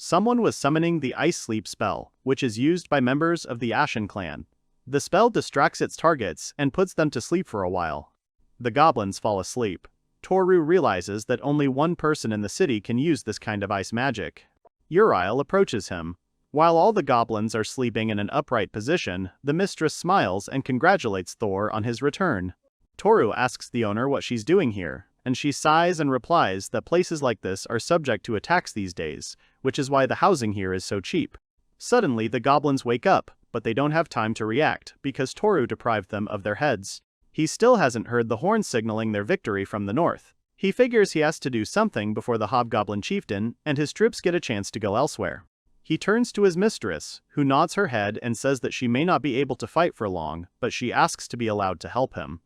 Someone was summoning the ice sleep spell, which is used by members of the Ashen clan. The spell distracts its targets and puts them to sleep for a while. The goblins fall asleep. Toru realizes that only one person in the city can use this kind of ice magic. Uriel approaches him. While all the goblins are sleeping in an upright position, the mistress smiles and congratulates Thor on his return. Toru asks the owner what she's doing here, and she sighs and replies that places like this are subject to attacks these days, which is why the housing here is so cheap. Suddenly the goblins wake up, but they don't have time to react because Toru deprived them of their heads. He still hasn't heard the horn signaling their victory from the north. He figures he has to do something before the hobgoblin chieftain and his troops get a chance to go elsewhere. He turns to his mistress, who nods her head and says that she may not be able to fight for long, but she asks to be allowed to help him.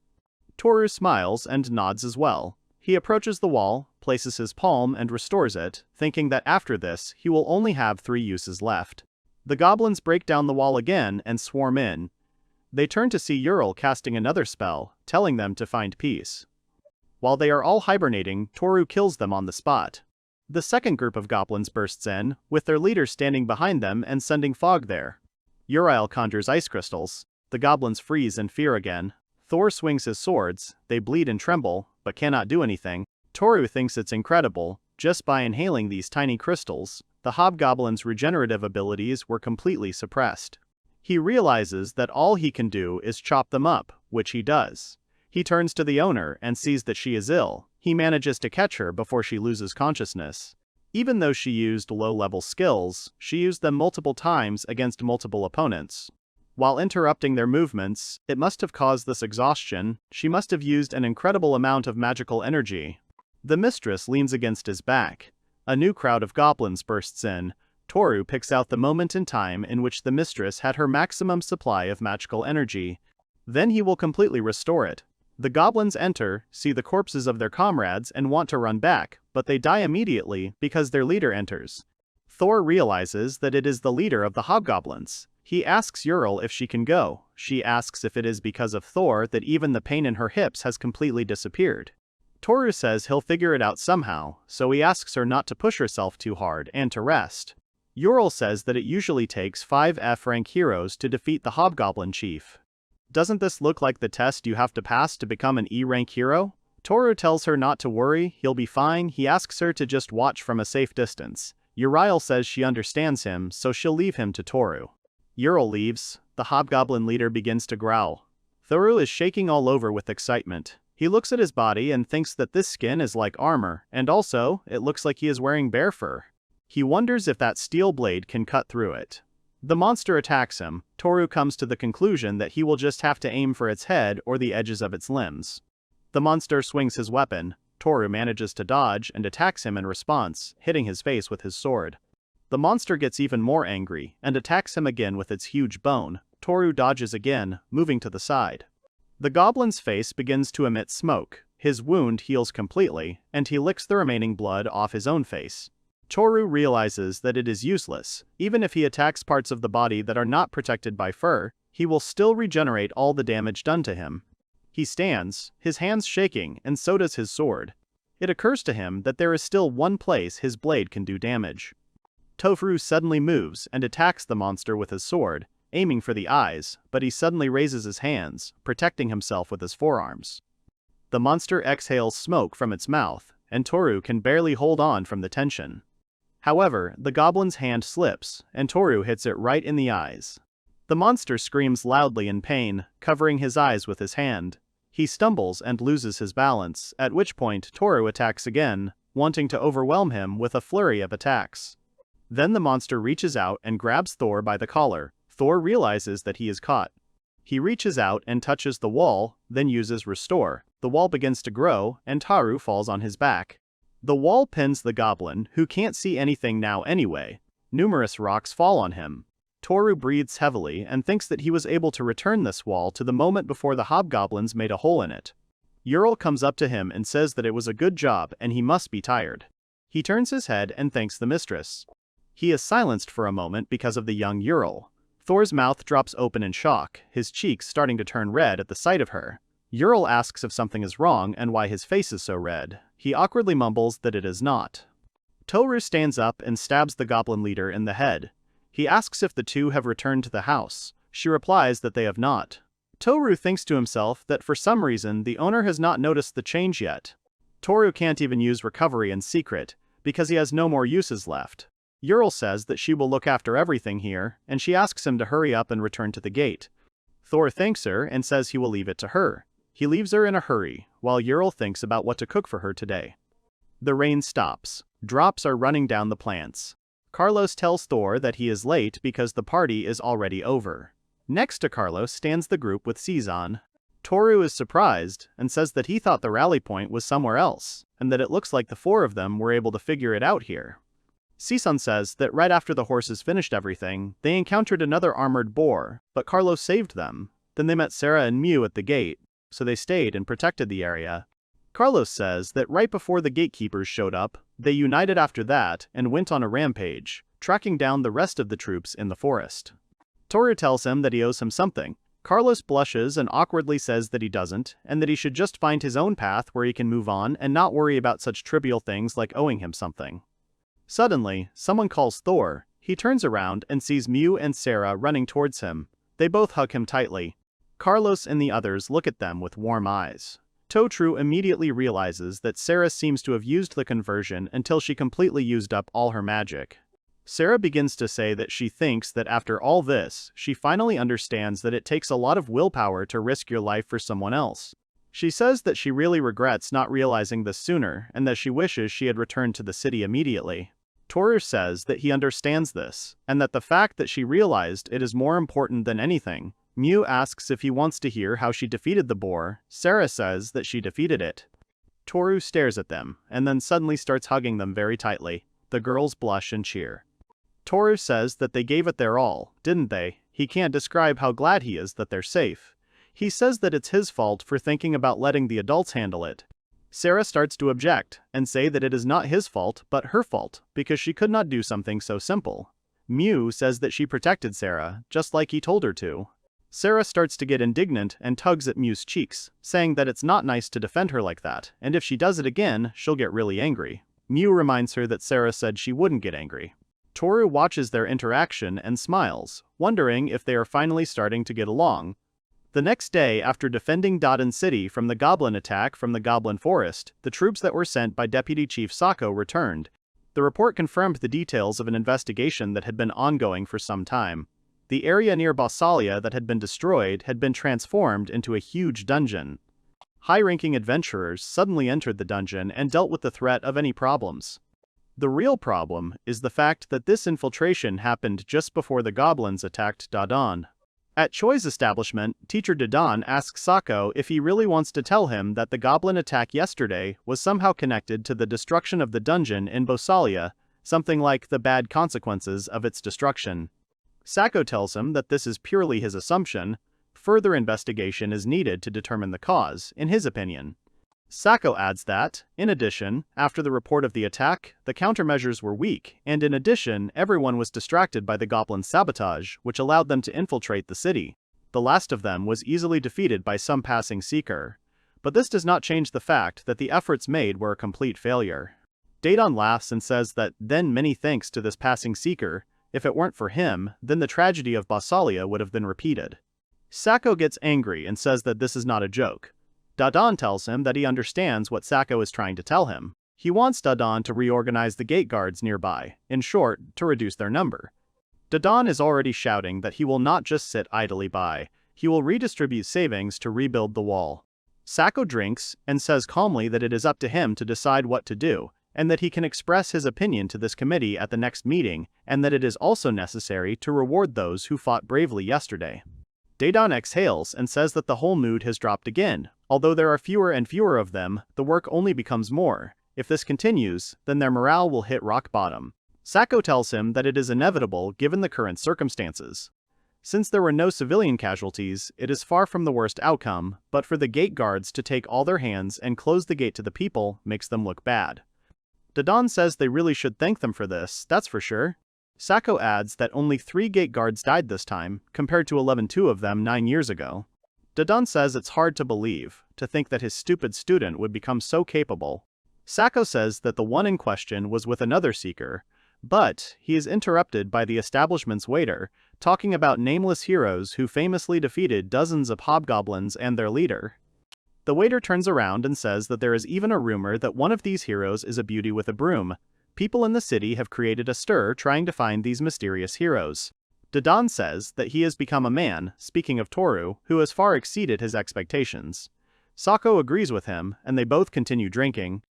Toru smiles and nods as well. He approaches the wall, places his palm and restores it, thinking that after this he will only have 3 uses left. The goblins break down the wall again and swarm in. They turn to see Uriel casting another spell, telling them to find peace. While they are all hibernating, Toru kills them on the spot. The second group of goblins bursts in, with their leader standing behind them and sending fog there. Uriel conjures ice crystals. The goblins freeze in fear again. Thor swings his swords, they bleed and tremble, but cannot do anything. Toru thinks it's incredible. Just by inhaling these tiny crystals, the hobgoblin's regenerative abilities were completely suppressed. He realizes that all he can do is chop them up, which he does. He turns to the owner and sees that she is ill. He manages to catch her before she loses consciousness. Even though she used low-level skills, she used them multiple times against multiple opponents. While interrupting their movements, it must have caused this exhaustion. She must have used an incredible amount of magical energy. The mistress leans against his back. A new crowd of goblins bursts in. Toru picks out the moment in time in which the mistress had her maximum supply of magical energy. Then he will completely restore it. The goblins enter, see the corpses of their comrades and want to run back, but they die immediately because their leader enters. Thor realizes that it is the leader of the hobgoblins. He asks Uriel if she can go. She asks if it is because of Thor that even the pain in her hips has completely disappeared. Toru says he'll figure it out somehow, so he asks her not to push herself too hard and to rest. Uriel says that it usually takes 5 F-rank heroes to defeat the hobgoblin chief. Doesn't this look like the test you have to pass to become an E-rank hero? Toru tells her not to worry, he'll be fine. He asks her to just watch from a safe distance. Uriel says she understands him, so she'll leave him to Toru. Uriel leaves. The hobgoblin leader begins to growl. Toru is shaking all over with excitement. He looks at his body and thinks that this skin is like armor, and also, it looks like he is wearing bear fur. He wonders if that steel blade can cut through it. The monster attacks him. Toru comes to the conclusion that he will just have to aim for its head or the edges of its limbs. The monster swings his weapon. Toru manages to dodge and attacks him in response, hitting his face with his sword. The monster gets even more angry and attacks him again with its huge bone. Toru dodges again, moving to the side. The goblin's face begins to emit smoke. His wound heals completely, and he licks the remaining blood off his own face. Toru realizes that it is useless. Even if he attacks parts of the body that are not protected by fur, he will still regenerate all the damage done to him. He stands, his hands shaking, and so does his sword. It occurs to him that there is still one place his blade can do damage. Toru suddenly moves and attacks the monster with his sword, aiming for the eyes, but he suddenly raises his hands, protecting himself with his forearms. The monster exhales smoke from its mouth, and Toru can barely hold on from the tension. However, the goblin's hand slips, and Toru hits it right in the eyes. The monster screams loudly in pain, covering his eyes with his hand. He stumbles and loses his balance, at which point Toru attacks again, wanting to overwhelm him with a flurry of attacks. Then the monster reaches out and grabs Thor by the collar. Thor realizes that he is caught. He reaches out and touches the wall, then uses Restore. The wall begins to grow, and Toru falls on his back. The wall pins the goblin, who can't see anything now anyway. Numerous rocks fall on him. Toru breathes heavily and thinks that he was able to return this wall to the moment before the hobgoblins made a hole in it. Ural comes up to him and says that it was a good job and he must be tired. He turns his head and thanks the mistress. He is silenced for a moment because of the young Ural. Thor's mouth drops open in shock, his cheeks starting to turn red at the sight of her. Ural asks if something is wrong and why his face is so red. He awkwardly mumbles that it is not. Toru stands up and stabs the goblin leader in the head. He asks if the two have returned to the house. She replies that they have not. Toru thinks to himself that for some reason the owner has not noticed the change yet. Toru can't even use recovery in secret, because he has no more uses left. Ural says that she will look after everything here, and she asks him to hurry up and return to the gate. Thor thanks her and says he will leave it to her. He leaves her in a hurry, while Ural thinks about what to cook for her today. The rain stops. Drops are running down the plants. Carlos tells Thor that he is late because the party is already over. Next to Carlos stands the group with Seizon. Toru is surprised and says that he thought the rally point was somewhere else, and that it looks like the four of them were able to figure it out here. Seizon says that right after the horses finished everything, they encountered another armored boar, but Carlos saved them. Then they met Sarah and Mew at the gate, so they stayed and protected the area. Carlos says that right before the gatekeepers showed up, they united after that and went on a rampage, tracking down the rest of the troops in the forest. Toru tells him that he owes him something. Carlos blushes and awkwardly says that he doesn't, and that he should just find his own path where he can move on and not worry about such trivial things like owing him something. Suddenly, someone calls Thor. He turns around and sees Mew and Sarah running towards him. They both hug him tightly. Carlos and the others look at them with warm eyes. Toru immediately realizes that Sarah seems to have used the conversion until she completely used up all her magic. Sarah begins to say that she thinks that after all this, she finally understands that it takes a lot of willpower to risk your life for someone else. She says that she really regrets not realizing this sooner and that she wishes she had returned to the city immediately. Toru says that he understands this, and that the fact that she realized it is more important than anything. Mew asks if he wants to hear how she defeated the boar. Sarah says that she defeated it. Toru stares at them, and then suddenly starts hugging them very tightly. The girls blush and cheer. Toru says that they gave it their all, didn't they? He can't describe how glad he is that they're safe. He says that it's his fault for thinking about letting the adults handle it. Sarah starts to object, and say that it is not his fault, but her fault, because she could not do something so simple. Mew says that she protected Sarah, just like he told her to. Sarah starts to get indignant and tugs at Mew's cheeks, saying that it's not nice to defend her like that, and if she does it again, she'll get really angry. Mew reminds her that Sarah said she wouldn't get angry. Toru watches their interaction and smiles, wondering if they are finally starting to get along. The next day, after defending Broaden City from the goblin attack from the Goblin Forest, the troops that were sent by Deputy Chief Sako returned. The report confirmed the details of an investigation that had been ongoing for some time. The area near Bossalia that had been destroyed had been transformed into a huge dungeon. High-ranking adventurers suddenly entered the dungeon and dealt with the threat of any problems. The real problem is the fact that this infiltration happened just before the goblins attacked Dadan. At Choi's establishment, Teacher Dadan asks Sako if he really wants to tell him that the goblin attack yesterday was somehow connected to the destruction of the dungeon in Bossalia, something like the bad consequences of its destruction. Sako tells him that this is purely his assumption. Further investigation is needed to determine the cause, in his opinion. Sako adds that, in addition, after the report of the attack, the countermeasures were weak, and in addition, everyone was distracted by the goblins' sabotage, which allowed them to infiltrate the city. The last of them was easily defeated by some passing seeker. But this does not change the fact that the efforts made were a complete failure. Deidon laughs and says that, then many thanks to this passing seeker, if it weren't for him, then the tragedy of Bausalia would have been repeated. Sako gets angry and says that this is not a joke. Dadan tells him that he understands what Sako is trying to tell him. He wants Dadan to reorganize the gate guards nearby, in short, to reduce their number. Dadan is already shouting that he will not just sit idly by, he will redistribute savings to rebuild the wall. Sako drinks and says calmly that it is up to him to decide what to do, and that he can express his opinion to this committee at the next meeting, and that it is also necessary to reward those who fought bravely yesterday. Deidon exhales and says that the whole mood has dropped again. Although there are fewer and fewer of them, the work only becomes more. If this continues, then their morale will hit rock bottom. Sako tells him that it is inevitable given the current circumstances. Since there were no civilian casualties, it is far from the worst outcome, but for the gate guards to take all their hands and close the gate to the people makes them look bad. Dadan says they really should thank them for this, that's for sure. Sako adds that only 3 gate guards died this time, compared to 11 of them 9 years ago. Dadan says it's hard to believe, to think that his stupid student would become so capable. Sako says that the one in question was with another seeker, but he is interrupted by the establishment's waiter, talking about nameless heroes who famously defeated dozens of hobgoblins and their leader. The waiter turns around and says that there is even a rumor that one of these heroes is a beauty with a broom. People in the city have created a stir trying to find these mysterious heroes. Dadan says that he has become a man, speaking of Toru, who has far exceeded his expectations. Sako agrees with him, and they both continue drinking.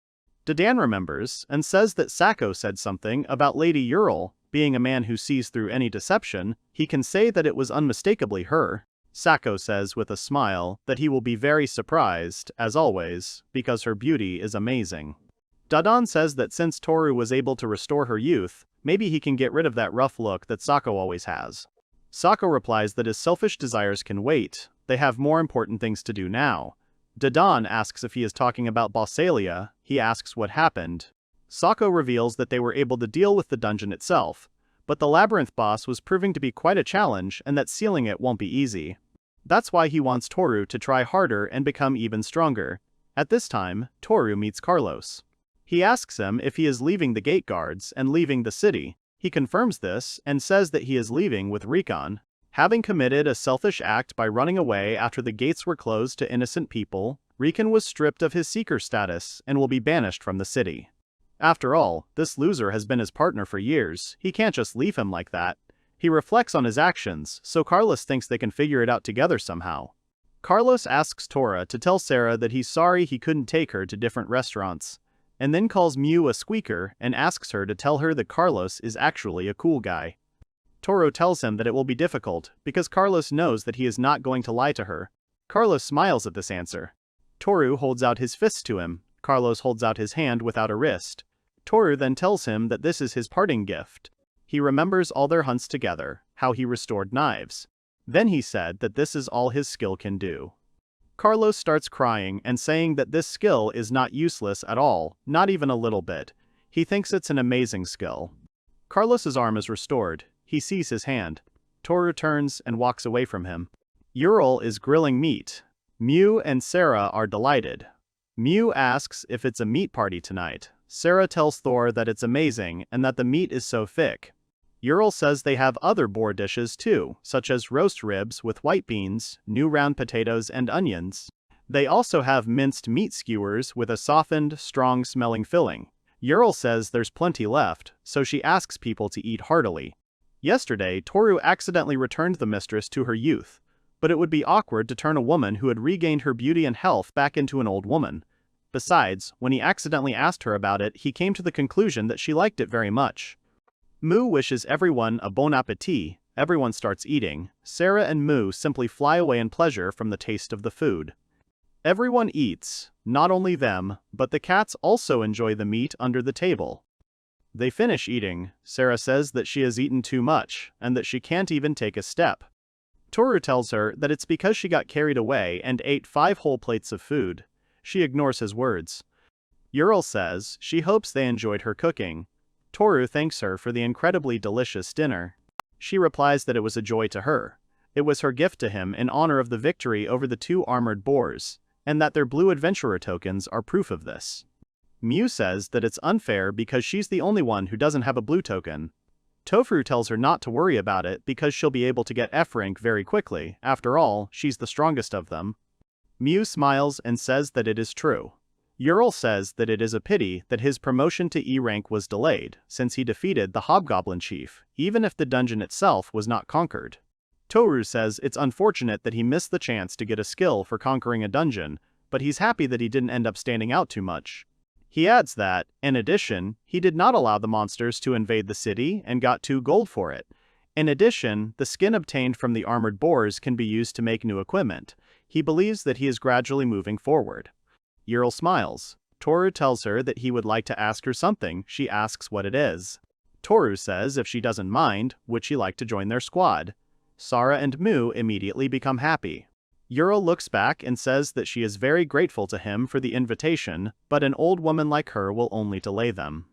Dadan remembers, and says that Sako said something about Lady Ural, being a man who sees through any deception, he can say that it was unmistakably her. Sako says with a smile that he will be very surprised, as always, because her beauty is amazing. Dadan says that since Toru was able to restore her youth, maybe he can get rid of that rough look that Sako always has. Sako replies that his selfish desires can wait, they have more important things to do now. Dadan asks if he is talking about Bausalia, he asks what happened. Sako reveals that they were able to deal with the dungeon itself, but the labyrinth boss was proving to be quite a challenge and that sealing it won't be easy. That's why he wants Toru to try harder and become even stronger. At this time, Toru meets Carlos. He asks him if he is leaving the gate guards and leaving the city. He confirms this and says that he is leaving with Rikon. Having committed a selfish act by running away after the gates were closed to innocent people, Rikon was stripped of his seeker status and will be banished from the city. After all, this loser has been his partner for years, he can't just leave him like that. He reflects on his actions, so Carlos thinks they can figure it out together somehow. Carlos asks Tora to tell Sarah that he's sorry he couldn't take her to different restaurants, and then calls Mew a squeaker and asks her to tell her that Carlos is actually a cool guy. Toru tells him that it will be difficult, because Carlos knows that he is not going to lie to her. Carlos smiles at this answer. Toru holds out his fist to him. Carlos holds out his hand without a wrist. Toru then tells him that this is his parting gift. He remembers all their hunts together, how he restored knives. Then he said that this is all his skill can do. Carlos starts crying and saying that this skill is not useless at all, not even a little bit. He thinks it's an amazing skill. Carlos's arm is restored. He sees his hand. Toru turns and walks away from him. Ural is grilling meat. Mew and Sarah are delighted. Mew asks if it's a meat party tonight. Sarah tells Thor that it's amazing and that the meat is so thick. Ural says they have other boar dishes too, such as roast ribs with white beans, new round potatoes and onions. They also have minced meat skewers with a softened, strong-smelling filling. Ural says there's plenty left, so she asks people to eat heartily. Yesterday, Toru accidentally returned the mistress to her youth, but it would be awkward to turn a woman who had regained her beauty and health back into an old woman. Besides, when he accidentally asked her about it, he came to the conclusion that she liked it very much. Mu wishes everyone a bon appétit. Everyone starts eating. Sarah and Mu simply fly away in pleasure from the taste of the food. Everyone eats, not only them, but the cats also enjoy the meat under the table. They finish eating. Sarah says that she has eaten too much, and that she can't even take a step. Toru tells her that it's because she got carried away and ate 5 whole plates of food. She ignores his words. Ural says she hopes they enjoyed her cooking. Toru thanks her for the incredibly delicious dinner. She replies that it was a joy to her. It was her gift to him in honor of the victory over the 2 armored boars, and that their blue adventurer tokens are proof of this. Miu says that it's unfair because she's the only one who doesn't have a blue token. Toru tells her not to worry about it because she'll be able to get F rank very quickly, after all, she's the strongest of them. Miu smiles and says that it is true. Ural says that it is a pity that his promotion to E rank was delayed, since he defeated the Hobgoblin Chief, even if the dungeon itself was not conquered. Toru says it's unfortunate that he missed the chance to get a skill for conquering a dungeon, but he's happy that he didn't end up standing out too much. He adds that, in addition, he did not allow the monsters to invade the city and got 2 gold for it. In addition, the skin obtained from the armored boars can be used to make new equipment. He believes that he is gradually moving forward. Ural smiles. Toru tells her that he would like to ask her something. She asks what it is. Toru says if she doesn't mind, would she like to join their squad? Sara and Mu immediately become happy. Ural looks back and says that she is very grateful to him for the invitation, but an old woman like her will only delay them.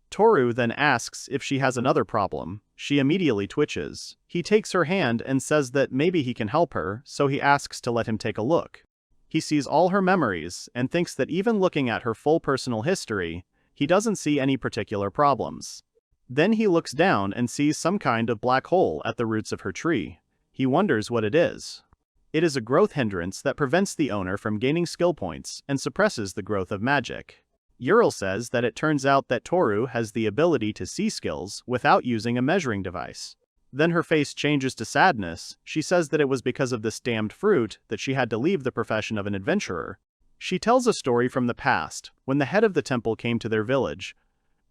Toru then asks if she has another problem. She immediately twitches. He takes her hand and says that maybe he can help her, so he asks to let him take a look. He sees all her memories and thinks that even looking at her full personal history, he doesn't see any particular problems. Then he looks down and sees some kind of black hole at the roots of her tree. He wonders what it is. It is a growth hindrance that prevents the owner from gaining skill points and suppresses the growth of magic. Ural says that it turns out that Toru has the ability to see skills without using a measuring device. Then her face changes to sadness. She says that it was because of this damned fruit that she had to leave the profession of an adventurer. She tells a story from the past, when the head of the temple came to their village.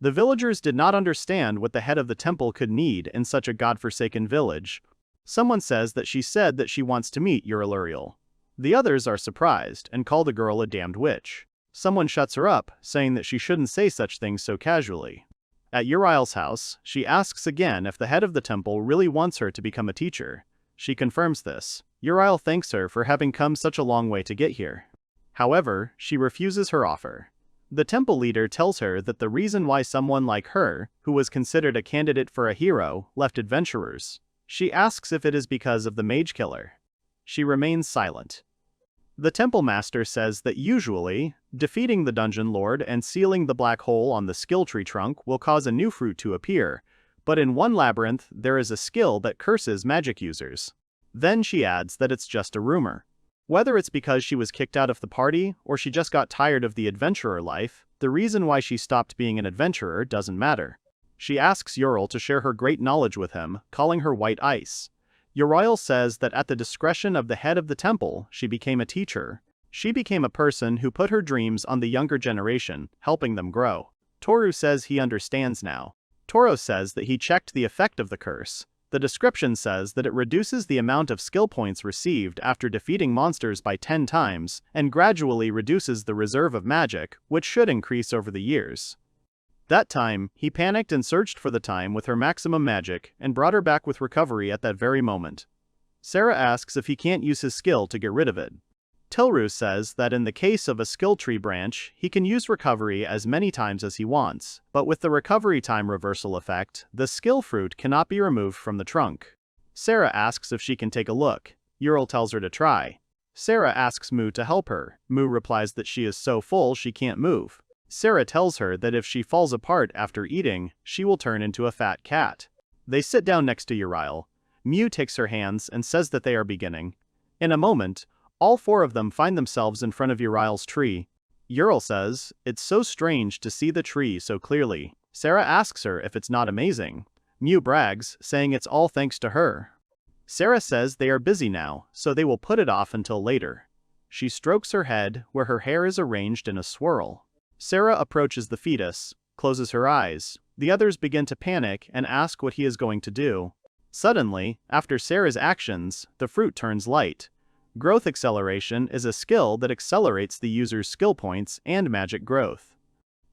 The villagers did not understand what the head of the temple could need in such a godforsaken village. Someone says that she wants to meet Ural. The others are surprised and call the girl a damned witch. Someone shuts her up, saying that she shouldn't say such things so casually. At Uriel's house, she asks again if the head of the temple really wants her to become a teacher. She confirms this. Uriel thanks her for having come such a long way to get here. However, she refuses her offer. The temple leader tells her that the reason why someone like her, who was considered a candidate for a hero, left adventurers. She asks if it is because of the mage killer. She remains silent. The temple master says that usually, defeating the dungeon lord and sealing the black hole on the skill tree trunk will cause a new fruit to appear, but in one labyrinth there is a skill that curses magic users. Then she adds that it's just a rumor. Whether it's because she was kicked out of the party or she just got tired of the adventurer life, the reason why she stopped being an adventurer doesn't matter. She asks Ural to share her great knowledge with him, calling her white ice. Uriel says that at the discretion of the head of the temple, she became a teacher. She became a person who put her dreams on the younger generation, helping them grow. Toru says he understands now. Toru says that he checked the effect of the curse. The description says that it reduces the amount of skill points received after defeating monsters by 10 times, and gradually reduces the reserve of magic, which should increase over the years. That time, he panicked and searched for the time with her maximum magic, and brought her back with recovery at that very moment. Sarah asks if he can't use his skill to get rid of it. Toru says that in the case of a skill tree branch, he can use recovery as many times as he wants, but with the recovery time reversal effect, the skill fruit cannot be removed from the trunk. Sarah asks if she can take a look. Ural tells her to try. Sarah asks Mu to help her. Mu replies that she is so full she can't move. Sarah tells her that if she falls apart after eating, she will turn into a fat cat. They sit down next to Uriel. Mu takes her hands and says that they are beginning. In a moment, all 4 of them find themselves in front of Uriel's tree. Ural says, "It's so strange to see the tree so clearly." Sarah asks her if it's not amazing. Mu brags, saying it's all thanks to her. Sarah says they are busy now, so they will put it off until later. She strokes her head, where her hair is arranged in a swirl. Sarah approaches the fetus, closes her eyes. The others begin to panic and ask what he is going to do. Suddenly, after Sarah's actions, the fruit turns light. Growth acceleration is a skill that accelerates the user's skill points and magic growth.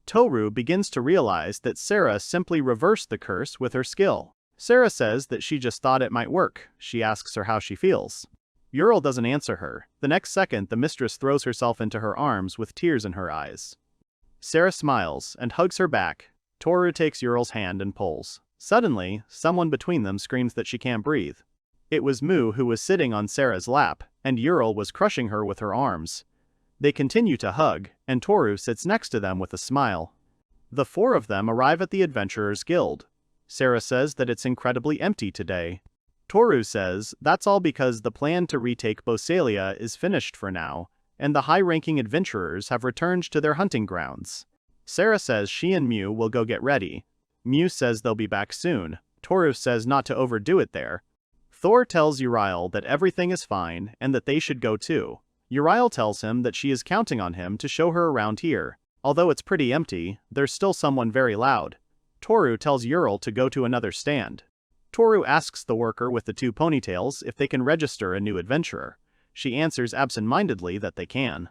Toru begins to realize that Sarah simply reversed the curse with her skill. Sarah says that she just thought it might work. She asks her how she feels. Ural doesn't answer her. The next second, the mistress throws herself into her arms with tears in her eyes. Sarah smiles and hugs her back. Toru takes Ural's hand and pulls. Suddenly, someone between them screams that she can't breathe. It was Mu who was sitting on Sarah's lap, and Ural was crushing her with her arms. They continue to hug, and Toru sits next to them with a smile. The four of them arrive at the Adventurers Guild. Sarah says that it's incredibly empty today. Toru says that's all because the plan to retake Bosalia is finished for now, and the high-ranking adventurers have returned to their hunting grounds. Sarah says she and Mu will go get ready. Mu says they'll be back soon. Toru says not to overdo it there. Thor tells Uriel that everything is fine and that they should go too. Uriel tells him that she is counting on him to show her around here. Although it's pretty empty, there's still someone very loud. Toru tells Ural to go to another stand. Toru asks the worker with the two ponytails if they can register a new adventurer. She answers absent-mindedly that they can.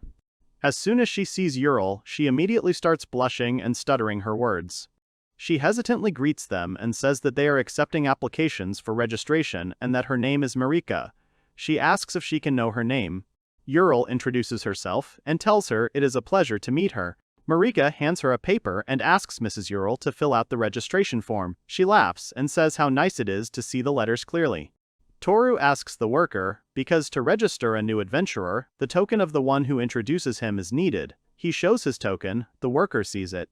As soon as she sees Ural, she immediately starts blushing and stuttering her words. She hesitantly greets them and says that they are accepting applications for registration and that her name is Marika. She asks if she can know her name. Ural introduces herself and tells her it is a pleasure to meet her. Marika hands her a paper and asks Mrs. Ural to fill out the registration form. She laughs and says how nice it is to see the letters clearly. Toru asks the worker, because to register a new adventurer, the token of the one who introduces him is needed. He shows his token, the worker sees it.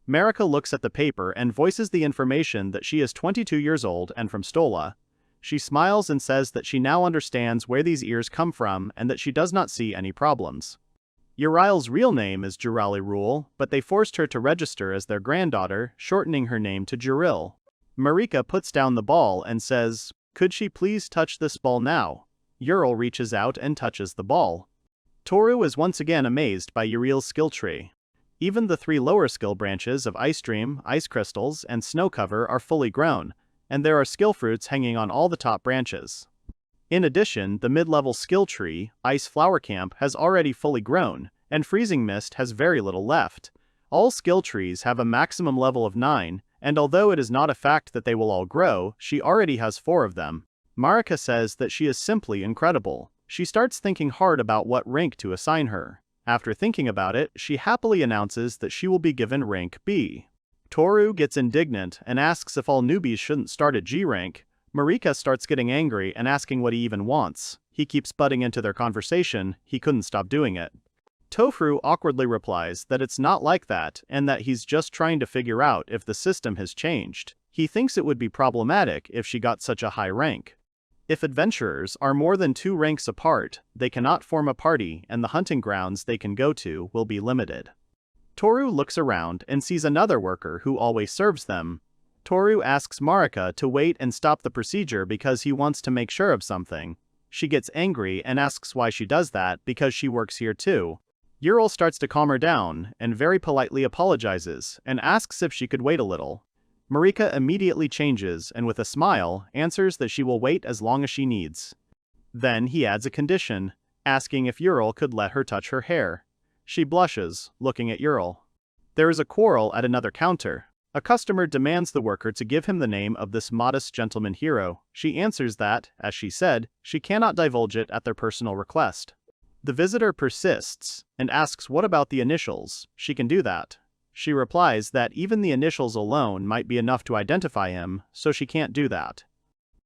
Marika looks at the paper and voices the information that she is 22 years old and from Stola. She smiles and says that she now understands where these ears come from and that she does not see any problems. Uriel's real name is Jurali Rule, but they forced her to register as their granddaughter, shortening her name to Juril. Marika puts down the ball and says, "Could she please touch this ball now?" Ural reaches out and touches the ball. Toru is once again amazed by Uriel's skill tree. Even the three lower skill branches of Ice Dream, Ice Crystals, and Snow Cover are fully grown, and there are skill fruits hanging on all the top branches. In addition, the mid-level skill tree, Ice Flower Camp, has already fully grown, and Freezing Mist has very little left. All skill trees have a maximum level of 9, and although it is not a fact that they will all grow, she already has 4 of them. Marika says that she is simply incredible. She starts thinking hard about what rank to assign her. After thinking about it, she happily announces that she will be given rank B. Toru gets indignant and asks if all newbies shouldn't start at G rank. Marika starts getting angry and asking what he even wants. He keeps butting into their conversation, he couldn't stop doing it. Tofu awkwardly replies that it's not like that and that he's just trying to figure out if the system has changed. He thinks it would be problematic if she got such a high rank. If adventurers are more than 2 ranks apart, they cannot form a party and the hunting grounds they can go to will be limited. Toru looks around and sees another worker who always serves them. Toru asks Marika to wait and stop the procedure because he wants to make sure of something. She gets angry and asks why she does that because she works here too. Ural starts to calm her down and very politely apologizes and asks if she could wait a little. Marika immediately changes and with a smile answers that she will wait as long as she needs. Then he adds a condition, asking if Ural could let her touch her hair. She blushes, looking at Ural. There is a quarrel at another counter. A customer demands the worker to give him the name of this modest gentleman hero. She answers that, as she said, she cannot divulge it at their personal request. The visitor persists and asks what about the initials. She can do that. She replies that even the initials alone might be enough to identify him, so she can't do that.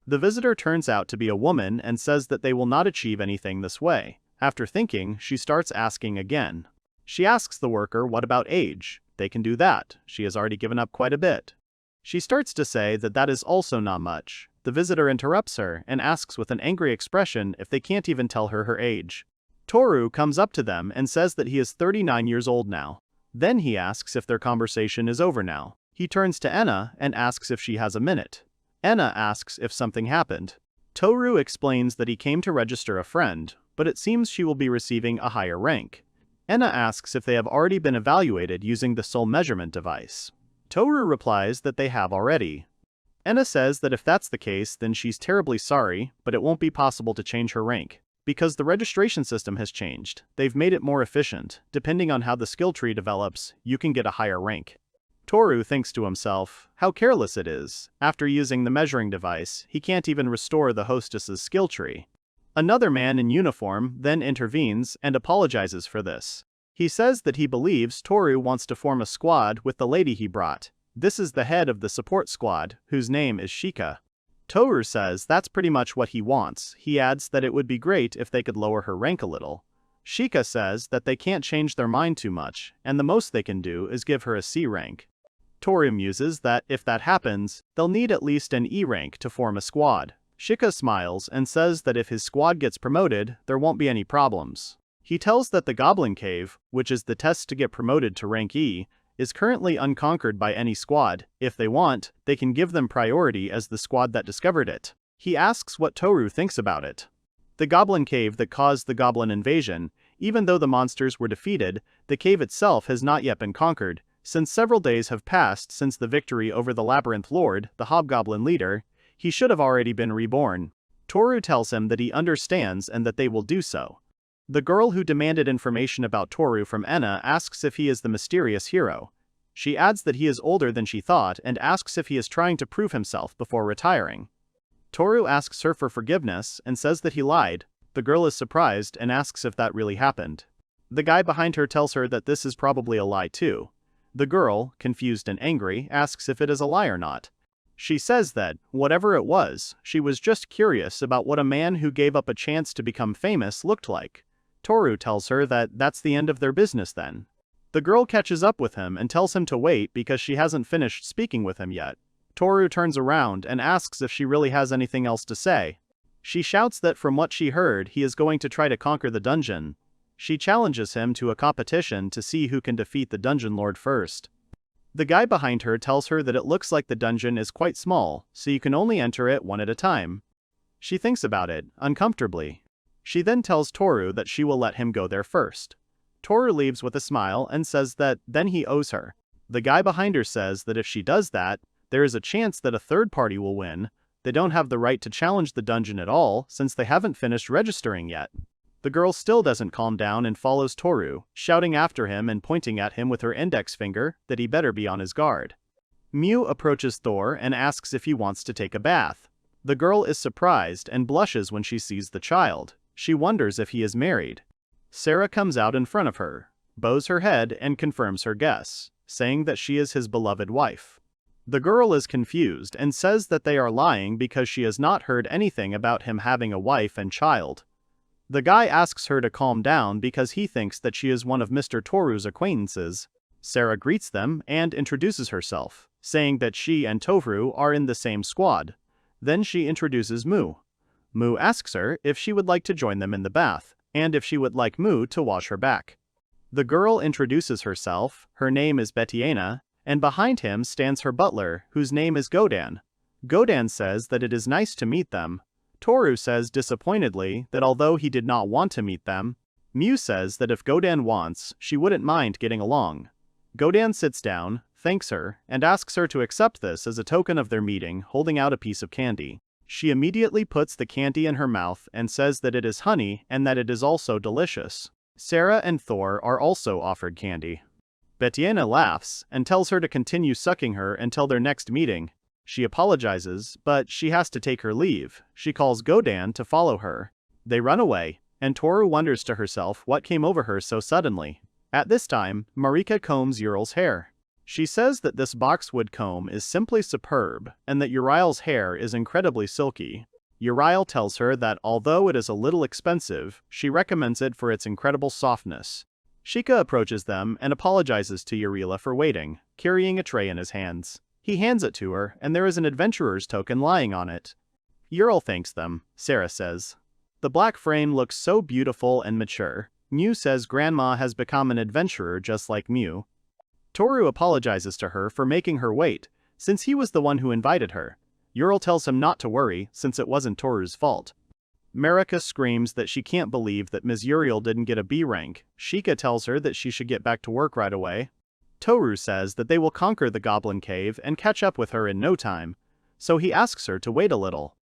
The visitor turns out to be a woman and says that they will not achieve anything this way. After thinking, she starts asking again. She asks the worker what about age. They can do that. She has already given up quite a bit. She starts to say that that is also not much. The visitor interrupts her and asks with an angry expression if they can't even tell her her age. Toru comes up to them and says that he is 39 years old now. Then he asks if their conversation is over now. He turns to Enna and asks if she has a minute. Enna asks if something happened. Toru explains that he came to register a friend, but it seems she will be receiving a higher rank. Enna asks if they have already been evaluated using the soul measurement device. Toru replies that they have already. Enna says that if that's the case, then she's terribly sorry, but it won't be possible to change her rank. Because the registration system has changed, they've made it more efficient. Depending on how the skill tree develops, you can get a higher rank. Toru thinks to himself, how careless it is. After using the measuring device, he can't even restore the hostess's skill tree. Another man in uniform then intervenes and apologizes for this. He says that he believes Toru wants to form a squad with the lady he brought. This is the head of the support squad, whose name is Shika. Toru says that's pretty much what he wants. He adds that it would be great if they could lower her rank a little. Shika says that they can't change their mind too much, and the most they can do is give her a C rank. Toru muses that if that happens, they'll need at least an E rank to form a squad. Shika smiles and says that if his squad gets promoted, there won't be any problems. He tells that the Goblin Cave, which is the test to get promoted to rank E, is currently unconquered by any squad. If they want, they can give them priority as the squad that discovered it. He asks what Toru thinks about it. The Goblin Cave that caused the Goblin invasion, even though the monsters were defeated, the cave itself has not yet been conquered, since several days have passed since the victory over the Labyrinth Lord, the Hobgoblin leader. He should have already been reborn. Toru tells him that he understands and that they will do so. The girl who demanded information about Toru from Enna asks if he is the mysterious hero. She adds that he is older than she thought and asks if he is trying to prove himself before retiring. Toru asks her for forgiveness and says that he lied. The girl is surprised and asks if that really happened. The guy behind her tells her that this is probably a lie too. The girl, confused and angry, asks if it is a lie or not. She says that, whatever it was, she was just curious about what a man who gave up a chance to become famous looked like. Toru tells her that that's the end of their business then. The girl catches up with him and tells him to wait because she hasn't finished speaking with him yet. Toru turns around and asks if she really has anything else to say. She shouts that from what she heard, he is going to try to conquer the dungeon. She challenges him to a competition to see who can defeat the dungeon lord first. The guy behind her tells her that it looks like the dungeon is quite small, so you can only enter it one at a time. She thinks about it, uncomfortably. She then tells Toru that she will let him go there first. Toru leaves with a smile and says that then he owes her. The guy behind her says that if she does that, there is a chance that a third party will win. They don't have the right to challenge the dungeon at all since they haven't finished registering yet. The girl still doesn't calm down and follows Toru, shouting after him and pointing at him with her index finger that he better be on his guard. Mew approaches Thor and asks if he wants to take a bath. The girl is surprised and blushes when she sees the child. She wonders if he is married. Sarah comes out in front of her, bows her head and confirms her guess, saying that she is his beloved wife. The girl is confused and says that they are lying because she has not heard anything about him having a wife and child. The guy asks her to calm down because he thinks that she is one of Mr. Toru's acquaintances. Sarah greets them and introduces herself, saying that she and Toru are in the same squad. Then she introduces Mu. Mu asks her if she would like to join them in the bath, and if she would like Mu to wash her back. The girl introduces herself, her name is Betiana, and behind him stands her butler, whose name is Godan. Godan says that it is nice to meet them. Toru says disappointedly that although he did not want to meet them, Mew says that if Godan wants, she wouldn't mind getting along. Godan sits down, thanks her, and asks her to accept this as a token of their meeting, holding out a piece of candy. She immediately puts the candy in her mouth and says that it is honey and that it is also delicious. Sarah and Thor are also offered candy. Betiana laughs and tells her to continue sucking her until their next meeting. She apologizes, but she has to take her leave. She calls Godan to follow her. They run away, and Toru wonders to herself what came over her so suddenly. At this time, Marika combs Uriel's hair. She says that this boxwood comb is simply superb, and that Uriel's hair is incredibly silky. Uriel tells her that although it is a little expensive, she recommends it for its incredible softness. Shika approaches them and apologizes to Uriela for waiting, carrying a tray in his hands. He hands it to her, and there is an adventurer's token lying on it. Uriel thanks them, Sarah says. The black frame looks so beautiful and mature. Mew says Grandma has become an adventurer just like Mew. Toru apologizes to her for making her wait, since he was the one who invited her. Uriel tells him not to worry, since it wasn't Toru's fault. Marika screams that she can't believe that Ms. Uriel didn't get a B rank. Shika tells her that she should get back to work right away. Toru says that they will conquer the Goblin Cave and catch up with her in no time, so he asks her to wait a little.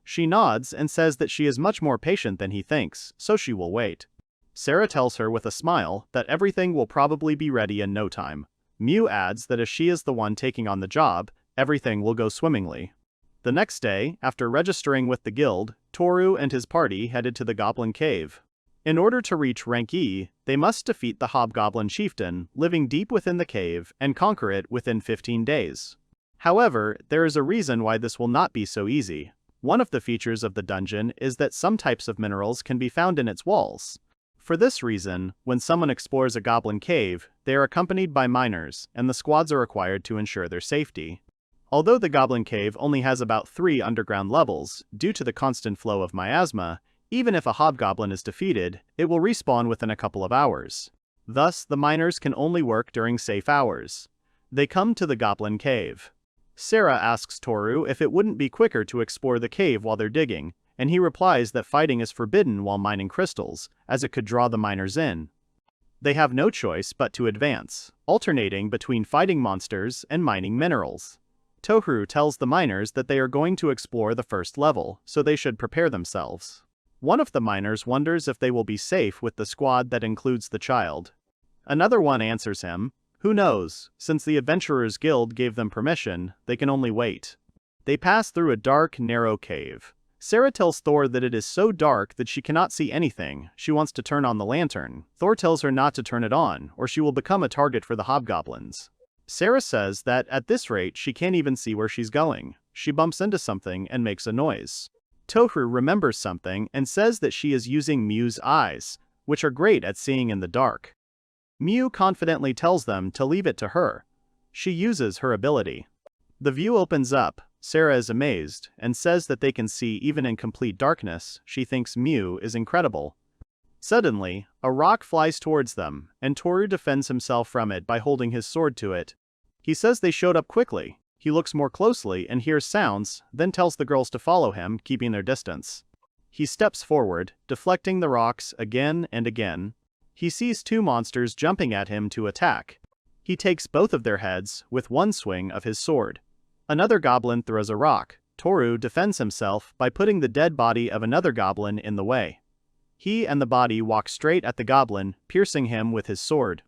She nods and says that she is much more patient than he thinks, so she will wait. Sarah tells her with a smile that everything will probably be ready in no time. Mew adds that if she is the one taking on the job, everything will go swimmingly. The next day, after registering with the guild, Toru and his party headed to the Goblin Cave. In order to reach rank E, they must defeat the Hobgoblin chieftain living deep within the cave and conquer it within 15 days. However, there is a reason why this will not be so easy. One of the features of the dungeon is that some types of minerals can be found in its walls. For this reason, when someone explores a goblin cave, they are accompanied by miners, and the squads are required to ensure their safety. Although the goblin cave only has about 3 underground levels, due to the constant flow of miasma, even if a hobgoblin is defeated, it will respawn within a couple of hours. Thus, the miners can only work during safe hours. They come to the goblin cave. Sarah asks Toru if it wouldn't be quicker to explore the cave while they're digging, and he replies that fighting is forbidden while mining crystals, as it could draw the miners in. They have no choice but to advance, alternating between fighting monsters and mining minerals. Toru tells the miners that they are going to explore the first level, so they should prepare themselves. One of the miners wonders if they will be safe with the squad that includes the child. Another one answers him, "Who knows, since the Adventurers Guild gave them permission, they can only wait." They pass through a dark, narrow cave. Sarah tells Thor that it is so dark that she cannot see anything. She wants to turn on the lantern. Thor tells her not to turn it on, or she will become a target for the hobgoblins. Sarah says that at this rate she can't even see where she's going. She bumps into something and makes a noise. Toru remembers something and says that she is using Mew's eyes, which are great at seeing in the dark. Mew confidently tells them to leave it to her. She uses her ability. The view opens up. Sarah is amazed, and says that they can see even in complete darkness. She thinks Mew is incredible. Suddenly, a rock flies towards them, and Toru defends himself from it by holding his sword to it. He says they showed up quickly. He looks more closely and hears sounds, then tells the girls to follow him, keeping their distance. He steps forward, deflecting the rocks again and again. He sees 2 monsters jumping at him to attack. He takes both of their heads with one swing of his sword. Another goblin throws a rock. Toru defends himself by putting the dead body of another goblin in the way. He and the body walk straight at the goblin, piercing him with his sword.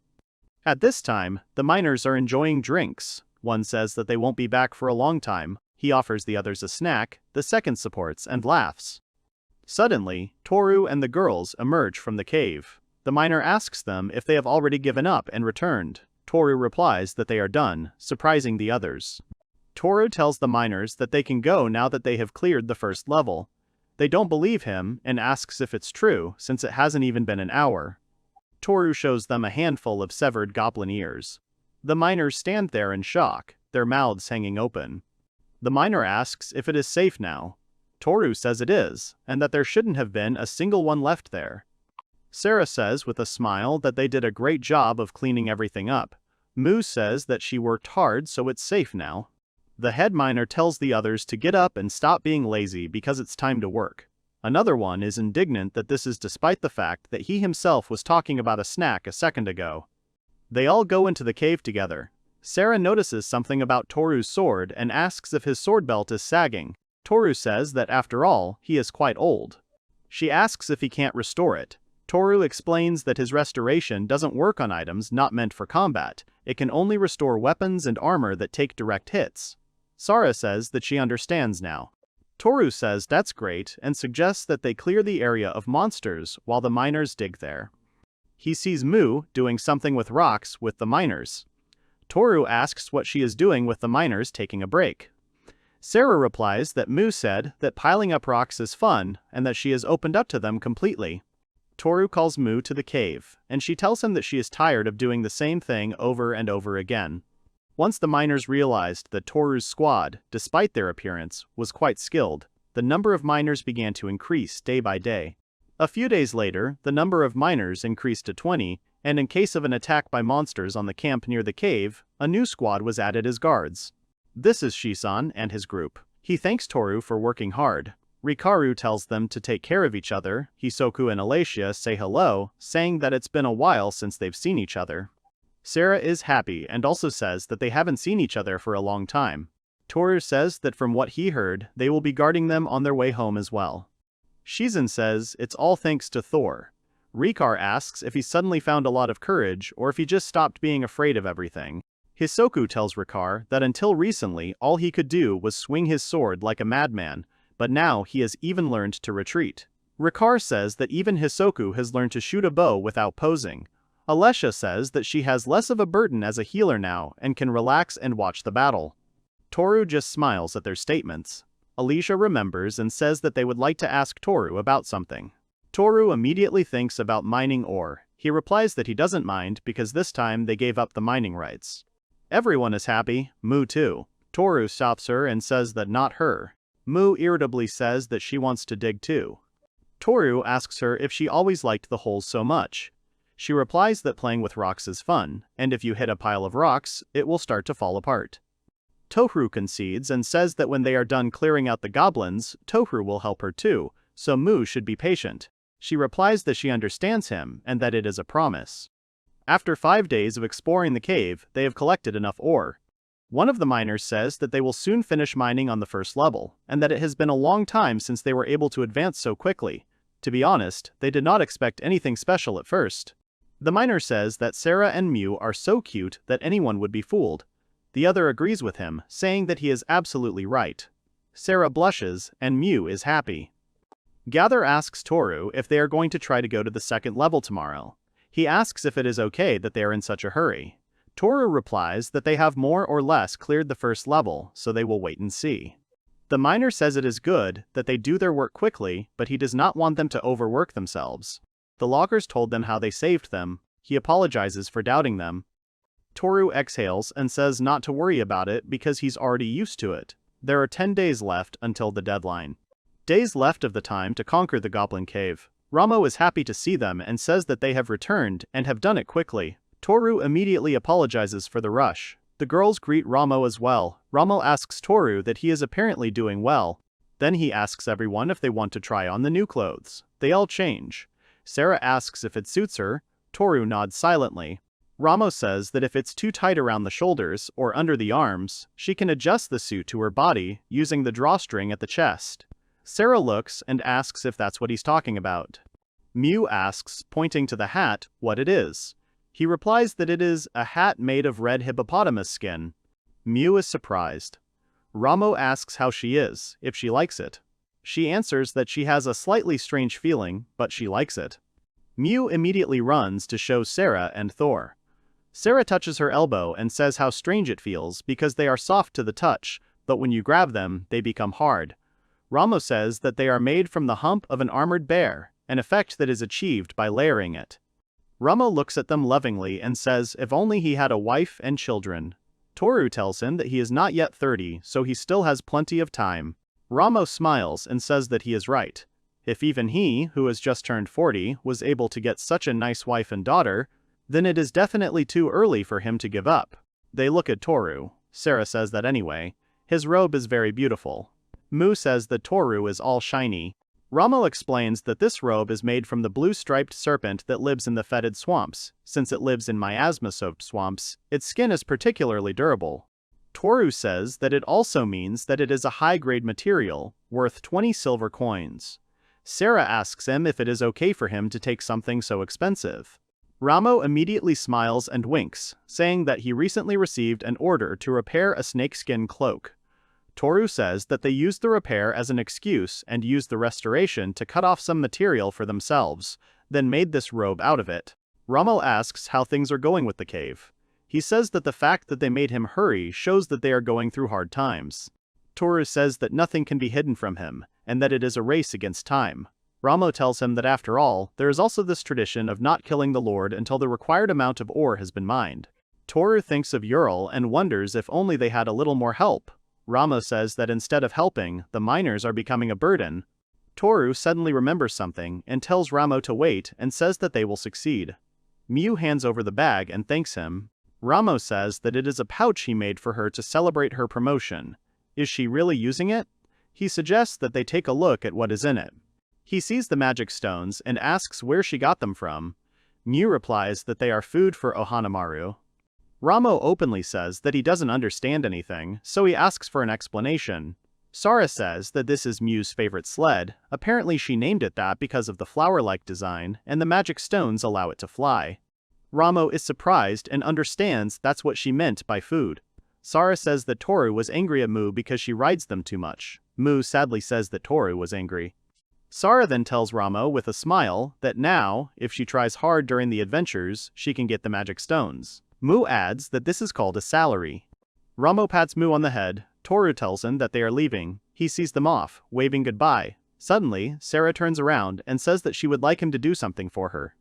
At this time, the miners are enjoying drinks. One says that they won't be back for a long time. He offers the others a snack. The second supports and laughs. Suddenly, Toru and the girls emerge from the cave. The miner asks them if they have already given up and returned. Toru replies that they are done, surprising the others. Toru tells the miners that they can go now that they have cleared the first level. They don't believe him and asks if it's true, since it hasn't even been an hour. Toru shows them a handful of severed goblin ears. The miners stand there in shock, their mouths hanging open. The miner asks if it is safe now. Toru says it is, and that there shouldn't have been a single one left there. Sarah says with a smile that they did a great job of cleaning everything up. Moo says that she worked hard, so it's safe now. The head miner tells the others to get up and stop being lazy because it's time to work. Another one is indignant that this is despite the fact that he himself was talking about a snack a second ago. They all go into the cave together. Sarah notices something about Toru's sword and asks if his sword belt is sagging. Toru says that after all, he is quite old. She asks if he can't restore it. Toru explains that his restoration doesn't work on items not meant for combat. It can only restore weapons and armor that take direct hits. Sarah says that she understands now. Toru says that's great and suggests that they clear the area of monsters while the miners dig there. He sees Moo doing something with rocks with the miners. Toru asks what she is doing with the miners taking a break. Sarah replies that Moo said that piling up rocks is fun and that she has opened up to them completely. Toru calls Moo to the cave, and she tells him that she is tired of doing the same thing over and over again. Once the miners realized that Toru's squad, despite their appearance, was quite skilled, the number of miners began to increase day by day. A few days later, the number of miners increased to 20, and in case of an attack by monsters on the camp near the cave, a new squad was added as guards. This is Shisan and his group. He thanks Toru for working hard. Rikaru tells them to take care of each other. Hisoku and Alacia say hello, saying that it's been a while since they've seen each other. Sarah is happy and also says that they haven't seen each other for a long time. Toru says that from what he heard, they will be guarding them on their way home as well. Shizen says it's all thanks to Thor. Rikar asks if he suddenly found a lot of courage or if he just stopped being afraid of everything. Hisoku tells Rikar that until recently all he could do was swing his sword like a madman, but now he has even learned to retreat. Rikar says that even Hisoku has learned to shoot a bow without posing. Alessia says that she has less of a burden as a healer now and can relax and watch the battle. Toru just smiles at their statements. Alicia remembers and says that they would like to ask Toru about something. Toru immediately thinks about mining ore. He replies that he doesn't mind because this time they gave up the mining rights. Everyone is happy, Mu too. Toru stops her and says that not her. Mu irritably says that she wants to dig too. Toru asks her if she always liked the holes so much. She replies that playing with rocks is fun, and if you hit a pile of rocks, it will start to fall apart. Toru concedes and says that when they are done clearing out the goblins, Toru will help her too, so Mu should be patient. She replies that she understands him and that it is a promise. After 5 days of exploring the cave, they have collected enough ore. One of the miners says that they will soon finish mining on the first level, and that it has been a long time since they were able to advance so quickly. To be honest, they did not expect anything special at first. The miner says that Sarah and Mew are so cute that anyone would be fooled. The other agrees with him, saying that he is absolutely right. Sarah blushes, and Mew is happy. Gather asks Toru if they are going to try to go to the second level tomorrow. He asks if it is okay that they are in such a hurry. Toru replies that they have more or less cleared the first level, so they will wait and see. The miner says it is good that they do their work quickly, but he does not want them to overwork themselves. The loggers told them how they saved them. He apologizes for doubting them. Toru exhales and says not to worry about it because he's already used to it. There are 10 days left until the deadline. Days left of the time to conquer the Goblin Cave. Ramo is happy to see them and says that they have returned and have done it quickly. Toru immediately apologizes for the rush. The girls greet Ramo as well. Ramo asks Toru that he is apparently doing well. Then he asks everyone if they want to try on the new clothes. They all change. Sarah asks if it suits her. Toru nods silently. Ramo says that if it's too tight around the shoulders or under the arms, she can adjust the suit to her body using the drawstring at the chest. Sarah looks and asks if that's what he's talking about. Mew asks, pointing to the hat, what it is. He replies that it is a hat made of red hippopotamus skin. Mew is surprised. Ramo asks how she is, if she likes it. She answers that she has a slightly strange feeling, but she likes it. Mew immediately runs to show Sarah and Thor. Sarah touches her elbow and says how strange it feels because they are soft to the touch, but when you grab them, they become hard. Ramo says that they are made from the hump of an armored bear, an effect that is achieved by layering it. Ramo looks at them lovingly and says if only he had a wife and children. Toru tells him that he is not yet 30, so he still has plenty of time. Ramo smiles and says that he is right. If even he, who has just turned 40, was able to get such a nice wife and daughter, then it is definitely too early for him to give up. They look at Toru. Sarah says that anyway. His robe is very beautiful. Mu says that Toru is all shiny. Ramo explains that this robe is made from the blue-striped serpent that lives in the fetid swamps. Since it lives in miasma-soaked swamps, its skin is particularly durable. Toru says that it also means that it is a high-grade material, worth 20 silver coins. Sarah asks him if it is okay for him to take something so expensive. Ramo immediately smiles and winks, saying that he recently received an order to repair a snakeskin cloak. Toru says that they used the repair as an excuse and used the restoration to cut off some material for themselves, then made this robe out of it. Ramo asks how things are going with the cave. He says that the fact that they made him hurry shows that they are going through hard times. Toru says that nothing can be hidden from him, and that it is a race against time. Ramo tells him that after all, there is also this tradition of not killing the Lord until the required amount of ore has been mined. Toru thinks of Ural and wonders if only they had a little more help. Ramo says that instead of helping, the miners are becoming a burden. Toru suddenly remembers something and tells Ramo to wait and says that they will succeed. Mew hands over the bag and thanks him. Ramo says that it is a pouch he made for her to celebrate her promotion. Is she really using it? He suggests that they take a look at what is in it. He sees the magic stones and asks where she got them from. Mew replies that they are food for Ohanamaru. Ramo openly says that he doesn't understand anything, so he asks for an explanation. Sara says that this is Mew's favorite sled. Apparently she named it that because of the flower-like design, and the magic stones allow it to fly. Ramo is surprised and understands that's what she meant by food. Sara says that Toru was angry at Mu because she rides them too much. Mu sadly says that Toru was angry. Sara then tells Ramo with a smile that now, if she tries hard during the adventures, she can get the magic stones. Mu adds that this is called a salary. Ramo pats Mu on the head. Toru tells him that they are leaving. He sees them off, waving goodbye. Suddenly, Sarah turns around and says that she would like him to do something for her.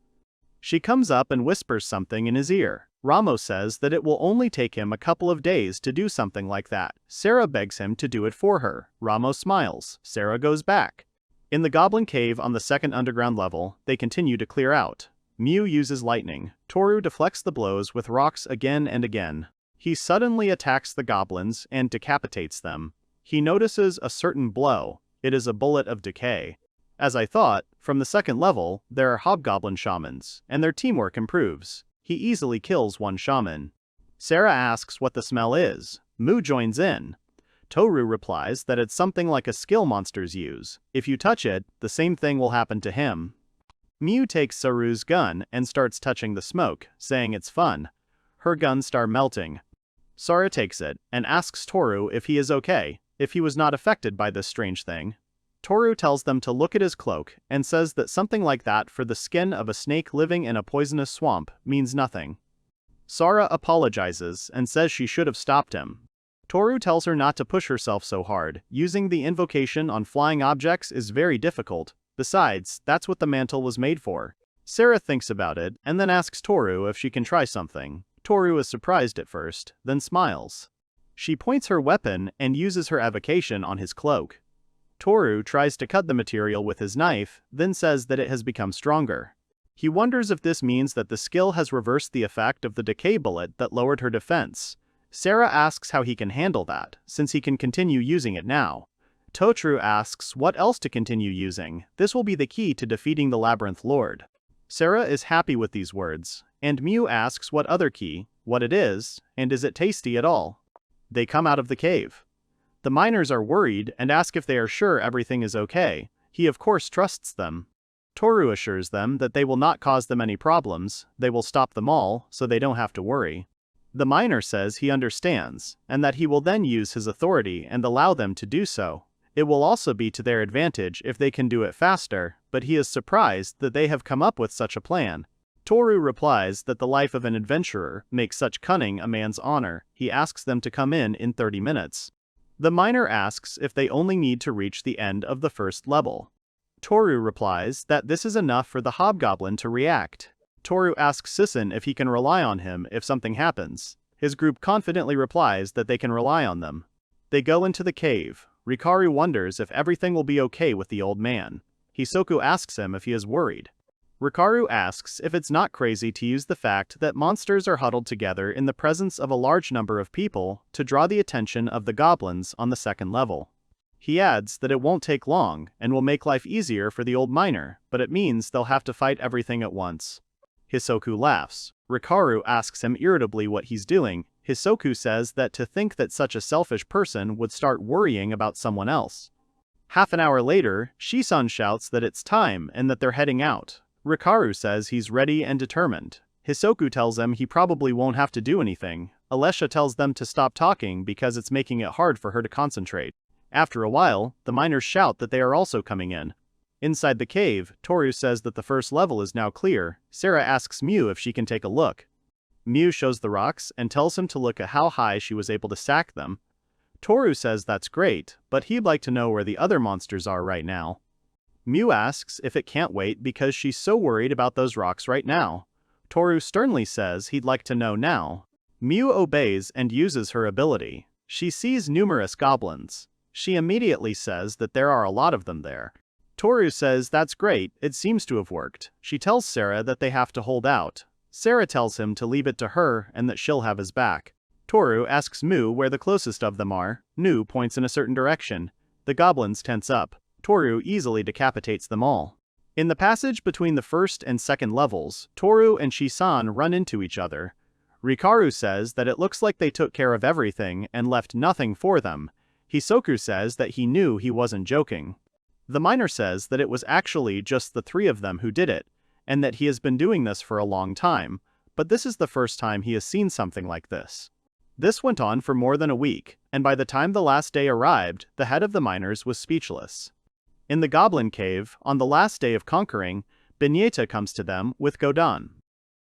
She comes up and whispers something in his ear. Ramos says that it will only take him a couple of days to do something like that. Sarah begs him to do it for her. Ramos smiles. Sarah goes back. In the Goblin Cave on the second underground level, they continue to clear out. Mew uses lightning. Toru deflects the blows with rocks again and again. He suddenly attacks the goblins and decapitates them. He notices a certain blow. It is a bullet of decay. As I thought, from the second level, there are hobgoblin shamans, and their teamwork improves. He easily kills one shaman. Sarah asks what the smell is. Mu joins in. Toru replies that it's something like a skill monsters use. If you touch it, the same thing will happen to him. Mew takes Saru's gun and starts touching the smoke, saying it's fun. Her guns start melting. Sarah takes it and asks Toru if he is okay, if he was not affected by this strange thing. Toru tells them to look at his cloak and says that something like that for the skin of a snake living in a poisonous swamp means nothing. Sarah apologizes and says she should have stopped him. Toru tells her not to push herself so hard. Using the invocation on flying objects is very difficult. Besides, that's what the mantle was made for. Sarah thinks about it and then asks Toru if she can try something. Toru is surprised at first, then smiles. She points her weapon and uses her evocation on his cloak. Toru tries to cut the material with his knife, then says that it has become stronger. He wonders if this means that the skill has reversed the effect of the decay bullet that lowered her defense. Sarah asks how he can handle that, since he can continue using it now. Toru asks what else to continue using. This will be the key to defeating the Labyrinth Lord. Sarah is happy with these words, and Mew asks what other key, what it is, and is it tasty at all. They come out of the cave. The miners are worried and ask if they are sure everything is okay. He of course trusts them. Toru assures them that they will not cause them any problems, they will stop them all, so they don't have to worry. The miner says he understands, and that he will then use his authority and allow them to do so. It will also be to their advantage if they can do it faster, but he is surprised that they have come up with such a plan. Toru replies that the life of an adventurer makes such cunning a man's honor. He asks them to come in 30 minutes. The miner asks if they only need to reach the end of the first level. Toru replies that this is enough for the hobgoblin to react. Toru asks Sisson if he can rely on him if something happens. His group confidently replies that they can rely on them. They go into the cave. Rikaru wonders if everything will be okay with the old man. Hisoku asks him if he is worried. Rikaru asks if it's not crazy to use the fact that monsters are huddled together in the presence of a large number of people to draw the attention of the goblins on the second level. He adds that it won't take long and will make life easier for the old miner, but it means they'll have to fight everything at once. Hisoku laughs. Rikaru asks him irritably what he's doing. Hisoku says that to think that such a selfish person would start worrying about someone else. Half an hour later, Shisan shouts that it's time and that they're heading out. Rikaru says he's ready and determined. Hisoku tells him he probably won't have to do anything. Alesha tells them to stop talking because it's making it hard for her to concentrate. After a while, the miners shout that they are also coming in. Inside the cave, Toru says that the first level is now clear. Sarah asks Mew if she can take a look. Mew shows the rocks and tells him to look at how high she was able to stack them. Toru says that's great, but he'd like to know where the other monsters are right now. Mew asks if it can't wait because she's so worried about those rocks right now. Toru sternly says he'd like to know now. Mew obeys and uses her ability. She sees numerous goblins. She immediately says that there are a lot of them there. Toru says that's great, it seems to have worked. She tells Sarah that they have to hold out. Sarah tells him to leave it to her and that she'll have his back. Toru asks Mu where the closest of them are. Nu points in a certain direction. The goblins tense up. Toru easily decapitates them all. In the passage between the first and second levels, Toru and Shisan run into each other. Rikaru says that it looks like they took care of everything and left nothing for them. Hisoku says that he knew he wasn't joking. The miner says that it was actually just the three of them who did it, and that he has been doing this for a long time, but this is the first time he has seen something like this. This went on for more than a week, and by the time the last day arrived, the head of the miners was speechless. In the Goblin Cave, on the last day of conquering, Binyeta comes to them with Godan.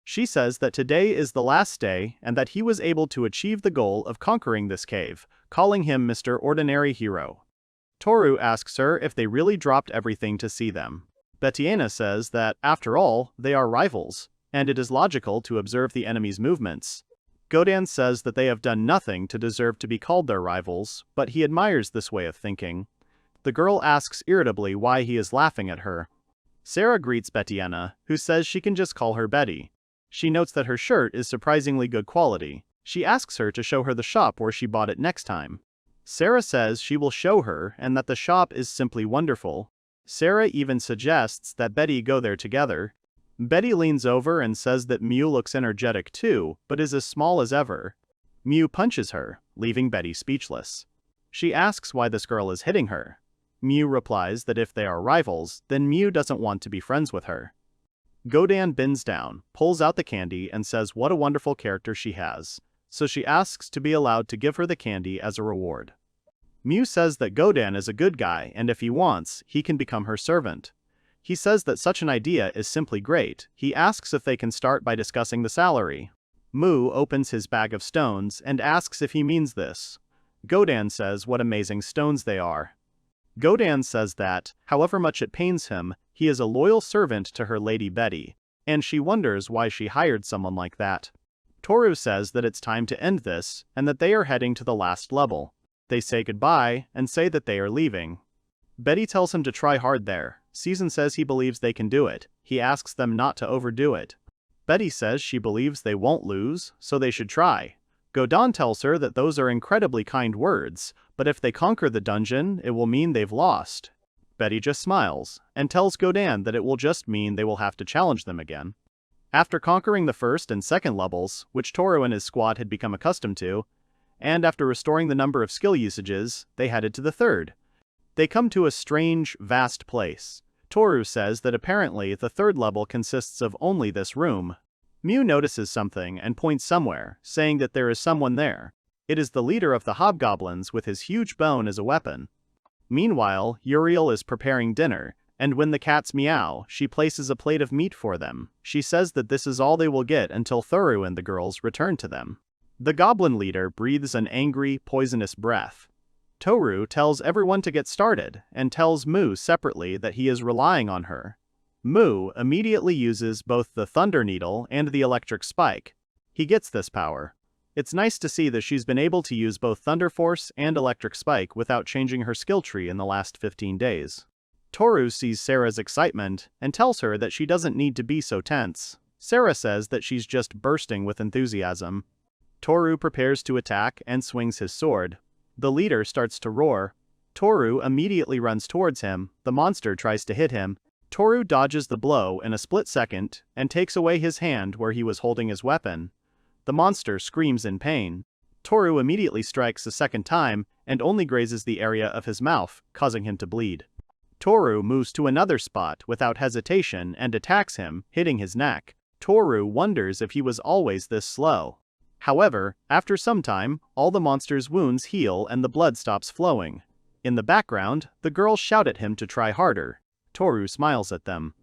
She says that today is the last day and that he was able to achieve the goal of conquering this cave, calling him Mr. Ordinary Hero. Toru asks her if they really dropped everything to see them. Betiana says that, after all, they are rivals, and it is logical to observe the enemy's movements. Godan says that they have done nothing to deserve to be called their rivals, but he admires this way of thinking. The girl asks irritably why he is laughing at her. Sarah greets Betiana, who says she can just call her Betty. She notes that her shirt is surprisingly good quality. She asks her to show her the shop where she bought it next time. Sarah says she will show her and that the shop is simply wonderful. Sarah even suggests that Betty go there together. Betty leans over and says that Mew looks energetic too, but is as small as ever. Mew punches her, leaving Betty speechless. She asks why this girl is hitting her. Mew replies that if they are rivals, then Mew doesn't want to be friends with her. Godan bends down, pulls out the candy and says what a wonderful character she has, so she asks to be allowed to give her the candy as a reward. Mew says that Godan is a good guy and if he wants, he can become her servant. He says that such an idea is simply great. He asks if they can start by discussing the salary. Mu opens his bag of stones and asks if he means this. Godan says what amazing stones they are. Godan says that, however much it pains him, he is a loyal servant to her Lady Betty, and she wonders why she hired someone like that. Toru says that it's time to end this, and that they are heading to the last level. They say goodbye, and say that they are leaving. Betty tells him to try hard there. Season says he believes they can do it. He asks them not to overdo it. Betty says she believes they won't lose, so they should try. Godan tells her that those are incredibly kind words, but if they conquer the dungeon, it will mean they've lost. Betty just smiles, and tells Godan that it will just mean they will have to challenge them again. After conquering the first and second levels, which Toru and his squad had become accustomed to, and after restoring the number of skill usages, they headed to the third. They come to a strange, vast place. Toru says that apparently the third level consists of only this room. Mew notices something and points somewhere, saying that there is someone there. It is the leader of the hobgoblins with his huge bone as a weapon. Meanwhile, Uriel is preparing dinner, and when the cats meow, she places a plate of meat for them. She says that this is all they will get until Toru and the girls return to them. The goblin leader breathes an angry, poisonous breath. Toru tells everyone to get started, and tells Mu separately that he is relying on her. Mu immediately uses both the Thunder Needle and the Electric Spike. He gets this power. It's nice to see that she's been able to use both Thunder Force and Electric Spike without changing her skill tree in the last 15 days. Toru sees Sarah's excitement and tells her that she doesn't need to be so tense. Sarah says that she's just bursting with enthusiasm. Toru prepares to attack and swings his sword. The leader starts to roar. Toru immediately runs towards him. The monster tries to hit him. Toru dodges the blow in a split second and takes away his hand where he was holding his weapon. The monster screams in pain. Toru immediately strikes a second time and only grazes the area of his mouth, causing him to bleed. Toru moves to another spot without hesitation and attacks him, hitting his neck. Toru wonders if he was always this slow. However, after some time, all the monster's wounds heal and the blood stops flowing. In the background, the girls shout at him to try harder. Toru smiles at them.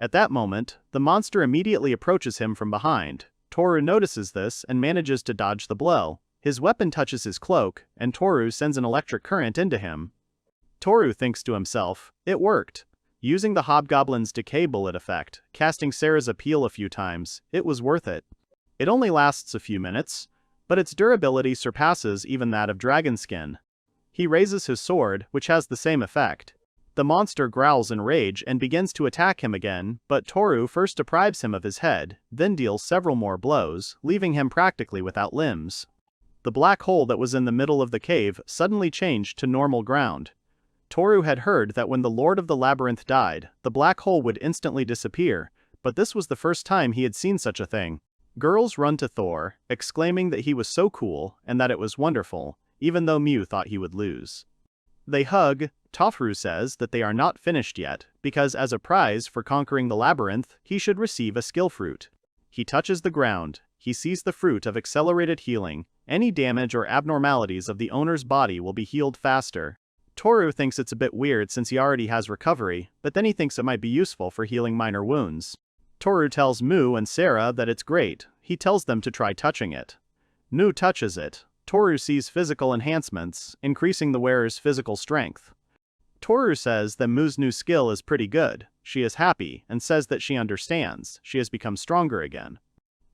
At that moment, the monster immediately approaches him from behind. Toru notices this and manages to dodge the blow. His weapon touches his cloak, and Toru sends an electric current into him. Toru thinks to himself, it worked. Using the hobgoblin's decay bullet effect, casting Sarah's appeal a few times, it was worth it. It only lasts a few minutes, but its durability surpasses even that of Dragonskin. He raises his sword, which has the same effect. The monster growls in rage and begins to attack him again, but Toru first deprives him of his head, then deals several more blows, leaving him practically without limbs. The black hole that was in the middle of the cave suddenly changed to normal ground. Toru had heard that when the Lord of the Labyrinth died, the black hole would instantly disappear, but this was the first time he had seen such a thing. Girls run to Thor, exclaiming that he was so cool and that it was wonderful, even though Mew thought he would lose. They hug. Toru says that they are not finished yet, because as a prize for conquering the labyrinth, he should receive a skill fruit. He touches the ground. He sees the fruit of accelerated healing. Any damage or abnormalities of the owner's body will be healed faster. Toru thinks it's a bit weird since he already has recovery, but then he thinks it might be useful for healing minor wounds. Toru tells Mu and Sarah that it's great. He tells them to try touching it. Mu touches it. Toru sees physical enhancements, increasing the wearer's physical strength. Toru says that Mu's new skill is pretty good. She is happy and says that she understands. She has become stronger again.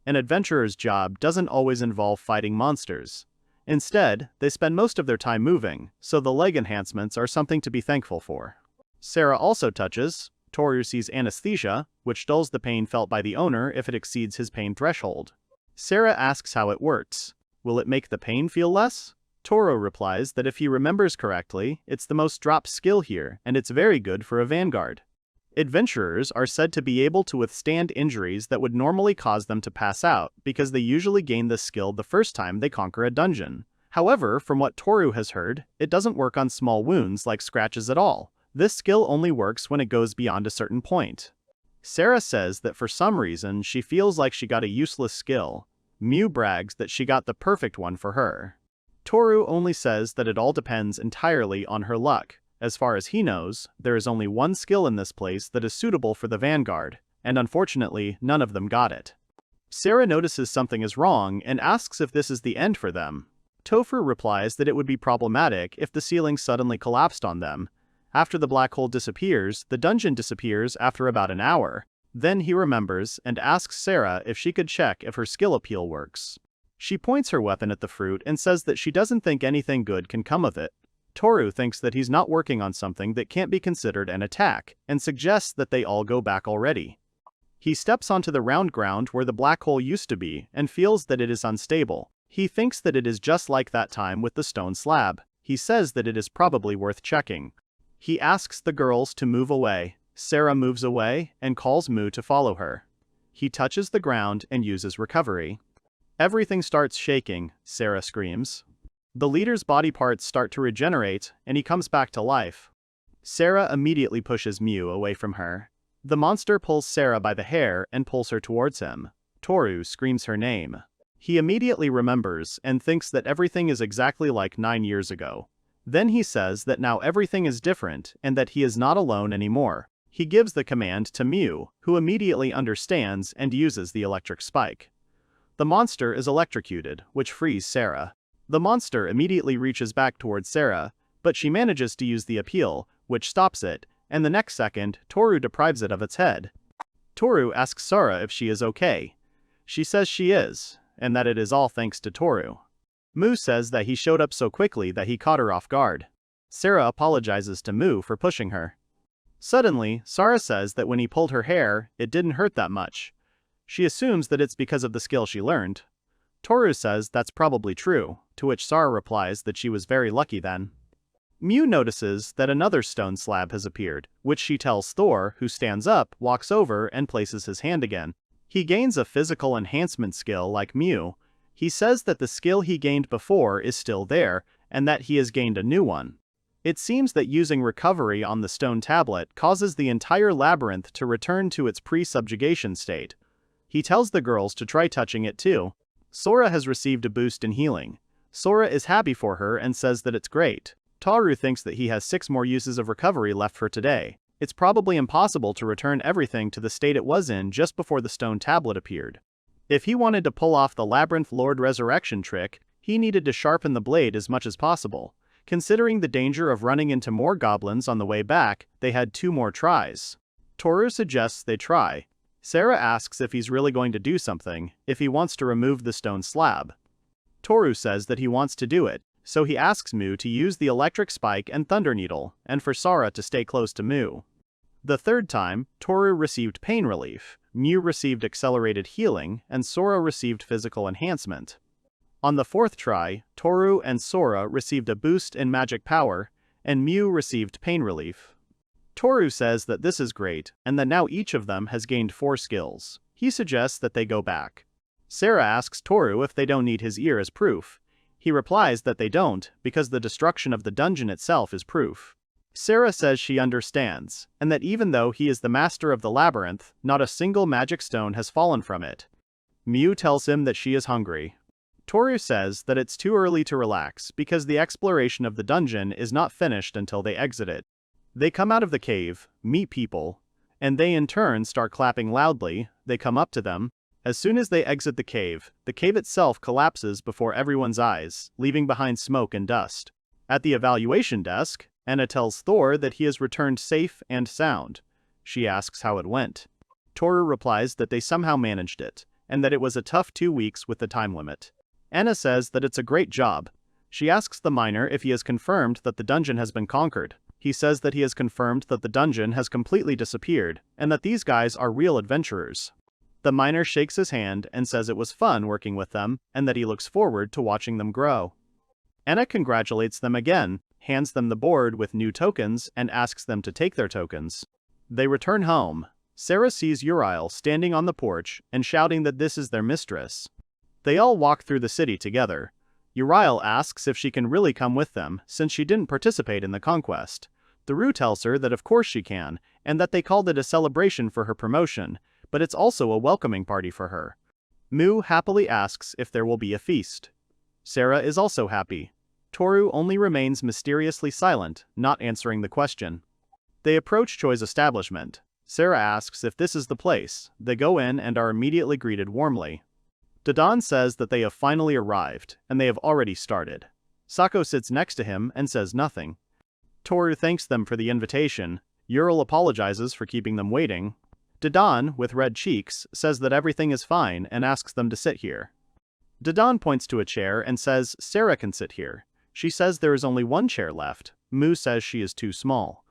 An adventurer's job doesn't always involve fighting monsters. Instead, they spend most of their time moving, so the leg enhancements are something to be thankful for. Sarah also touches. Toru sees anesthesia, which dulls the pain felt by the owner if it exceeds his pain threshold. Sarah asks how it works. Will it make the pain feel less? Toru replies that if he remembers correctly, it's the most dropped skill here, and it's very good for a vanguard. Adventurers are said to be able to withstand injuries that would normally cause them to pass out, because they usually gain this skill the first time they conquer a dungeon. However, from what Toru has heard, it doesn't work on small wounds like scratches at all. This skill only works when it goes beyond a certain point. Sarah says that for some reason she feels like she got a useless skill. Mu brags that she got the perfect one for her. Toru only says that it all depends entirely on her luck. As far as he knows, there is only one skill in this place that is suitable for the vanguard, and unfortunately, none of them got it. Sarah notices something is wrong and asks if this is the end for them. Tofu replies that it would be problematic if the ceiling suddenly collapsed on them. After the black hole disappears, the dungeon disappears after about an hour. Then he remembers and asks Sarah if she could check if her skill appeal works. She points her weapon at the fruit and says that she doesn't think anything good can come of it. Toru thinks that he's not working on something that can't be considered an attack, and suggests that they all go back already. He steps onto the round ground where the black hole used to be and feels that it is unstable. He thinks that it is just like that time with the stone slab. He says that it is probably worth checking. He asks the girls to move away. Sarah moves away and calls Mu to follow her. He touches the ground and uses recovery. Everything starts shaking, Sarah screams. The leader's body parts start to regenerate, and he comes back to life. Sarah immediately pushes Mu away from her. The monster pulls Sarah by the hair and pulls her towards him. Toru screams her name. He immediately remembers and thinks that everything is exactly like 9 years ago. Then he says that now everything is different and that he is not alone anymore. He gives the command to Mu, who immediately understands and uses the electric spike. The monster is electrocuted, which frees Sarah. The monster immediately reaches back towards Sarah, but she manages to use the appeal, which stops it, and the next second, Toru deprives it of its head. Toru asks Sarah if she is okay. She says she is, and that it is all thanks to Toru. Mu says that he showed up so quickly that he caught her off guard. Sarah apologizes to Mu for pushing her. Suddenly, Sarah says that when he pulled her hair, it didn't hurt that much. She assumes that it's because of the skill she learned. Toru says that's probably true, to which Sarah replies that she was very lucky then. Mu notices that another stone slab has appeared, which she tells Thor, who stands up, walks over, and places his hand again. He gains a physical enhancement skill like Mu. He says that the skill he gained before is still there, and that he has gained a new one. It seems that using recovery on the stone tablet causes the entire labyrinth to return to its pre-subjugation state. He tells the girls to try touching it too. Sora has received a boost in healing. Sora is happy for her and says that it's great. Toru thinks that he has 6 more uses of recovery left for today. It's probably impossible to return everything to the state it was in just before the stone tablet appeared. If he wanted to pull off the Labyrinth Lord resurrection trick, he needed to sharpen the blade as much as possible. Considering the danger of running into more goblins on the way back, they had 2 more tries. Toru suggests they try. Sarah asks if he's really going to do something, if he wants to remove the stone slab. Toru says that he wants to do it, so he asks Mu to use the electric spike and thunder needle, and for Sora to stay close to Mu. The third time, Toru received pain relief, Mu received accelerated healing, and Sora received physical enhancement. On the 4th try, Toru and Sora received a boost in magic power, and Mu received pain relief. Toru says that this is great, and that now each of them has gained 4 skills. He suggests that they go back. Sarah asks Toru if they don't need his ear as proof. He replies that they don't, because the destruction of the dungeon itself is proof. Sarah says she understands, and that even though he is the master of the labyrinth, not a single magic stone has fallen from it. Mu tells him that she is hungry. Toru says that it's too early to relax because the exploration of the dungeon is not finished until they exit it. They come out of the cave, meet people, and they in turn start clapping loudly. They come up to them. As soon as they exit the cave itself collapses before everyone's eyes, leaving behind smoke and dust. At the evaluation desk, Anna tells Thor that he has returned safe and sound. She asks how it went. Toru replies that they somehow managed it, and that it was a tough 2 weeks with the time limit. Anna says that it's a great job. She asks the miner if he has confirmed that the dungeon has been conquered. He says that he has confirmed that the dungeon has completely disappeared, and that these guys are real adventurers. The miner shakes his hand and says it was fun working with them, and that he looks forward to watching them grow. Anna congratulates them again, hands them the board with new tokens, and asks them to take their tokens. They return home. Sarah sees Uriel standing on the porch and shouting that this is their mistress. They all walk through the city together. Uriel asks if she can really come with them, since she didn't participate in the conquest. Toru tells her that of course she can, and that they called it a celebration for her promotion, but it's also a welcoming party for her. Mu happily asks if there will be a feast. Sarah is also happy. Toru only remains mysteriously silent, not answering the question. They approach Choi's establishment. Sarah asks if this is the place. They go in and are immediately greeted warmly. Dadan says that they have finally arrived, and they have already started. Sako sits next to him and says nothing. Toru thanks them for the invitation. Uriel apologizes for keeping them waiting. Dadan, with red cheeks, says that everything is fine and asks them to sit here. Dadan points to a chair and says Sarah can sit here. She says there is only one chair left. Mu says she is too small.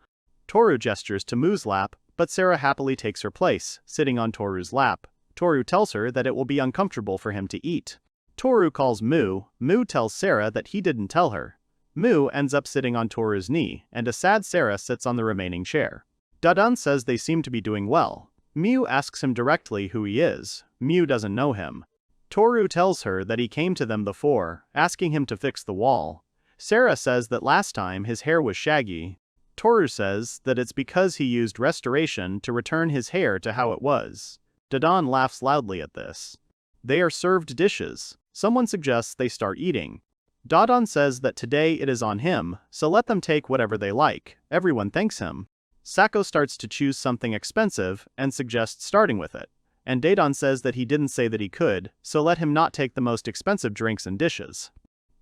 Toru gestures to Mu's lap, but Sarah happily takes her place, sitting on Toru's lap. Toru tells her that it will be uncomfortable for him to eat. Toru calls Mu. Mu tells Sarah that he didn't tell her. Mu ends up sitting on Toru's knee, and a sad Sarah sits on the remaining chair. Dadan says they seem to be doing well. Mu asks him directly who he is. Mu doesn't know him. Toru tells her that he came to them before, asking him to fix the wall. Sarah says that last time his hair was shaggy. Toru says that it's because he used restoration to return his hair to how it was. Dadan laughs loudly at this. They are served dishes. Someone suggests they start eating. Dadan says that today it is on him, so let them take whatever they like. Everyone thanks him. Sako starts to choose something expensive and suggests starting with it. And Dadan says that he didn't say that he could, so let him not take the most expensive drinks and dishes.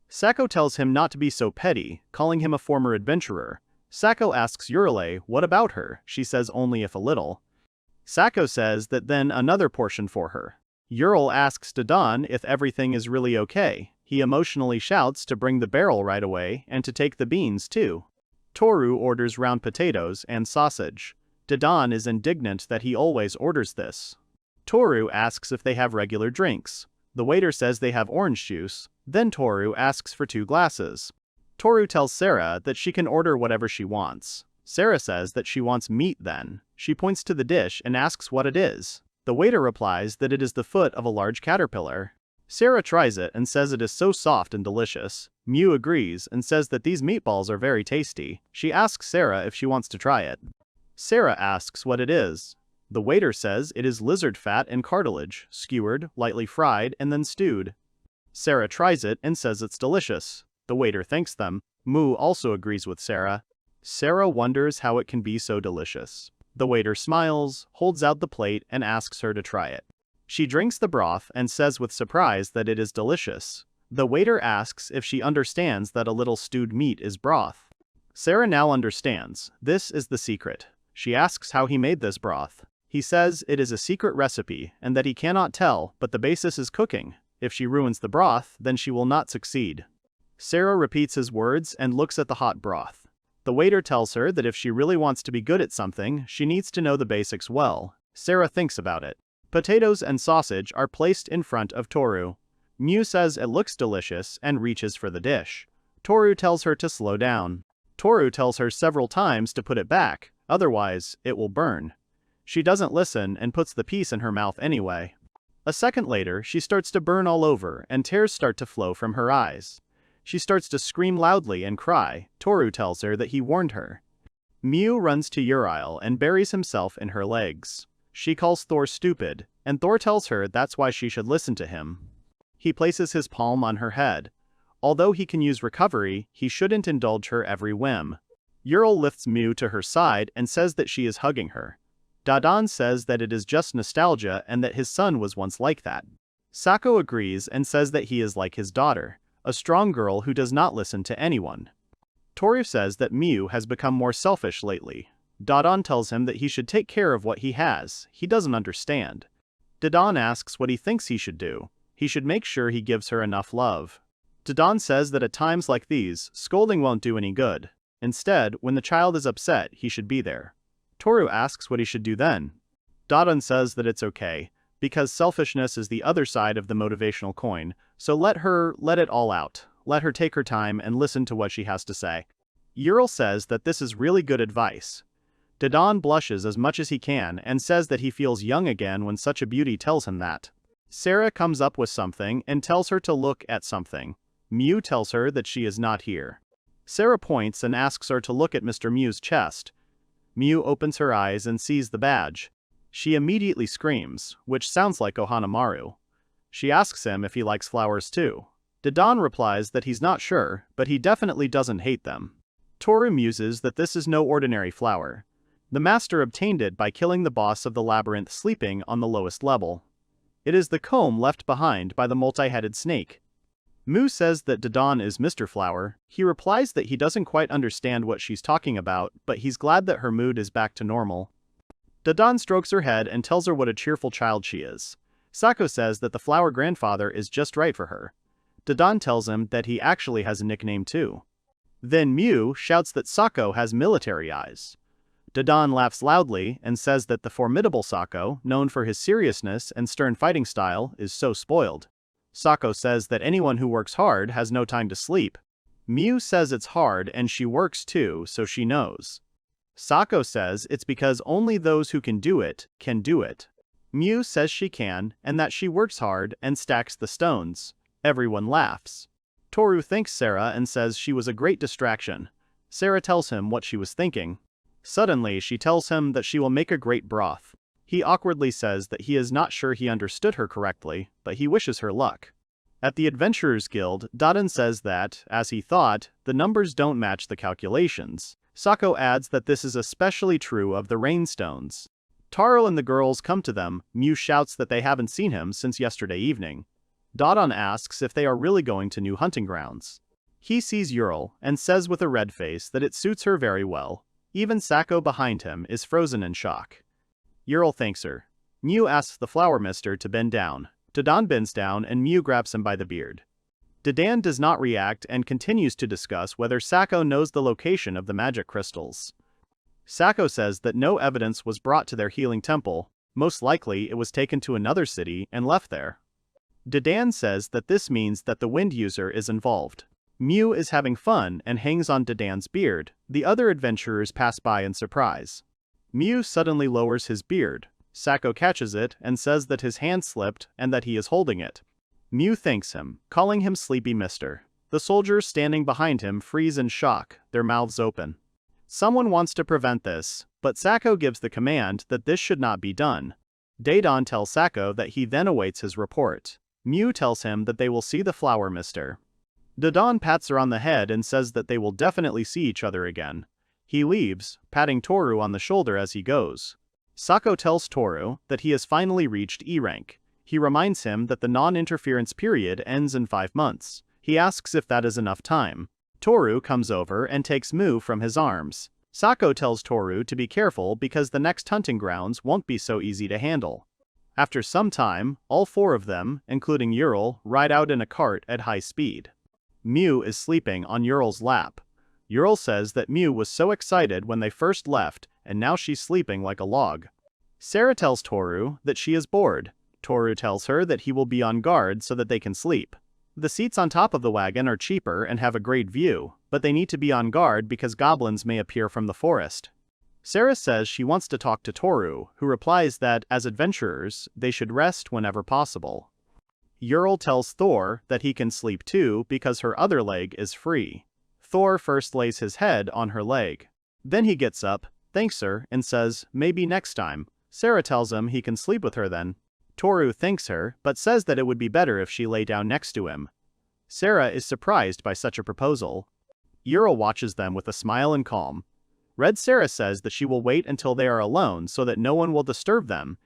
Sako tells him not to be so petty, calling him a former adventurer. Sako asks Uriel what about her. She says only if a little. Sako says that then another portion for her. Uriel asks Dadan if everything is really okay. He emotionally shouts to bring the barrel right away and to take the beans too. Toru orders round potatoes and sausage. Dadan is indignant that he always orders this. Toru asks if they have regular drinks. The waiter says they have orange juice. Then Toru asks for 2 glasses. Toru tells Sarah that she can order whatever she wants. Sarah says that she wants meat then. She points to the dish and asks what it is. The waiter replies that it is the foot of a large caterpillar. Sarah tries it and says it is so soft and delicious. Mu agrees and says that these meatballs are very tasty. She asks Sarah if she wants to try it. Sarah asks what it is. The waiter says it is lizard fat and cartilage, skewered, lightly fried, and then stewed. Sarah tries it and says it's delicious. The waiter thanks them. Mu also agrees with Sarah. Sarah wonders how it can be so delicious. The waiter smiles, holds out the plate, and asks her to try it. She drinks the broth and says with surprise that it is delicious. The waiter asks if she understands that a little stewed meat is broth. Sarah now understands. This is the secret. She asks how he made this broth. He says it is a secret recipe and that he cannot tell, but the basis is cooking. If she ruins the broth, then she will not succeed. Sarah repeats his words and looks at the hot broth. The waiter tells her that if she really wants to be good at something, she needs to know the basics well. Sarah thinks about it. Potatoes and sausage are placed in front of Toru. Mu says it looks delicious and reaches for the dish. Toru tells her to slow down. Toru tells her several times to put it back, otherwise, it will burn. She doesn't listen and puts the piece in her mouth anyway. A second later, she starts to burn all over and tears start to flow from her eyes. She starts to scream loudly and cry. Toru tells her that he warned her. Mu runs to Uriel and buries himself in her legs. She calls Thor stupid, and Thor tells her that's why she should listen to him. He places his palm on her head. Although he can use recovery, he shouldn't indulge her every whim. Uriel lifts Mu to her side and says that she is hugging her. Dadan says that it is just nostalgia and that his son was once like that. Sako agrees and says that he is like his daughter, a strong girl who does not listen to anyone. Toru says that Miu has become more selfish lately. Dadan tells him that he should take care of what he has. He doesn't understand. Dadan asks what he thinks he should do. He should make sure he gives her enough love. Dadan says that at times like these, scolding won't do any good. Instead, when the child is upset, he should be there. Toru asks what he should do then. Dadan says that it's okay, because selfishness is the other side of the motivational coin, so let it all out. Let her take her time and listen to what she has to say. Ural says that this is really good advice. Dadan blushes as much as he can and says that he feels young again when such a beauty tells him that. Sarah comes up with something and tells her to look at something. Miu tells her that she is not here. Sarah points and asks her to look at Mr. Miu's chest. Miu opens her eyes and sees the badge. She immediately screams, which sounds like Ohanamaru. She asks him if he likes flowers too. Dadan replies that he's not sure, but he definitely doesn't hate them. Toru muses that this is no ordinary flower. The master obtained it by killing the boss of the labyrinth sleeping on the lowest level. It is the comb left behind by the multi-headed snake. Mu says that Dadan is Mr. Flower. He replies that he doesn't quite understand what she's talking about, but he's glad that her mood is back to normal. Dadan strokes her head and tells her what a cheerful child she is. Sako says that the flower grandfather is just right for her. Dadan tells him that he actually has a nickname too. Then Miu shouts that Sako has military eyes. Dadan laughs loudly and says that the formidable Sako, known for his seriousness and stern fighting style, is so spoiled. Sako says that anyone who works hard has no time to sleep. Miu says it's hard and she works too, so she knows. Sako says it's because only those who can do it, can do it. Miu says she can, and that she works hard and stacks the stones. Everyone laughs. Toru thanks Sarah and says she was a great distraction. Sarah tells him what she was thinking. Suddenly, she tells him that she will make a great broth. He awkwardly says that he is not sure he understood her correctly, but he wishes her luck. At the Adventurers Guild, Dadan says that, as he thought, the numbers don't match the calculations. Sako adds that this is especially true of the Rainstones. Taro and the girls come to them. Miu shouts that they haven't seen him since yesterday evening. Dadan asks if they are really going to new hunting grounds. He sees Ural and says with a red face that it suits her very well. Even Sako behind him is frozen in shock. Ural thanks her. Miu asks the flower mister to bend down. Dadan bends down and Miu grabs him by the beard. Dadan does not react and continues to discuss whether Sako knows the location of the magic crystals. Sako says that no evidence was brought to their healing temple. Most likely it was taken to another city and left there. Dadan says that this means that the wind user is involved. Miu is having fun and hangs on Dadan's beard. The other adventurers pass by in surprise. Miu suddenly lowers his beard. Sako catches it and says that his hand slipped and that he is holding it. Miu thanks him, calling him Sleepy Mister. The soldiers standing behind him freeze in shock, their mouths open. Someone wants to prevent this, but Sako gives the command that this should not be done. Dadan tells Sako that he then awaits his report. Miu tells him that they will see the flower mister. Dadan pats her on the head and says that they will definitely see each other again. He leaves, patting Toru on the shoulder as he goes. Sako tells Toru that he has finally reached E rank. He reminds him that the non-interference period ends in 5 months. He asks if that is enough time. Toru comes over and takes Mu from his arms. Sako tells Toru to be careful because the next hunting grounds won't be so easy to handle. After some time, all 4 of them, including Ural, ride out in a cart at high speed. Miu is sleeping on Ural's lap. Ural says that Miu was so excited when they first left, and now she's sleeping like a log. Sarah tells Toru that she is bored. Toru tells her that he will be on guard so that they can sleep. The seats on top of the wagon are cheaper and have a great view, but they need to be on guard because goblins may appear from the forest. Sarah says she wants to talk to Toru, who replies that, as adventurers, they should rest whenever possible. Ural tells Thor that he can sleep too because her other leg is free. Thor first lays his head on her leg. Then he gets up, thanks her, and says, maybe next time. Sarah tells him he can sleep with her then. Toru thanks her, but says that it would be better if she lay down next to him. Sarah is surprised by such a proposal. Ural watches them with a smile and calm. Red Sarah says that she will wait until they are alone so that no one will disturb them.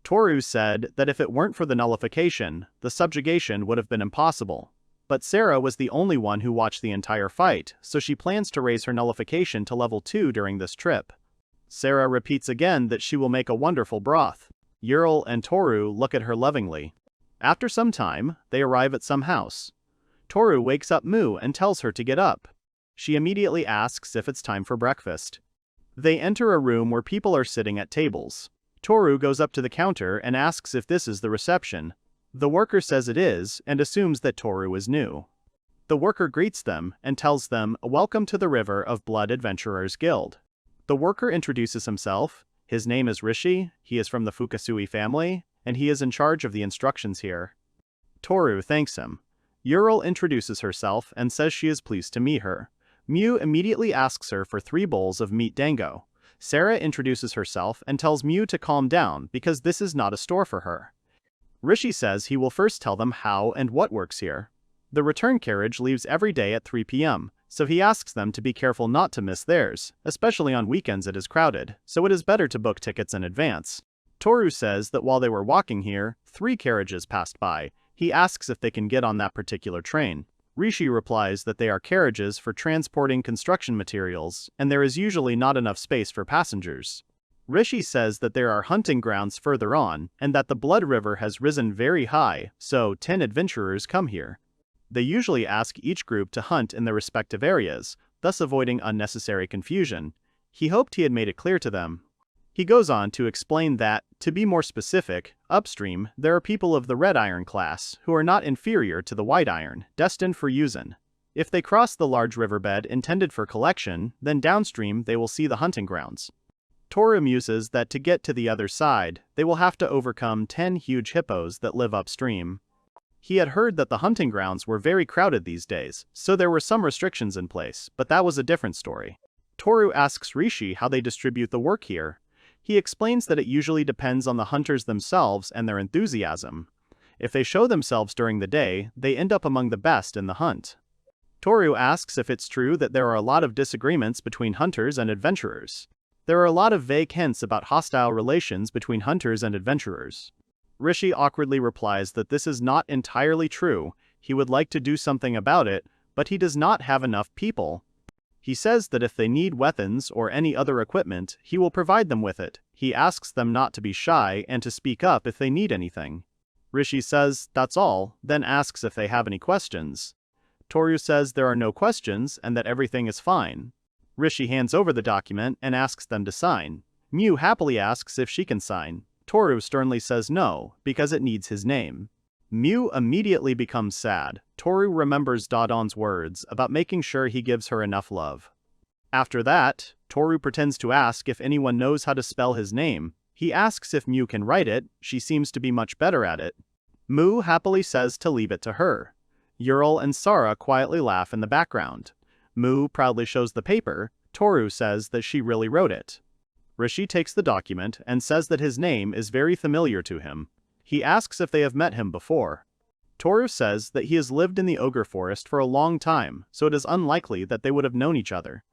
Toru said that if it weren't for the nullification, the subjugation would have been impossible. But Sarah was the only one who watched the entire fight, so she plans to raise her nullification to level 2 during this trip. Sarah repeats again that she will make a wonderful broth. Ural and Toru look at her lovingly. After some time, they arrive at some house. Toru wakes up Mu and tells her to get up. She immediately asks if it's time for breakfast. They enter a room where people are sitting at tables. Toru goes up to the counter and asks if this is the reception. The worker says it is and assumes that Toru is new. The worker greets them and tells them, "Welcome to the River of Blood Adventurers Guild." The worker introduces himself. His name is Rishi, he is from the Fukasui family, and he is in charge of the instructions here. Toru thanks him. Ural introduces herself and says she is pleased to meet her. Mu immediately asks her for 3 bowls of meat dango. Sarah introduces herself and tells Mu to calm down because this is not a store for her. Rishi says he will first tell them how and what works here. The return carriage leaves every day at 3 p.m., so he asks them to be careful not to miss theirs, especially on weekends it is crowded, so it is better to book tickets in advance. Toru says that while they were walking here, 3 carriages passed by. He asks if they can get on that particular train. Rishi replies that they are carriages for transporting construction materials, and there is usually not enough space for passengers. Rishi says that there are hunting grounds further on, and that the Blood River has risen very high, so 10 adventurers come here. They usually ask each group to hunt in their respective areas, thus avoiding unnecessary confusion. He hoped he had made it clear to them. He goes on to explain that, to be more specific, upstream, there are people of the red iron class, who are not inferior to the white iron, destined for Yuuzhan. If they cross the large riverbed intended for collection, then downstream they will see the hunting grounds. Toru muses that to get to the other side, they will have to overcome 10 huge hippos that live upstream. He had heard that the hunting grounds were very crowded these days, so there were some restrictions in place, but that was a different story. Toru asks Rishi how they distribute the work here. He explains that it usually depends on the hunters themselves and their enthusiasm. If they show themselves during the day, they end up among the best in the hunt. Toru asks if it's true that there are a lot of disagreements between hunters and adventurers. There are a lot of vague hints about hostile relations between hunters and adventurers. Rishi awkwardly replies that this is not entirely true. He would like to do something about it, but he does not have enough people. He says that if they need weapons or any other equipment, he will provide them with it. He asks them not to be shy and to speak up if they need anything. Rishi says that's all, then asks if they have any questions. Toru says there are no questions and that everything is fine. Rishi hands over the document and asks them to sign. Mu happily asks if she can sign. Toru sternly says no, because it needs his name. Mu immediately becomes sad. Toru remembers Dodon's words about making sure he gives her enough love. After that, Toru pretends to ask if anyone knows how to spell his name. He asks if Mu can write it. She seems to be much better at it. Mu happily says to leave it to her. Ural and Sara quietly laugh in the background. Mu proudly shows the paper. Toru says that she really wrote it. Rishi takes the document and says that his name is very familiar to him. He asks if they have met him before. Toru says that he has lived in the ogre forest for a long time, so it is unlikely that they would have known each other.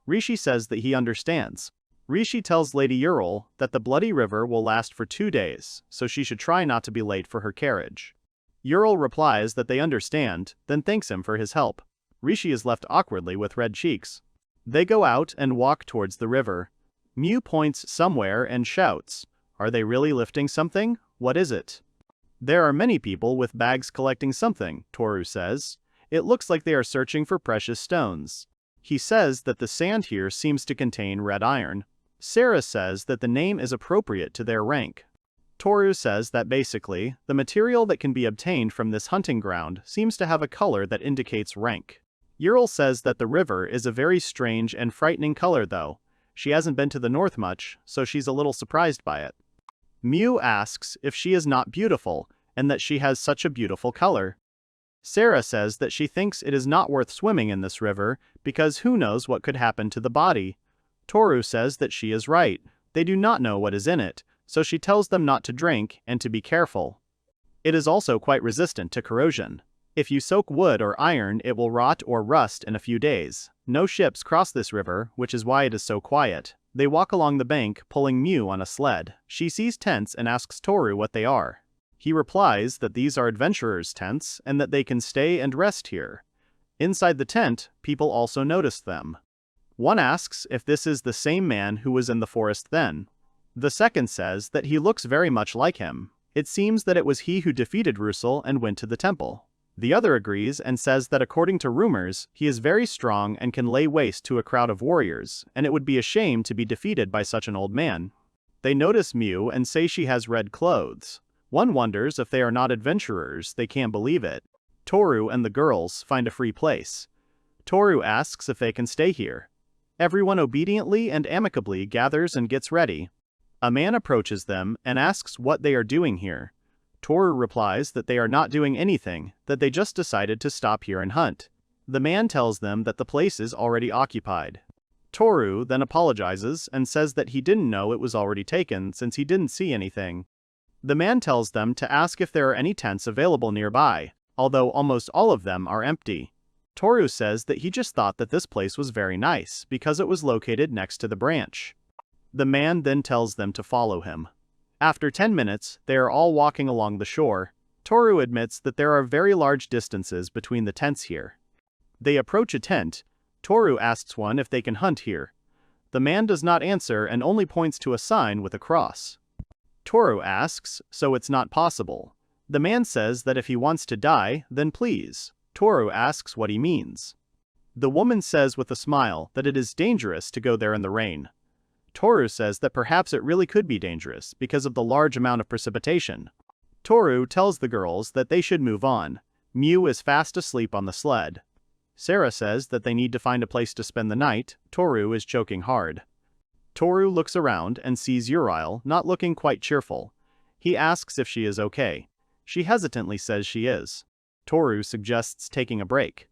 Rishi says that he understands. Rishi tells Lady Ural that the Bloody River will last for 2 days, so she should try not to be late for her carriage. Ural replies that they understand, then thanks him for his help. Rishi is left awkwardly with red cheeks. They go out and walk towards the river. Mu points somewhere and shouts, "Are they really lifting something? What is it?" "There are many people with bags collecting something," Toru says. "It looks like they are searching for precious stones." He says that the sand here seems to contain red iron. Sarah says that the name is appropriate to their rank. Toru says that basically, the material that can be obtained from this hunting ground seems to have a color that indicates rank. Ural says that the river is a very strange and frightening color though. She hasn't been to the north much, so she's a little surprised by it. Mu asks if she is not beautiful, and that she has such a beautiful color. Sarah says that she thinks it is not worth swimming in this river, because who knows what could happen to the body. Toru says that she is right, they do not know what is in it, so she tells them not to drink and to be careful. It is also quite resistant to corrosion. If you soak wood or iron, it will rot or rust in a few days. No ships cross this river, which is why it is so quiet. They walk along the bank, pulling Mew on a sled. She sees tents and asks Toru what they are. He replies that these are adventurers' tents and that they can stay and rest here. Inside the tent, people also notice them. One asks if this is the same man who was in the forest then. The second says that he looks very much like him. It seems that it was he who defeated Russell and went to the temple. The other agrees and says that according to rumors, he is very strong and can lay waste to a crowd of warriors, and it would be a shame to be defeated by such an old man. They notice Mew and say she has red clothes. One wonders if they are not adventurers, they can't believe it. Toru and the girls find a free place. Toru asks if they can stay here. Everyone obediently and amicably gathers and gets ready. A man approaches them and asks what they are doing here. Toru replies that they are not doing anything, that they just decided to stop here and hunt. The man tells them that the place is already occupied. Toru then apologizes and says that he didn't know it was already taken since he didn't see anything. The man tells them to ask if there are any tents available nearby, although almost all of them are empty. Toru says that he just thought that this place was very nice because it was located next to the branch. The man then tells them to follow him. After 10 minutes, they are all walking along the shore. Toru admits that there are very large distances between the tents here. They approach a tent. Toru asks one if they can hunt here. The man does not answer and only points to a sign with a cross. Toru asks, so it's not possible. The man says that if he wants to die, then please. Toru asks what he means. The woman says with a smile that it is dangerous to go there in the rain. Toru says that perhaps it really could be dangerous because of the large amount of precipitation. Toru tells the girls that they should move on. Mew is fast asleep on the sled. Sarah says that they need to find a place to spend the night. Toru is choking hard. Toru looks around and sees Uriel not looking quite cheerful. He asks if she is okay. She hesitantly says she is. Toru suggests taking a break.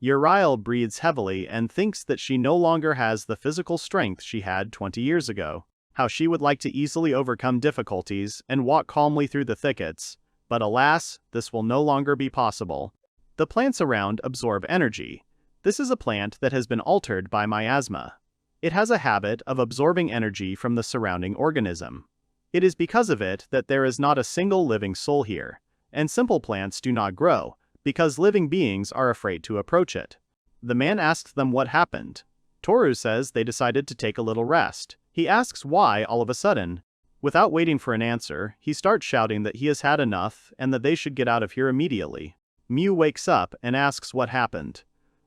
Uriel breathes heavily and thinks that she no longer has the physical strength she had 20 years ago. How she would like to easily overcome difficulties and walk calmly through the thickets, but alas, this will no longer be possible. The plants around absorb energy. This is a plant that has been altered by miasma. It has a habit of absorbing energy from the surrounding organism. It is because of it that there is not a single living soul here, and simple plants do not grow, because living beings are afraid to approach it. The man asks them what happened. Toru says they decided to take a little rest. He asks why all of a sudden. Without waiting for an answer, he starts shouting that he has had enough and that they should get out of here immediately. Mew wakes up and asks what happened.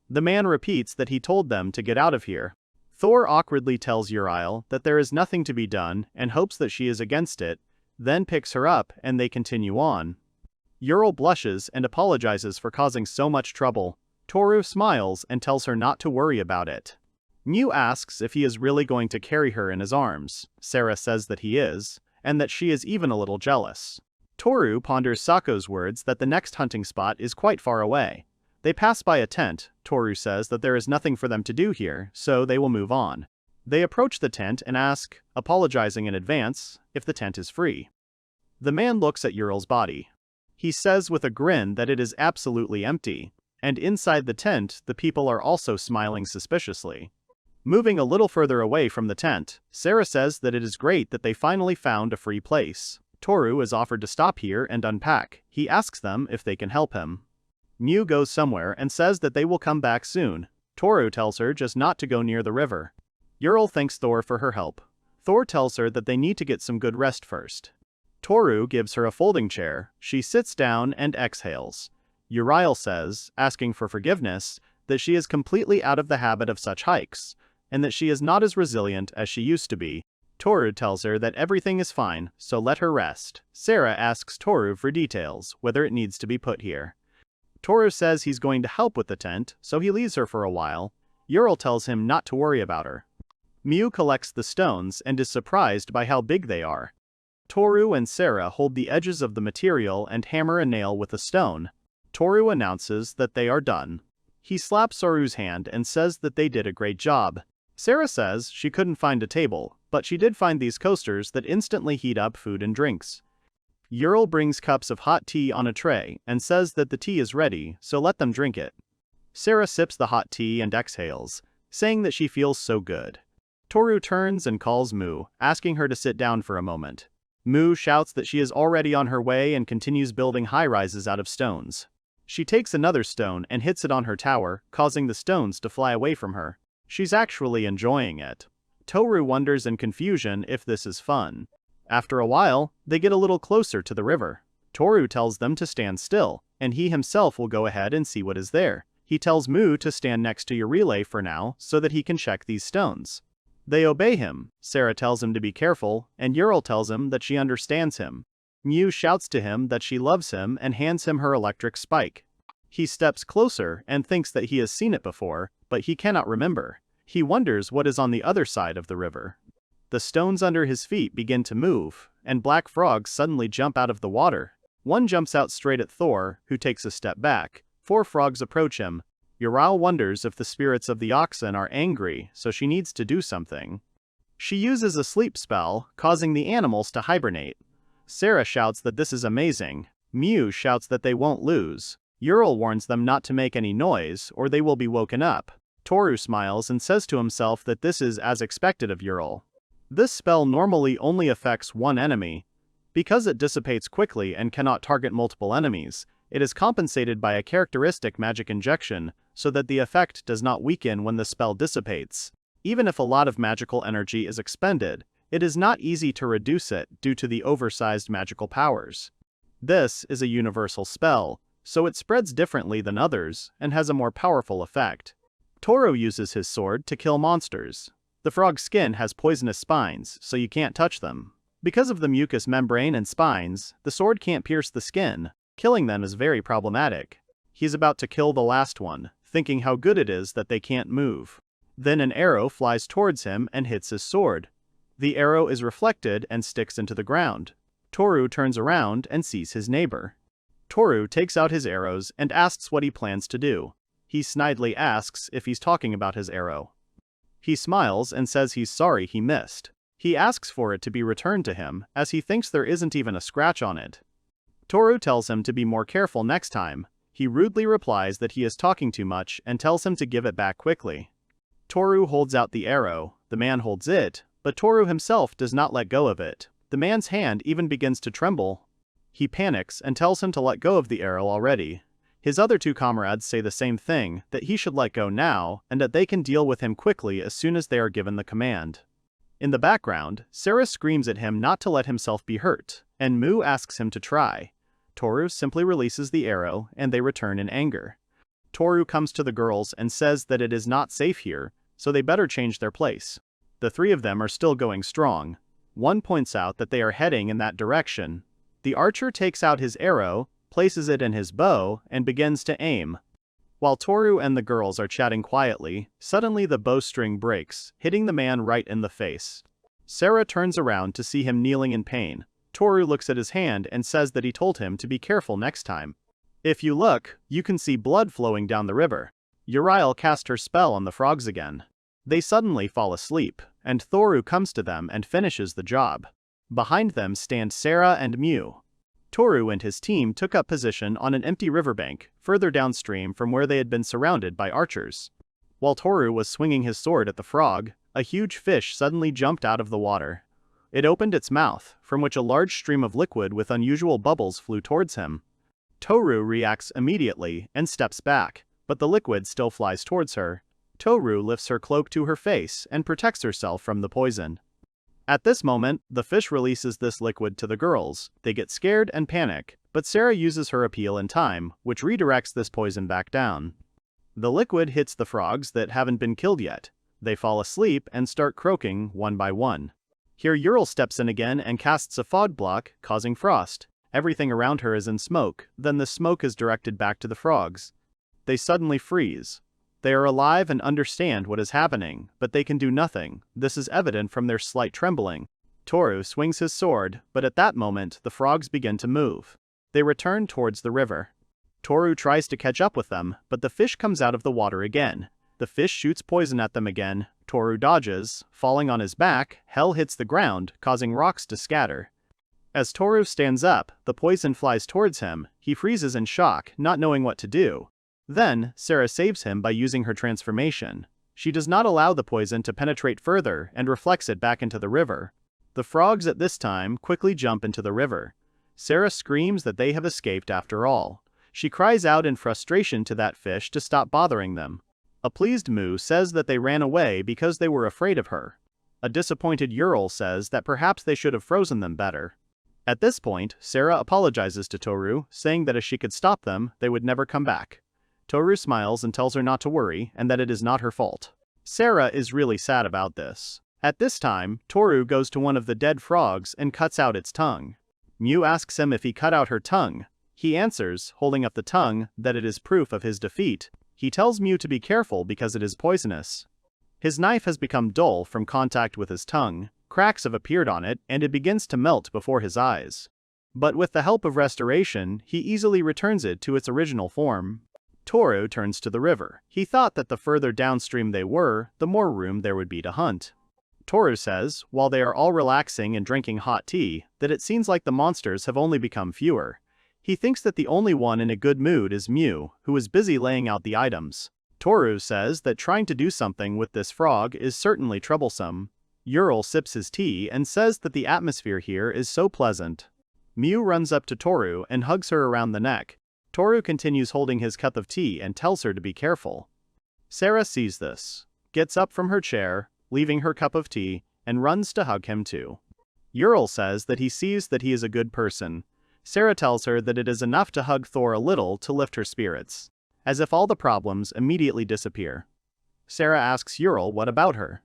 The man repeats that he told them to get out of here. Thor awkwardly tells Uriel that there is nothing to be done and hopes that she is against it, then picks her up and they continue on. Uriel blushes and apologizes for causing so much trouble. Toru smiles and tells her not to worry about it. Mew asks if he is really going to carry her in his arms. Sarah says that he is, and that she is even a little jealous. Toru ponders Sako's words that the next hunting spot is quite far away. They pass by a tent. Toru says that there is nothing for them to do here, so they will move on. They approach the tent and ask, apologizing in advance, if the tent is free. The man looks at Uriel's body. He says with a grin that it is absolutely empty, and inside the tent the people are also smiling suspiciously. Moving a little further away from the tent, Sarah says that it is great that they finally found a free place. Toru is offered to stop here and unpack. He asks them if they can help him. Mew goes somewhere and says that they will come back soon. Toru tells her just not to go near the river. Uriel thanks Thor for her help. Thor tells her that they need to get some good rest first. Toru gives her a folding chair. She sits down and exhales. Uriel says, asking for forgiveness, that she is completely out of the habit of such hikes, and that she is not as resilient as she used to be. Toru tells her that everything is fine, so let her rest. Sarah asks Toru for details, whether it needs to be put here. Toru says he's going to help with the tent, so he leaves her for a while. Uriel tells him not to worry about her. Mew collects the stones and is surprised by how big they are. Toru and Sarah hold the edges of the material and hammer a nail with a stone. Toru announces that they are done. He slaps Toru's hand and says that they did a great job. Sarah says she couldn't find a table, but she did find these coasters that instantly heat up food and drinks. Ural brings cups of hot tea on a tray and says that the tea is ready, so let them drink it. Sarah sips the hot tea and exhales, saying that she feels so good. Toru turns and calls Mu, asking her to sit down for a moment. Mu shouts that she is already on her way and continues building high-rises out of stones. She takes another stone and hits it on her tower, causing the stones to fly away from her. She's actually enjoying it. Toru wonders in confusion if this is fun. After a while, they get a little closer to the river. Toru tells them to stand still, and he himself will go ahead and see what is there. He tells Mu to stand next to Urile for now so that he can check these stones. They obey him. Sarah tells him to be careful, and Ural tells him that she understands him. Mu shouts to him that she loves him and hands him her electric spike. He steps closer and thinks that he has seen it before, but he cannot remember. He wonders what is on the other side of the river. The stones under his feet begin to move, and black frogs suddenly jump out of the water. One jumps out straight at Thor, who takes a step back. 4 frogs approach him. Ural wonders if the spirits of the oxen are angry, so she needs to do something. She uses a sleep spell, causing the animals to hibernate. Sarah shouts that this is amazing. Mu shouts that they won't lose. Ural warns them not to make any noise, or they will be woken up. Toru smiles and says to himself that this is as expected of Ural. This spell normally only affects one enemy. Because it dissipates quickly and cannot target multiple enemies, it is compensated by a characteristic magic injection, so that the effect does not weaken when the spell dissipates. Even if a lot of magical energy is expended, it is not easy to reduce it due to the oversized magical powers. This is a universal spell, so it spreads differently than others and has a more powerful effect. Toru uses his sword to kill monsters. The frog's skin has poisonous spines, so you can't touch them. Because of the mucous membrane and spines, the sword can't pierce the skin. Killing them is very problematic. He's about to kill the last one, thinking how good it is that they can't move. Then an arrow flies towards him and hits his sword. The arrow is reflected and sticks into the ground. Toru turns around and sees his neighbor. Toru takes out his arrows and asks what he plans to do. He snidely asks if he's talking about his arrow. He smiles and says he's sorry he missed. He asks for it to be returned to him, as he thinks there isn't even a scratch on it. Toru tells him to be more careful next time. He rudely replies that he is talking too much and tells him to give it back quickly. Toru holds out the arrow. The man holds it, but Toru himself does not let go of it. The man's hand even begins to tremble. He panics and tells him to let go of the arrow already. His other 2 comrades say the same thing, that he should let go now, and that they can deal with him quickly as soon as they are given the command. In the background, Sarah screams at him not to let himself be hurt, and Mu asks him to try. Toru simply releases the arrow, and they return in anger. Toru comes to the girls and says that it is not safe here, so they better change their place. The 3 of them are still going strong. One points out that they are heading in that direction. The archer takes out his arrow, places it in his bow, and begins to aim. While Toru and the girls are chatting quietly, suddenly the bowstring breaks, hitting the man right in the face. Sarah turns around to see him kneeling in pain. Toru looks at his hand and says that he told him to be careful next time. If you look, you can see blood flowing down the river. Uriel cast her spell on the frogs again. They suddenly fall asleep, and Toru comes to them and finishes the job. Behind them stand Sarah and Mu. Toru and his team took up position on an empty riverbank, further downstream from where they had been surrounded by archers. While Toru was swinging his sword at the frog, a huge fish suddenly jumped out of the water. It opened its mouth, from which a large stream of liquid with unusual bubbles flew towards him. Toru reacts immediately and steps back, but the liquid still flies towards her. Toru lifts her cloak to her face and protects herself from the poison. At this moment, the fish releases this liquid to the girls. They get scared and panic, but Sarah uses her appeal in time, which redirects this poison back down. The liquid hits the frogs that haven't been killed yet. They fall asleep and start croaking one by one. Here Ural steps in again and casts a fog block, causing frost. Everything around her is in smoke, then the smoke is directed back to the frogs. They suddenly freeze. They are alive and understand what is happening, but they can do nothing. This is evident from their slight trembling. Toru swings his sword, but at that moment the frogs begin to move. They return towards the river. Toru tries to catch up with them, but the fish comes out of the water again. The fish shoots poison at them again. Toru dodges. Falling on his back, Hell hits the ground, causing rocks to scatter. As Toru stands up, the poison flies towards him. He freezes in shock, not knowing what to do. Then, Sarah saves him by using her transformation. She does not allow the poison to penetrate further and reflects it back into the river. The frogs at this time quickly jump into the river. Sarah screams that they have escaped after all. She cries out in frustration to that fish to stop bothering them. A pleased Mu says that they ran away because they were afraid of her. A disappointed Ural says that perhaps they should have frozen them better. At this point, Sarah apologizes to Toru, saying that if she could stop them, they would never come back. Toru smiles and tells her not to worry and that it is not her fault. Sarah is really sad about this. At this time, Toru goes to one of the dead frogs and cuts out its tongue. Mu asks him if he cut out her tongue. He answers, holding up the tongue, that it is proof of his defeat. He tells Mu to be careful because it is poisonous. His knife has become dull from contact with his tongue. Cracks have appeared on it, and it begins to melt before his eyes. But with the help of restoration, he easily returns it to its original form. Toru turns to the river. He thought that the further downstream they were, the more room there would be to hunt. Toru says, while they are all relaxing and drinking hot tea, that it seems like the monsters have only become fewer. He thinks that the only one in a good mood is Mu, who is busy laying out the items. Toru says that trying to do something with this frog is certainly troublesome. Ural sips his tea and says that the atmosphere here is so pleasant. Mu runs up to Toru and hugs her around the neck. Toru continues holding his cup of tea and tells her to be careful. Sarah sees this, gets up from her chair, leaving her cup of tea, and runs to hug him too. Ural says that he sees that he is a good person. Sarah tells her that it is enough to hug Thor a little to lift her spirits, as if all the problems immediately disappear. Sarah asks Ural what about her.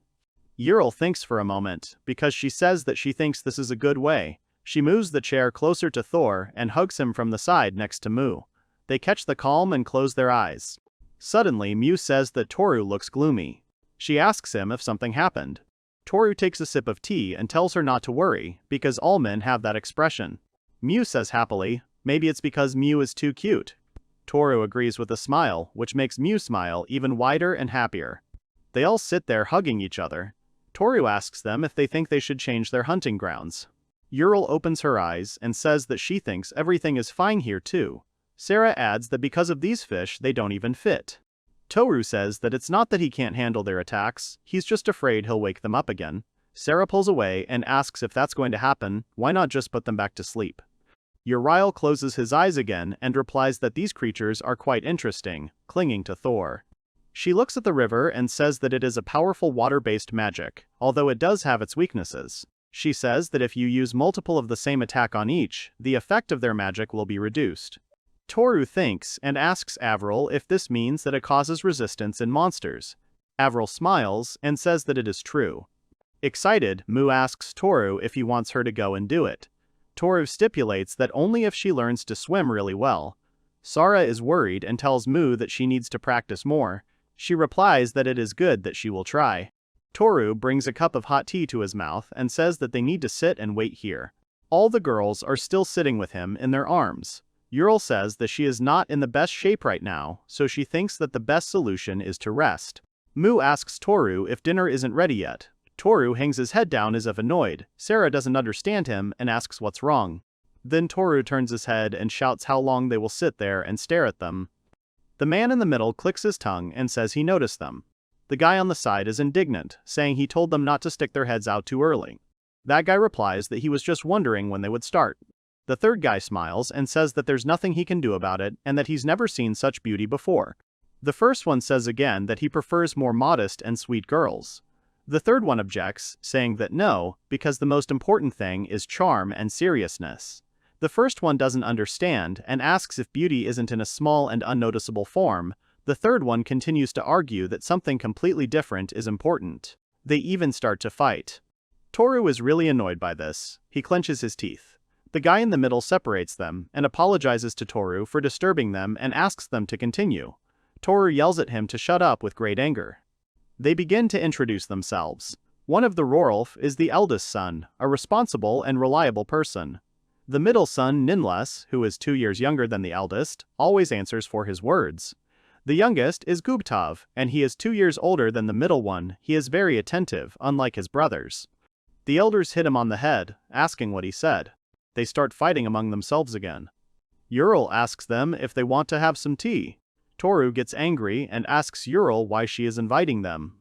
Ural thinks for a moment, because she says that she thinks this is a good way. She moves the chair closer to Thor and hugs him from the side next to Mu. They catch the calm and close their eyes. Suddenly, Mu says that Toru looks gloomy. She asks him if something happened. Toru takes a sip of tea and tells her not to worry, because all men have that expression. Mu says happily, maybe it's because Mu is too cute. Toru agrees with a smile, which makes Mu smile even wider and happier. They all sit there hugging each other. Toru asks them if they think they should change their hunting grounds. Ural opens her eyes and says that she thinks everything is fine here too. Sarah adds that because of these fish they don't even fit. Toru says that it's not that he can't handle their attacks, he's just afraid he'll wake them up again. Sarah pulls away and asks if that's going to happen, why not just put them back to sleep. Uriel closes his eyes again and replies that these creatures are quite interesting, clinging to Thor. She looks at the river and says that it is a powerful water-based magic, although it does have its weaknesses. She says that if you use multiple of the same attack on each, the effect of their magic will be reduced. Toru thinks and asks Avril if this means that it causes resistance in monsters. Avril smiles and says that it is true. Excited, Mu asks Toru if he wants her to go and do it. Toru stipulates that only if she learns to swim really well. Sarah is worried and tells Mu that she needs to practice more. She replies that it is good that she will try. Toru brings a cup of hot tea to his mouth and says that they need to sit and wait here. All the girls are still sitting with him in their arms. Ural says that she is not in the best shape right now, so she thinks that the best solution is to rest. Mu asks Toru if dinner isn't ready yet. Toru hangs his head down as if annoyed. Sarah doesn't understand him and asks what's wrong. Then Toru turns his head and shouts how long they will sit there and stare at them. The man in the middle clicks his tongue and says he noticed them. The guy on the side is indignant, saying he told them not to stick their heads out too early. That guy replies that he was just wondering when they would start. The third guy smiles and says that there's nothing he can do about it and that he's never seen such beauty before. The first one says again that he prefers more modest and sweet girls. The third one objects, saying that no, because the most important thing is charm and seriousness. The first one doesn't understand and asks if beauty isn't in a small and unnoticeable form. The third one continues to argue that something completely different is important. They even start to fight. Toru is really annoyed by this. He clenches his teeth. The guy in the middle separates them and apologizes to Toru for disturbing them and asks them to continue. Toru yells at him to shut up with great anger. They begin to introduce themselves. One of the Rorolf is the eldest son, a responsible and reliable person. The middle son, Ninles, who is 2 years younger than the eldest, always answers for his words. The youngest is Gubtov, and he is 2 years older than the middle one. He is very attentive, unlike his brothers. The elders hit him on the head, asking what he said. they start fighting among themselves again. Ural asks them if they want to have some tea. Toru gets angry and asks Ural why she is inviting them.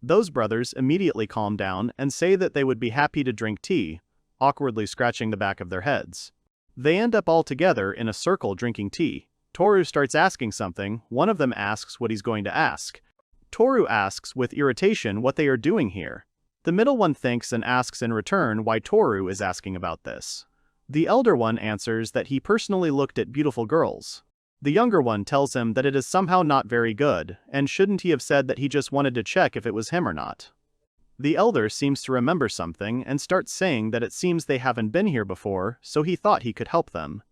Those brothers immediately calm down and say that they would be happy to drink tea, awkwardly scratching the back of their heads. They end up all together in a circle drinking tea. Toru starts asking something, one of them asks what he's going to ask. Toru asks with irritation what they are doing here. The middle one thinks and asks in return why Toru is asking about this. The elder one answers that he personally looked at beautiful girls. The younger one tells him that it is somehow not very good, and shouldn't he have said that he just wanted to check if it was him or not. The elder seems to remember something and starts saying that it seems they haven't been here before, so he thought he could help them.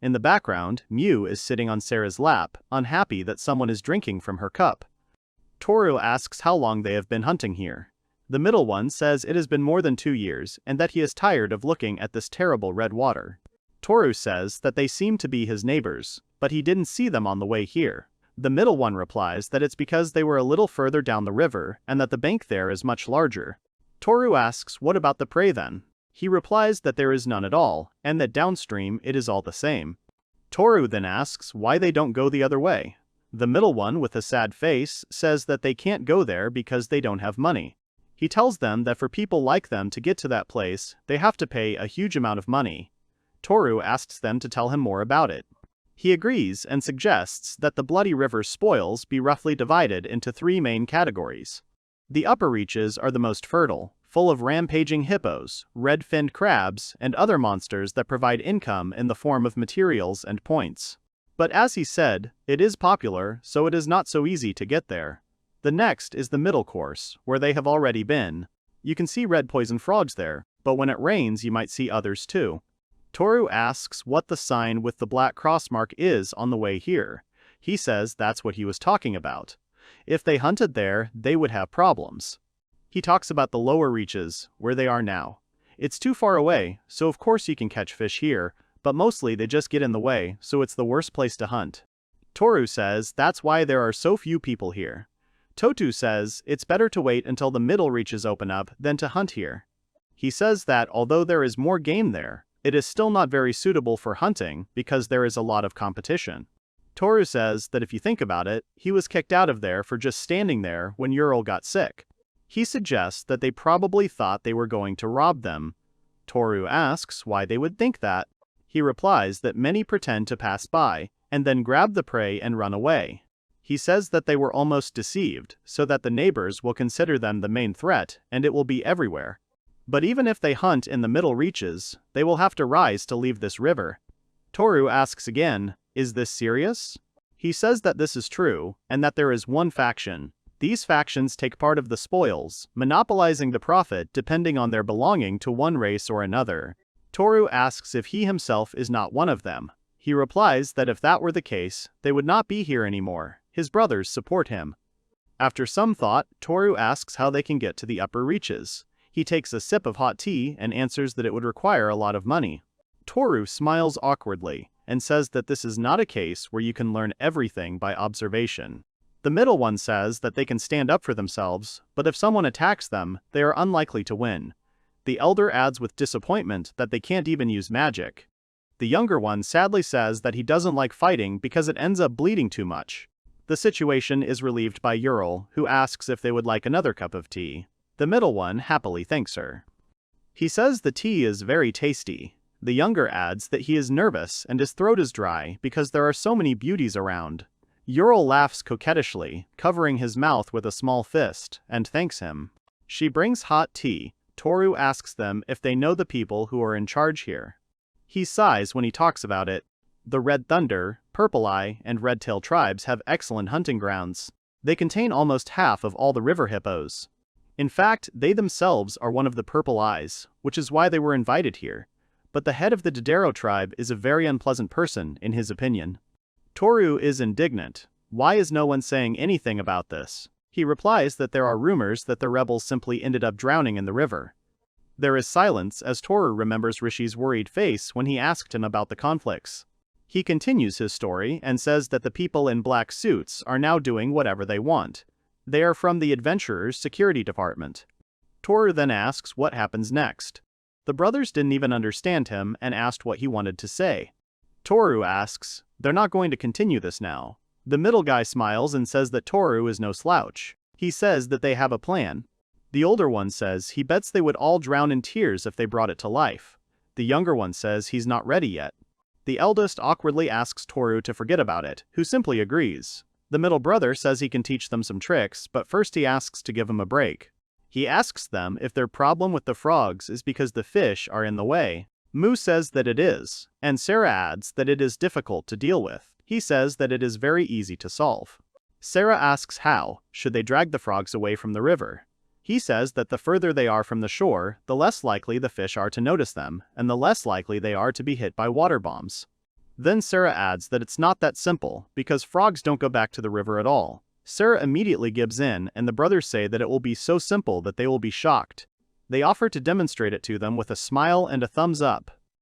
In the background, Miu is sitting on Sarah's lap, unhappy that someone is drinking from her cup. Toru asks how long they have been hunting here. The middle one says it has been more than 2 years and that he is tired of looking at this terrible red water. Toru says that they seem to be his neighbors, but he didn't see them on the way here. The middle one replies that it's because they were a little further down the river and that the bank there is much larger. Toru asks what about the prey then? He replies that there is none at all, and that downstream it is all the same. Toru then asks why they don't go the other way. The middle one with a sad face says that they can't go there because they don't have money. He tells them that for people like them to get to that place, they have to pay a huge amount of money. Toru asks them to tell him more about it. He agrees and suggests that the Bloody River spoils be roughly divided into 3 main categories. The upper reaches are the most fertile, full of rampaging hippos, red-finned crabs, and other monsters that provide income in the form of materials and points. But as he said, it is popular, so it is not so easy to get there. The next is the middle course, where they have already been. You can see red poison frogs there, but when it rains you might see others too. Toru asks what the sign with the black cross mark is on the way here. He says that's what he was talking about. If they hunted there, they would have problems. He talks about the lower reaches, where they are now. It's too far away, so of course you can catch fish here, but mostly they just get in the way, so it's the worst place to hunt. Toru says that's why there are so few people here. Totu says it's better to wait until the middle reaches open up than to hunt here. He says that although there is more game there, it is still not very suitable for hunting because there is a lot of competition. Toru says that if you think about it, he was kicked out of there for just standing there when Ural got sick. He suggests that they probably thought they were going to rob them. Toru asks why they would think that. He replies that many pretend to pass by, and then grab the prey and run away. He says that they were almost deceived, so that the neighbors will consider them the main threat, and it will be everywhere. But even if they hunt in the middle reaches, they will have to rise to leave this river. Toru asks again, is this serious? He says that this is true, and that there is one faction. These factions take part of the spoils, monopolizing the profit depending on their belonging to one race or another. Toru asks if he himself is not one of them. He replies that if that were the case, they would not be here anymore. His brothers support him. After some thought, Toru asks how they can get to the upper reaches. He takes a sip of hot tea and answers that it would require a lot of money. Toru smiles awkwardly and says that this is not a case where you can learn everything by observation. The middle one says that they can stand up for themselves, but if someone attacks them, they are unlikely to win. The elder adds with disappointment that they can't even use magic. The younger one sadly says that he doesn't like fighting because it ends up bleeding too much. The situation is relieved by Ural, who asks if they would like another cup of tea. The middle one happily thanks her. He says the tea is very tasty. The younger adds that he is nervous and his throat is dry because there are so many beauties around. Ural laughs coquettishly, covering his mouth with a small fist, and thanks him. She brings hot tea. Toru asks them if they know the people who are in charge here. He sighs when he talks about it. The Red Thunder, Purple Eye, and Red Tail tribes have excellent hunting grounds. They contain almost half of all the river hippos. In fact, they themselves are one of the Purple Eyes, which is why they were invited here. But the head of the Dodero tribe is a very unpleasant person, in his opinion. Toru is indignant. Why is no one saying anything about this? He replies that there are rumors that the rebels simply ended up drowning in the river. There is silence as Toru remembers Rishi's worried face when he asked him about the conflicts. He continues his story and says that the people in black suits are now doing whatever they want. They are from the Adventurers' Security Department. Toru then asks what happens next. The brothers didn't even understand him and asked what he wanted to say. Toru asks, "They're not going to continue this now." The middle guy smiles and says that Toru is no slouch. He says that they have a plan. The older one says he bets they would all drown in tears if they brought it to life. The younger one says he's not ready yet. The eldest awkwardly asks Toru to forget about it, who simply agrees. The middle brother says he can teach them some tricks, but first he asks to give him a break. He asks them if their problem with the frogs is because the fish are in the way. Mu says that it is, and Sarah adds that it is difficult to deal with. He says that it is very easy to solve. Sarah asks how should they drag the frogs away from the river. He says that the further they are from the shore, the less likely the fish are to notice them, and the less likely they are to be hit by water bombs. Then Sarah adds that it's not that simple, because frogs don't go back to the river at all. Sarah immediately gives in, and the brothers say that it will be so simple that they will be shocked. They offer to demonstrate it to them with a smile and a thumbs up,